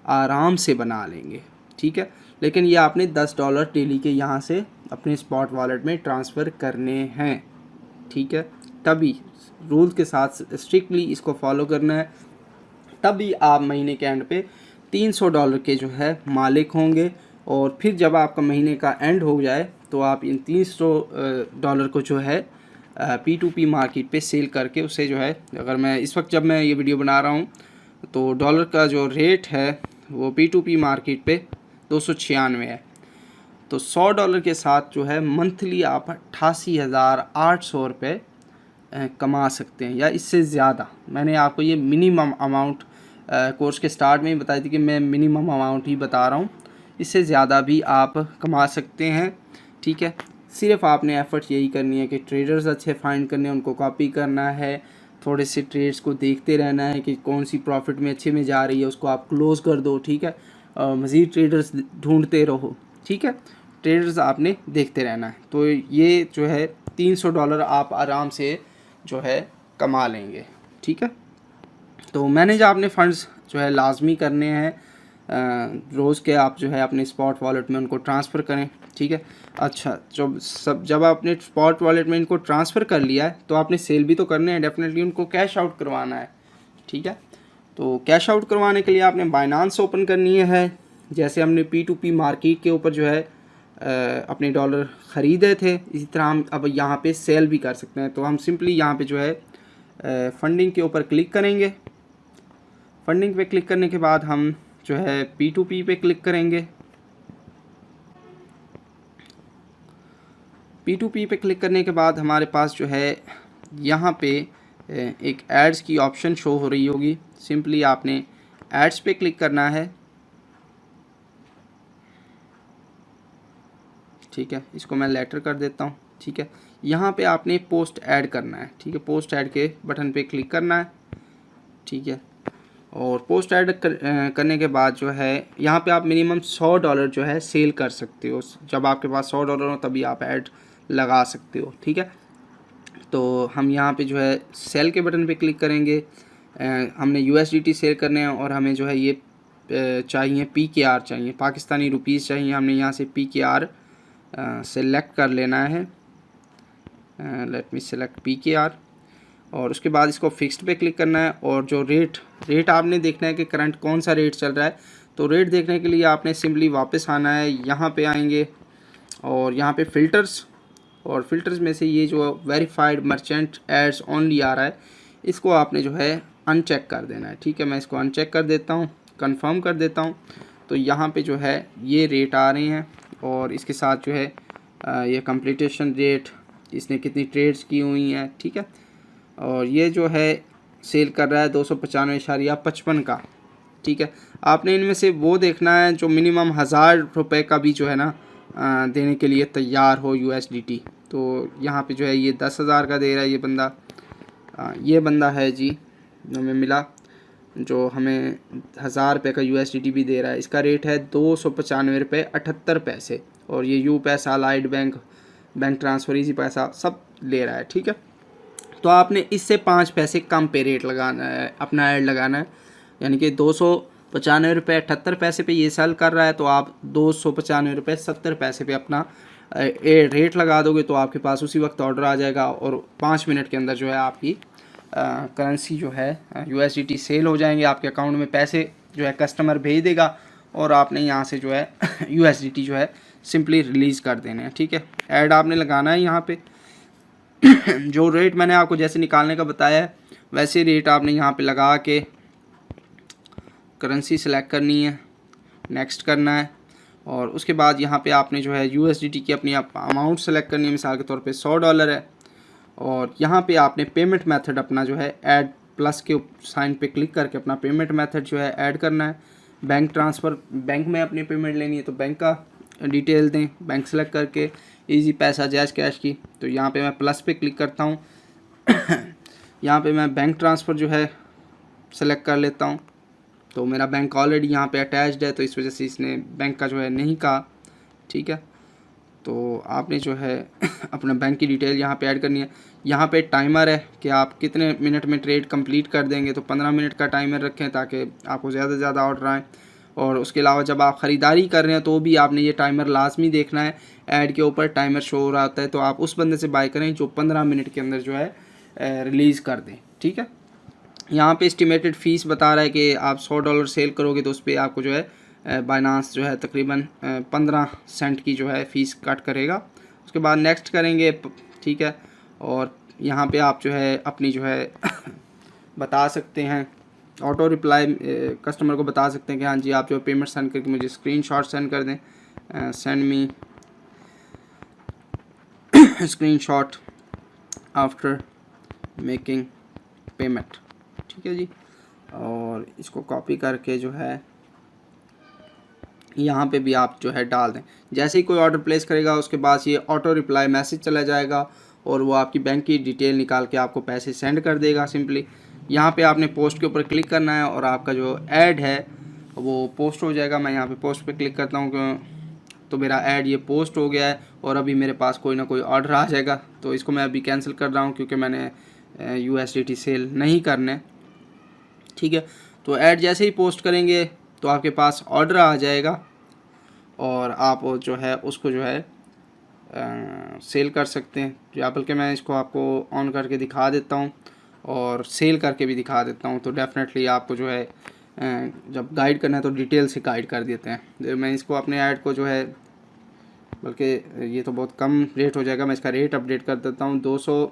आराम से बना लेंगे। ठीक है, लेकिन ये आपने $10 डेली के यहाँ से अपने स्पॉट वॉलेट में ट्रांसफ़र करने हैं। ठीक है, तभी रूल के साथ स्ट्रिक्टली इसको फॉलो करना है, तभी आप महीने के एंड पे $300 के जो है मालिक होंगे। और फिर जब आपका महीने का एंड हो जाए तो आप इन $300 को जो है P2P मार्केट पे सेल करके उसे जो है, अगर मैं इस वक्त जब मैं ये वीडियो बना रहा हूँ तो डॉलर का जो रेट है वो P2P मार्केट पे 296 है। तो $100 के साथ जो है मंथली आप 88,800 रुपये कमा सकते हैं या इससे ज़्यादा। मैंने आपको ये मिनिमम अमाउंट कोर्स के स्टार्ट में ही बताई थी कि मैं मिनिमम अमाउंट ही बता रहा हूँ, इससे ज़्यादा भी आप कमा सकते हैं। ठीक है, सिर्फ आपने एफ़र्ट यही करनी है कि ट्रेडर्स अच्छे फाइंड करने हैं, उनको कॉपी करना है, थोड़े से ट्रेड्स को देखते रहना है कि कौन सी प्रॉफिट में अच्छे में जा रही है, उसको आप क्लोज़ कर दो। ठीक है, मज़ीद ट्रेडर्स ढूंढते रहो। ठीक है, ट्रेडर्स आपने देखते रहना है। तो ये जो है $300 आप आराम से जो है कमा लेंगे। ठीक है, तो मैनेज आपने फ़ंड्स जो है लाजमी करने हैं। रोज़ के आप जो है अपने स्पॉट वॉलेट में उनको ट्रांसफ़र करें, ठीक है। अच्छा, जब आपने स्पॉट वॉलेट में इनको ट्रांसफ़र कर लिया है तो आपने सेल भी तो करने हैं, डेफिनेटली उनको कैश आउट करवाना है, ठीक है। तो कैश आउट करवाने के लिए आपने बाइनांस ओपन करनी है। जैसे हमने P2P मार्केट के ऊपर जो है अपने डॉलर ख़रीदे थे, इसी तरह हम अब यहाँ पे सेल भी कर सकते हैं। तो हम सिंपली यहाँ पे जो है फंडिंग के ऊपर क्लिक करेंगे। फंडिंग पे क्लिक करने के बाद हम जो है P2P पे क्लिक करेंगे। P2P पे क्लिक करने के बाद हमारे पास जो है यहाँ पे एक एड्स की ऑप्शन शो हो रही होगी। सिंपली आपने एड्स पे क्लिक करना है, ठीक है। इसको मैं लेटर कर देता हूँ, ठीक है। यहाँ पे आपने पोस्ट ऐड करना है, ठीक है। पोस्ट ऐड के बटन पे क्लिक करना है, ठीक है। और पोस्ट ऐड करने के बाद जो है यहाँ पे आप मिनिमम $100 जो है सेल कर सकते हो। जब आपके पास $100 हो तभी आप ऐड लगा सकते हो, ठीक है। तो हम यहाँ पे जो है सेल के बटन पे क्लिक करेंगे। हमने USDT सेल करने हैं और हमें जो है ये चाहिए PKR चाहिए, पाकिस्तानी रुपीज़ चाहिए। हमने यहाँ से PKR सेलेक्ट कर लेना है। लेट मी सेलेक्ट PKR और उसके बाद इसको फिक्स्ड पे क्लिक करना है। और जो रेट आपने देखना है कि करंट कौन सा रेट चल रहा है। तो रेट देखने के लिए आपने सिंपली वापस आना है, यहाँ पे आएंगे और यहाँ पे फ़िल्टर्स, और फिल्टर्स में से ये जो वेरीफाइड मर्चेंट एड्स ओनली आ रहा है, इसको आपने जो है अनचेक कर देना है, ठीक है। मैं इसको अनचेक कर देता हूँ, कंफर्म कर देता हूँ। तो यहाँ पे जो है ये रेट आ रहे हैं और इसके साथ जो है ये कंप्लीटेशन रेट, इसने कितनी ट्रेड्स की हुई हैं, ठीक है। और ये जो है सेल कर रहा है 295.55 का, ठीक है। आपने इनमें से वो देखना है जो मिनिमम ₹1000 का भी जो है ना देने के लिए तैयार हो USDT। तो यहाँ पे जो है ये 10,000 का दे रहा है ये बंदा। ये बंदा है जी, हमें मिला जो हमें ₹1000 का USDT भी दे रहा है। इसका रेट है ₹295.78 और ये यू पैसा, लाइट बैंक ट्रांसफ़र, इजी पैसा सब ले रहा है, ठीक है। तो आपने इससे 5 पैसे कम पे रेट लगाना है, अपना ऐड लगाना है। यानी कि ₹295.78 पे ये सेल कर रहा है तो आप ₹295.70 पे अपना रेट लगा दोगे तो आपके पास उसी वक्त ऑर्डर आ जाएगा और 5 मिनट के अंदर जो है आपकी करेंसी जो है USDT सेल हो जाएंगे। आपके अकाउंट में पैसे जो है कस्टमर भेज देगा और आपने यहाँ से जो है USDT जो है सिंपली रिलीज़ कर देने हैं, ठीक है। ऐड आपने लगाना है यहाँ पे जो रेट मैंने आपको जैसे निकालने का बताया है वैसे रेट आपने यहाँ पे लगा के करेंसी सेलेक्ट करनी है, नेक्स्ट करना है। और उसके बाद यहाँ पे आपने जो है USDT की अपनी अमाउंट सेलेक्ट करनी है। मिसाल के तौर पे $100 है और यहाँ पे आपने पेमेंट मेथड अपना जो है ऐड प्लस के साइन पे क्लिक करके अपना पेमेंट मेथड जो है ऐड करना है। बैंक ट्रांसफ़र, बैंक में अपनी पेमेंट लेनी है तो बैंक का डिटेल दें, बैंक सेलेक्ट करके इजी पैसा, जैज़ कैश की। तो यहाँ पे मैं प्लस पे क्लिक करता हूँ यहाँ पे मैं बैंक ट्रांसफ़र जो है सेलेक्ट कर लेता हूँ। तो मेरा बैंक ऑलरेडी यहाँ पे अटैच्ड है तो इस वजह से इसने बैंक का जो है नहीं कहा, ठीक है। तो आपने जो है अपना बैंक की डिटेल यहाँ पे ऐड करनी है। यहाँ पे टाइमर है कि आप कितने मिनट में ट्रेड कंप्लीट कर देंगे, तो 15 मिनट का टाइमर रखें ताकि आपको ज़्यादा से ज़्यादा ऑर्डर आए। और उसके अलावा जब आप ख़रीदारी कर रहे हैं तो भी आपने ये टाइमर लाजमी देखना है। ऐड के ऊपर टाइमर शो हो रहा होता है तो आप उस बंदे से बाय करें जो 15 मिनट के अंदर जो है रिलीज़ कर दें, ठीक है। यहाँ पे एस्टिमेटेड फ़ीस बता रहा है कि आप $100 सेल करोगे तो उस पर आपको जो है बाइनांस जो है तकरीबन 15 सेंट की जो है फ़ीस कट करेगा। उसके बाद नेक्स्ट करेंगे, ठीक है। और यहाँ पे आप जो है अपनी जो है बता सकते हैं, ऑटो रिप्लाई कस्टमर को बता सकते हैं कि हाँ जी आप जो पेमेंट सेंड करके मुझे स्क्रीनशॉट सेंड कर दें, send me screenshot after making payment, ठीक है जी। और इसको कॉपी करके जो है यहाँ पे भी आप जो है डाल दें। जैसे ही कोई ऑर्डर प्लेस करेगा उसके बाद ये ऑटो रिप्लाई मैसेज चला जाएगा और वो आपकी बैंक की डिटेल निकाल के आपको पैसे सेंड कर देगा। सिंपली यहाँ पे आपने पोस्ट के ऊपर क्लिक करना है और आपका जो ऐड है वो पोस्ट हो जाएगा। मैं यहाँ पे पोस्ट पे क्लिक करता हूँ तो मेरा ऐड ये पोस्ट हो गया है और अभी मेरे पास कोई ना कोई ऑर्डर आ जाएगा। तो इसको मैं अभी कैंसिल कर रहा हूँ क्योंकि मैंने USDT सेल नहीं करने, ठीक है। तो ऐड जैसे ही पोस्ट करेंगे तो आपके पास ऑर्डर आ जाएगा और आप जो है उसको जो है सेल कर सकते हैं। या बल्कि मैं इसको आपको ऑन करके दिखा देता हूँ और सेल करके भी दिखा देता हूँ, तो डेफिनेटली आपको जो है जब गाइड करना है तो डिटेल से गाइड कर देते हैं। मैं इसको अपने ऐड को जो है, बल्कि ये तो बहुत कम रेट हो जाएगा, मैं इसका रेट अपडेट कर देता हूँ। 200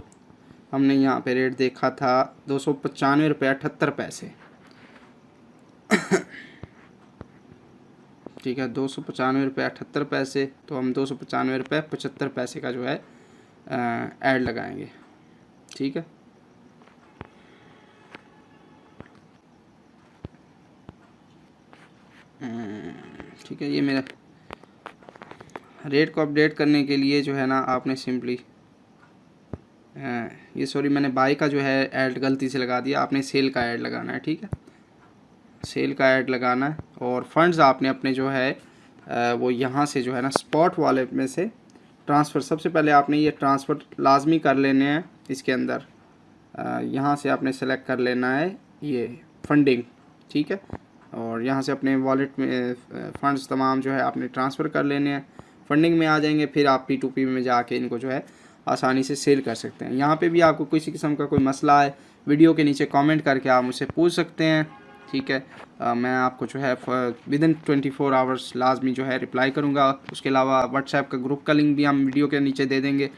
हमने यहाँ पे रेट देखा था 295 रुपये 78 पैसे। ठीक है, 295 रुपये 78 पैसे, तो हम 295 रुपये 75 पैसे का जो है ऐड लगाएंगे। ठीक है, ठीक है। ये मेरा रेट को अपडेट करने के लिए जो है ना, आपने सिंपली ये सॉरी मैंने बाय का जो है ऐड गलती से लगा दिया, आपने सेल का ऐड लगाना है। ठीक है, सेल का ऐड लगाना है और फंड्स आपने अपने जो है वो यहाँ से जो है ना स्पॉट वॉलेट में से ट्रांसफ़र, सबसे पहले आपने ये ट्रांसफ़र लाजमी कर लेने हैं। इसके अंदर यहाँ से आपने सेलेक्ट कर लेना है ये फंडिंग। ठीक है, और यहाँ से अपने वॉलेट में फ़ंड्स तमाम जो है आपने ट्रांसफ़र कर लेने हैं। फंडिंग में आ जाएंगे, फिर आप P2P में जाके इनको जो है आसानी से सेल कर सकते हैं। यहाँ पे भी आपको किसी किस्म का कोई मसला है, वीडियो के नीचे कमेंट करके आप मुझसे पूछ सकते हैं। ठीक है, मैं आपको जो है विदिन 24 आवर्स लाजमी जो है रिप्लाई करूँगा। उसके अलावा व्हाट्सएप का ग्रुप का लिंक भी हम वीडियो के नीचे दे देंगे,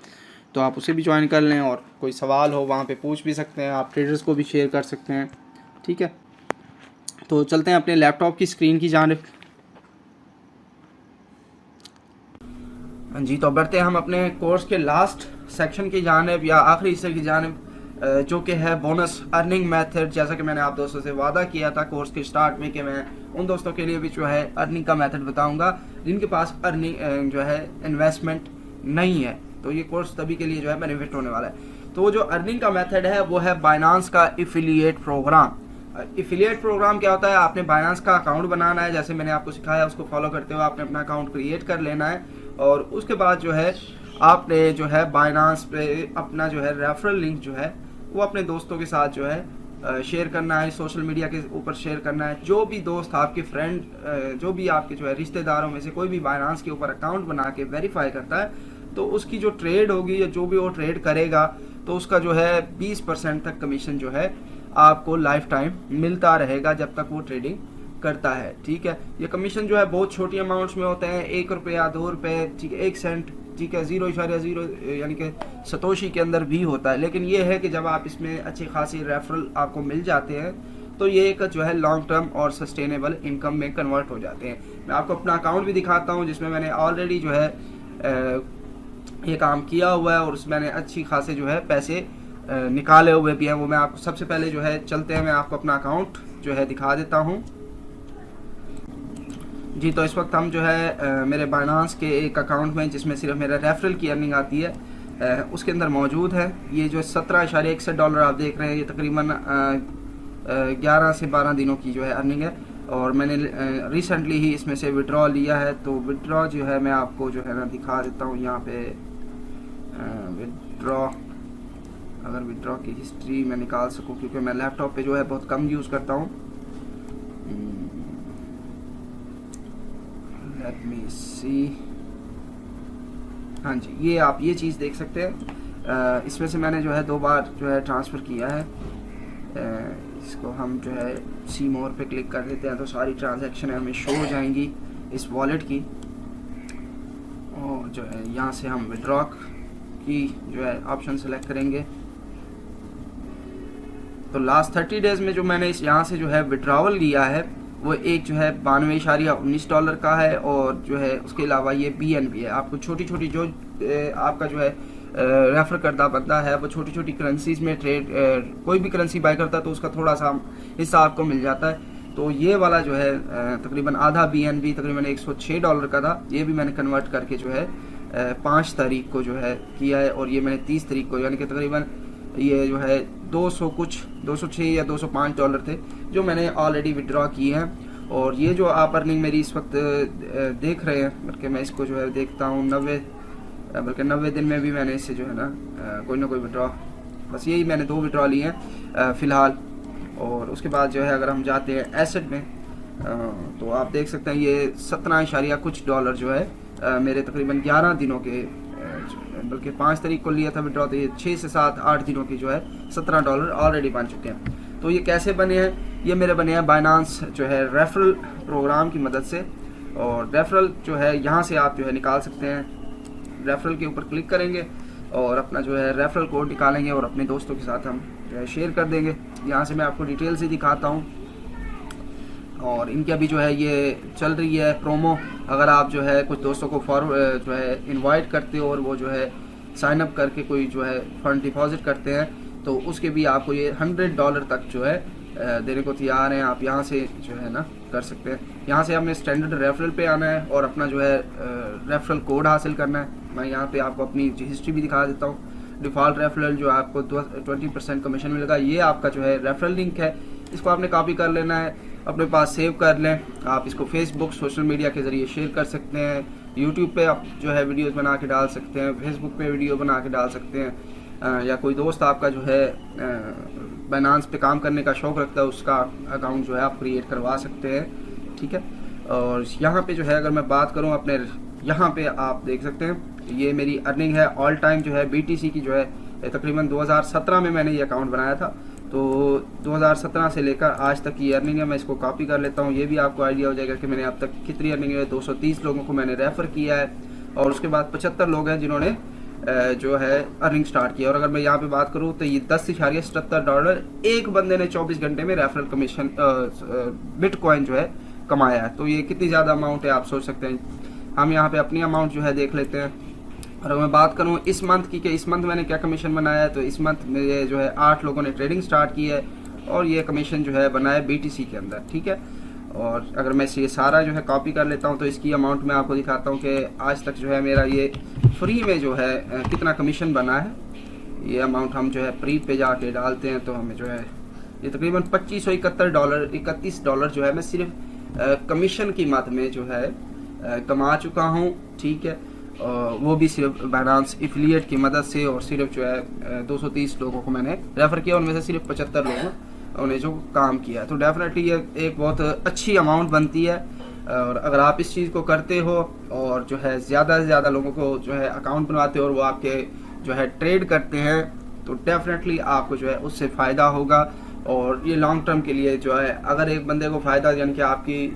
तो आप उसे भी ज्वाइन कर लें और कोई सवाल हो वहाँ पे पूछ भी सकते हैं। आप ट्रेडर्स को भी शेयर कर सकते हैं। ठीक है, तो चलते हैं अपने लैपटॉप की स्क्रीन की जानिब। जी, तो बढ़ते हैं हम अपने कोर्स के लास्ट सेक्शन की जानिब या आखिरी हिस्से की जानिब, जो कि है बोनस अर्निंग मेथड। जैसा कि मैंने आप दोस्तों से वादा किया था कोर्स के स्टार्ट में कि मैं उन दोस्तों के लिए भी जो है अर्निंग का मेथड बताऊंगा जिनके पास अर्निंग जो है इन्वेस्टमेंट नहीं है। तो ये कोर्स तभी के लिए जो है बेनिफिट होने वाला है। तो जो अर्निंग का मेथड है वो है बाइनांस का एफिलिएट प्रोग्राम। एफिलिएट प्रोग्राम क्या होता है, आपने बाइनांस का अकाउंट बनाना है, जैसे मैंने आपको सिखाया उसको फॉलो करते हुए आपने अपना अकाउंट क्रिएट कर लेना है और उसके बाद जो है आपने जो है बाइनांस पे अपना जो है रेफरल लिंक जो है वो अपने दोस्तों के साथ जो है शेयर करना है, सोशल मीडिया के ऊपर शेयर करना है। जो भी दोस्त आपके फ्रेंड, जो भी आपके जो है रिश्तेदारों में से कोई भी बाइनांस के ऊपर अकाउंट बना के वेरीफाई करता है, तो उसकी जो ट्रेड होगी या जो भी वो ट्रेड करेगा तो उसका जो है 20% तक कमीशन जो है आपको लाइफ टाइम मिलता रहेगा जब तक वो ट्रेडिंग करता है। ठीक है, ये कमीशन जो है बहुत छोटी अमाउंट्स में होते हैं, 1 रुपया 2 रुपये, ठीक है, 1 सेंट, ठीक है, 0.0 यानी कि सतोशी के अंदर भी होता है। लेकिन ये है कि जब आप इसमें अच्छी खासी रेफरल आपको मिल जाते हैं तो ये एक जो है लॉन्ग टर्म और सस्टेनेबल इनकम में कन्वर्ट हो जाते हैं। मैं आपको अपना अकाउंट भी दिखाता हूँ जिसमें मैंने ऑलरेडी जो है ये काम किया हुआ है और उसमें मैंने अच्छी खासे जो है पैसे निकाले हुए भी हैं। वो मैं आपको सबसे पहले जो है चलते हैं, मैं आपको अपना अकाउंट जो है दिखा देता हूँ। जी, तो इस वक्त हम जो है मेरे बाइनांस के एक अकाउंट में जिसमें सिर्फ मेरा रेफरल की अर्निंग आती है उसके अंदर मौजूद है। ये जो $17.61 आप देख रहे हैं, ये तकरीबन 11 से 12 दिनों की जो है अर्निंग है और मैंने रिसेंटली ही इसमें से विड्रॉ लिया है। तो विड्रॉ जो है मैं आपको जो है ना दिखा देता हूँ यहाँ पे। विड्रॉ, अगर विड्रॉ की हिस्ट्री मैं निकाल सकूँ, क्योंकि मैं लैपटॉप पे जो है बहुत कम यूज़ करता हूँ। लेट मी सी, हाँ जी, ये आप ये चीज़ देख सकते हैं। इसमें से मैंने जो है 2 बार जो है ट्रांसफ़र किया है। इसको हम जो है सी मोर पे क्लिक कर देते हैं तो सारी ट्रांजैक्शन हमें शो हो जाएंगी इस वॉलेट की। और जो है यहाँ से हम विड्रॉ की जो है ऑप्शन सेलेक्ट करेंगे। तो लास्ट 30 डेज़ में जो मैंने इस यहाँ से जो है विड्रॉवल लिया है वो एक जो है $92.19 का है और जो है उसके अलावा ये BNB है। आपको छोटी छोटी जो आपका जो है रेफर करता बंदा है वो छोटी छोटी करेंसीज में ट्रेड कोई भी करेंसी बाय करता है तो उसका थोड़ा सा हिस्सा आपको मिल जाता है। तो ये वाला जो है तकरीबन आधा BNB तकरीबन $106 का था, ये भी मैंने कन्वर्ट करके जो है 5 तारीख को जो है किया है और ये मैंने 30 तारीख को, यानी कि तकरीबन ये जो है 206 या $205 थे जो मैंने ऑलरेडी विड्रॉ किए हैं। और ये जो आप अर्निंग मेरी इस वक्त देख रहे हैं, बल्कि मैं इसको जो है देखता हूँ 90 दिन में भी मैंने इससे जो है ना कोई ना कोई विड्रॉ, बस यही मैंने 2 विड्रॉ लिए हैं फ़िलहाल। और उसके बाद जो है अगर हम जाते हैं एसेट में, तो आप देख सकते हैं ये 17 कुछ डॉलर जो है मेरे तकरीबन 11 दिनों के बल्कि 5 तारीख को लिया था विड्रॉ, तो ये 6 से 7-8 दिनों की जो है 17 डॉलर ऑलरेडी बन चुके हैं। तो ये कैसे बने हैं? ये मेरे बने हैं बाइनांस जो है रेफरल प्रोग्राम की मदद से। और रेफरल जो है यहाँ से आप जो है निकाल सकते हैं। रेफरल के ऊपर क्लिक करेंगे और अपना जो है रेफरल कोड निकालेंगे और अपने दोस्तों के साथ हम जो है शेयर कर देंगे। यहाँ से मैं आपको डिटेल से दिखाता हूँ। और इनकी अभी जो है ये चल रही है प्रोमो। अगर आप जो है कुछ दोस्तों को फॉरवर्ड जो है इनवाइट करते हो और वो जो है साइन अप करके कोई जो है फंड डिपॉजिट करते हैं, तो उसके भी आपको ये $100 तक जो है देने को तैयार हैं। आप यहाँ से जो है ना कर सकते हैं। यहाँ से हमने स्टैंडर्ड रेफरल पे आना है और अपना जो है रेफरल कोड हासिल करना है। मैं यहाँ पे आपको अपनी हिस्ट्री भी दिखा देता हूँ। डिफ़ॉल्ट रेफरल जो आपको 20% कमीशन मिलेगा, ये आपका जो है रेफरल लिंक है। इसको आपने कॉपी कर लेना है, अपने पास सेव कर लें। आप इसको फेसबुक सोशल मीडिया के ज़रिए शेयर कर सकते हैं। यूट्यूब पे आप जो है वीडियोस बना के डाल सकते हैं, फेसबुक पे वीडियो बना के डाल सकते हैं। या कोई दोस्त आपका जो है बाइनांस पे काम करने का शौक़ रखता है, उसका अकाउंट जो है आप क्रिएट करवा सकते हैं। ठीक है। और यहाँ पे जो है अगर मैं बात करूँ अपने, यहाँ पे आप देख सकते हैं ये मेरी अर्निंग है ऑल टाइम जो है BTC की जो है तकरीबन 2017 में मैंने ये अकाउंट बनाया था। तो 2017 से लेकर आज तक की अर्निंग है। मैं इसको कॉपी कर लेता हूँ, ये भी आपको आइडिया हो जाएगा कि मैंने अब तक कितनी अर्निंग है। 230 लोगों को मैंने रेफ़र किया है और उसके बाद 75 लोग हैं जिन्होंने जो है अर्निंग स्टार्ट किया। और अगर मैं यहाँ पे बात करूँ तो ये $10.77 एक बंदे ने 24 घंटे में रेफरल कमीशन बिटकॉइन जो है कमाया है। तो ये कितनी ज़्यादा अमाउंट है आप सोच सकते हैं। हम यहाँ पे अपनी अमाउंट जो है देख लेते हैं। और अगर मैं बात करूँ इस मंथ की कि इस मंथ मैंने क्या कमीशन बनाया है, तो इस मंथ में जो है 8 लोगों ने ट्रेडिंग स्टार्ट की है और ये कमीशन जो है बना है BTC के अंदर। ठीक है। और अगर मैं ये सारा जो है कॉपी कर लेता हूँ तो इसकी अमाउंट मैं आपको दिखाता हूँ कि आज तक जो है मेरा ये फ्री में जो है कितना कमीशन बना है। ये अमाउंट हम जो है प्री पे जाके डालते हैं तो हमें जो है ये तकरीबन $2571 जो है मैं सिर्फ कमीशन की मद में जो है कमा चुका हूँ। ठीक है। वो भी सिर्फ बाइनांस एफिलिएट की मदद से, और सिर्फ जो है 230 लोगों को मैंने रेफ़र किया, उनमें से सिर्फ 75 लोगों ने जो काम किया। तो डेफिनेटली ये एक बहुत अच्छी अमाउंट बनती है। और अगर आप इस चीज़ को करते हो और जो है ज़्यादा से ज़्यादा लोगों को जो है अकाउंट बनवाते हो और वो आपके जो है ट्रेड करते हैं, तो डेफिनेटली आपको जो है उससे फ़ायदा होगा। और ये लॉन्ग टर्म के लिए जो है अगर एक बंदे को फ़ायदा यानी कि आपकी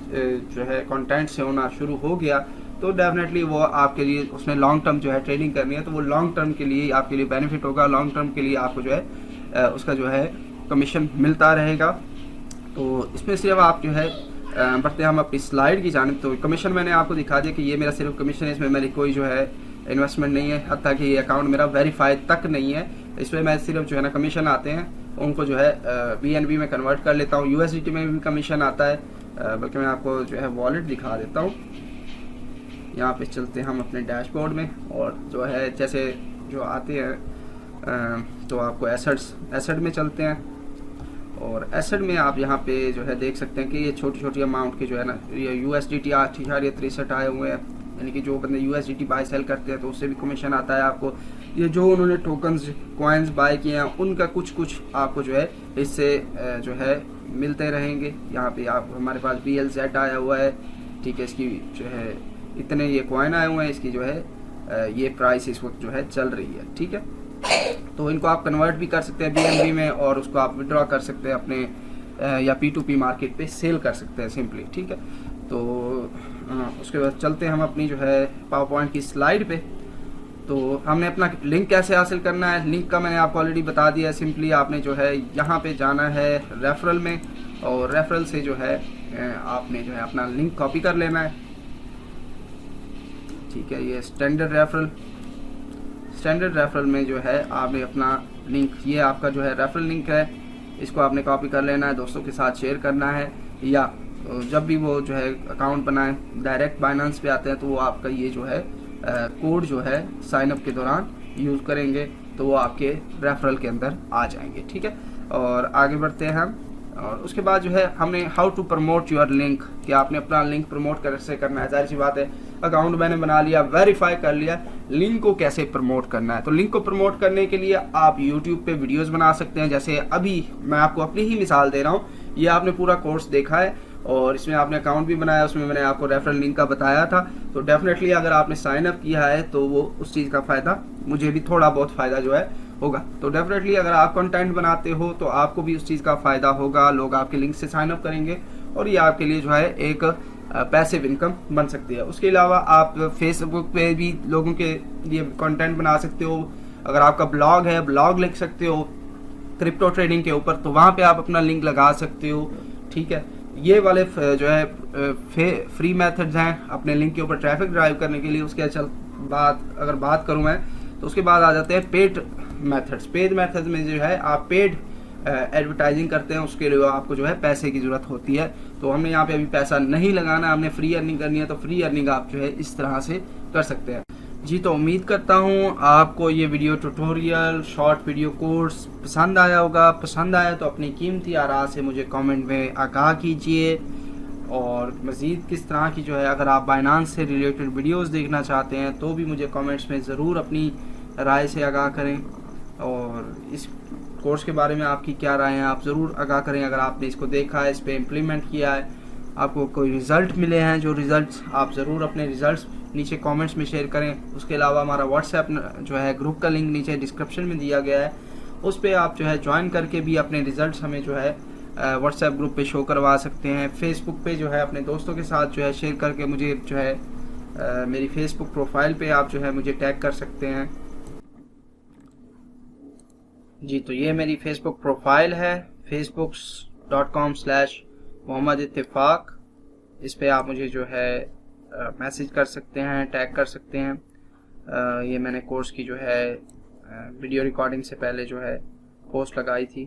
जो है कंटेंट से होना शुरू हो गया, तो डेफिनेटली वो आपके लिए, उसने लॉन्ग टर्म जो है ट्रेडिंग करनी है तो वो लॉन्ग टर्म के लिए आपके लिए बेनिफिट होगा। लॉन्ग टर्म के लिए आपको जो है उसका जो है कमीशन मिलता रहेगा। तो इसमें सिर्फ आप जो है बढ़ते हैं हम अपनी स्लाइड की जानिब। तो कमीशन मैंने आपको दिखा दिया कि ये मेरा सिर्फ कमीशन है, इसमें मेरी कोई जो है इन्वेस्टमेंट नहीं है, हत्ता कि ये अकाउंट मेरा वेरीफाइड तक नहीं है। इसमें मैं सिर्फ जो है ना कमीशन आते हैं उनको जो है BNB में कन्वर्ट कर लेता हूँ। USDT में भी कमीशन आता है, बल्कि मैं आपको जो है वॉलेट दिखा देता हूँ। यहाँ पे चलते हैं हम अपने डैशबोर्ड में और जो है जैसे जो आते हैं तो आपको एसेट में चलते हैं। और एसेट में आप यहाँ पे जो है देख सकते हैं कि ये छोटी छोटी अमाउंट की जो है ना ये USDT 8.63 आए हुए हैं, यानी कि जो बंदे USDT बाय सेल करते हैं तो उससे भी कमीशन आता है आपको। ये जो उन्होंने टोकन्स कॉइन्स बाय किए हैं उनका कुछ आपको जो है इससे जो है मिलते रहेंगे। यहाँ पे आप हमारे पास BLZ आया हुआ है। ठीक है। इसकी जो है इतने ये कॉइन आए हुए हैं, इसकी जो है ये प्राइस इस वक्त जो है चल रही है। ठीक है। तो इनको आप कन्वर्ट भी कर सकते हैं BNB में और उसको आप विड्रॉ कर सकते हैं अपने या P2P मार्केट पे सेल कर सकते हैं सिंपली। ठीक है। तो उसके बाद चलते हैं हम अपनी जो है पावर पॉइंट की स्लाइड पे। तो हमने अपना लिंक कैसे हासिल करना है, लिंक का मैंने आपको ऑलरेडी बता दिया है। सिंपली आपने जो है यहाँ पे जाना है रेफरल में और रेफरल से जो है आपने जो है अपना लिंक कॉपी कर लेना है। ठीक है। ये स्टैंडर्ड रेफरल में जो है आपने अपना लिंक, ये आपका जो है रेफरल लिंक है, इसको आपने कॉपी कर लेना है, दोस्तों के साथ शेयर करना है। या जब भी वो जो है अकाउंट बनाए डायरेक्ट बाइनांस पे आते हैं तो वो आपका ये जो है कोड जो है साइन अप के दौरान यूज़ करेंगे तो वो आपके रेफरल के अंदर आ जाएंगे। ठीक है। और आगे बढ़ते हैं हम। और उसके बाद जो है हमने how to promote your link, कि आपने अपना लिंक प्रमोट कैसे करना है। जाहिर सी बात है, अकाउंट मैंने बना लिया, वेरीफाई कर लिया, लिंक को कैसे प्रमोट करना है। तो लिंक को प्रमोट करने के लिए आप YouTube पे वीडियोस बना सकते हैं। जैसे अभी मैं आपको अपनी ही मिसाल दे रहा हूँ, ये आपने पूरा कोर्स देखा है और इसमें आपने अकाउंट भी बनाया, उसमें मैंने आपको रेफरल लिंक का बताया था। तो डेफिनेटली अगर आपने साइन अप किया है तो वो उस चीज़ का फ़ायदा, मुझे भी थोड़ा बहुत फ़ायदा जो है होगा। तो डेफिनेटली अगर आप कंटेंट बनाते हो तो आपको भी उस चीज़ का फ़ायदा होगा, लोग आपके लिंक से साइन अप करेंगे और ये आपके लिए जो है एक पैसिव इनकम बन सकती है। उसके अलावा आप फेसबुक पे भी लोगों के लिए कंटेंट बना सकते हो। अगर आपका ब्लॉग है, ब्लॉग लिख सकते हो क्रिप्टो ट्रेडिंग के ऊपर, तो वहाँ पे आप अपना लिंक लगा सकते हो। ठीक है, ये वाले जो है फ्री मेथड्स हैं अपने लिंक के ऊपर ट्रैफिक ड्राइव करने के लिए। उसके अगर बात करूँ मैं तो उसके बाद आ जाते हैं पेड मेथड्स। पेड मेथड्स में जो है आप पेड एडवर्टाइजिंग करते हैं, उसके लिए आपको जो है पैसे की ज़रूरत होती है। तो हमने यहाँ पे अभी पैसा नहीं लगाना, हमने फ्री अर्निंग करनी है, तो फ्री अर्निंग आप जो है इस तरह से कर सकते हैं। जी, तो उम्मीद करता हूँ आपको ये video tutorial short video course पसंद आया होगा। पसंद आया तो अपनी कीमती आरा से मुझे कमेंट में आगाह कीजिए, और मज़ीद किस तरह की जो है अगर आप बाइनांस से रिलेटेड वीडियोस देखना चाहते हैं तो भी मुझे कमेंट्स में ज़रूर अपनी राय से आगाह करें। और इस कोर्स के बारे में आपकी क्या राय है आप ज़रूर आगाह करें। अगर आपने इसको देखा है, इस पर इम्प्लीमेंट किया है, आपको कोई रिज़ल्ट मिले हैं, जो रिज़ल्ट्स आप ज़रूर अपने रिज़ल्ट्स नीचे कमेंट्स में शेयर करें। उसके अलावा हमारा व्हाट्सएप जो है ग्रुप का लिंक नीचे डिस्क्रिप्शन में दिया गया है, उस पर आप जो है ज्वाइन करके भी अपने रिज़ल्ट्स हमें जो है व्हाट्सएप ग्रुप पे शो करवा सकते हैं। फेसबुक पे जो है अपने दोस्तों के साथ जो है शेयर करके मुझे जो है मेरी फेसबुक प्रोफाइल पे आप जो है मुझे टैग कर सकते हैं। जी, तो ये मेरी फेसबुक प्रोफाइल है, facebook.com/मोहम्मद इत्तेफाक। इस पे आप मुझे जो है मैसेज कर सकते हैं, टैग कर सकते हैं। ये मैंने कोर्स की जो है वीडियो रिकॉर्डिंग से पहले जो है पोस्ट लगाई थी,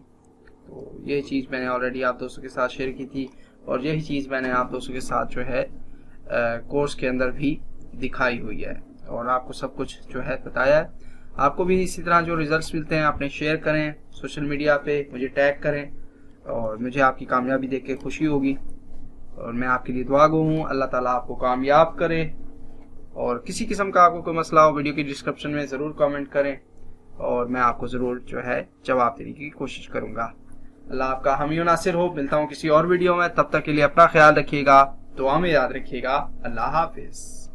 तो ये चीज़ मैंने ऑलरेडी आप दोस्तों के साथ शेयर की थी, और यही चीज़ मैंने आप दोस्तों के साथ जो है कोर्स के अंदर भी दिखाई हुई है और आपको सब कुछ जो है बताया है। आपको भी इसी तरह जो रिजल्ट्स मिलते हैं आपने शेयर करें, सोशल मीडिया पे मुझे टैग करें, और मुझे आपकी कामयाबी देख के खुशी होगी और मैं आपके लिए दुआ गो हूँ। अल्लाह ताला आपको कामयाब करे। और किसी किस्म का आपको कोई मसला हो, वीडियो की डिस्क्रिप्शन में ज़रूर कमेंट करें और मैं आपको ज़रूर जो है जवाब देने की कोशिश करूँगा। अल्लाह आपका हामी नासिर हो। मिलता हूँ किसी और वीडियो में, तब तक के लिए अपना ख्याल रखिएगा, दुआ में याद रखिएगा। अल्लाह हाफिज़।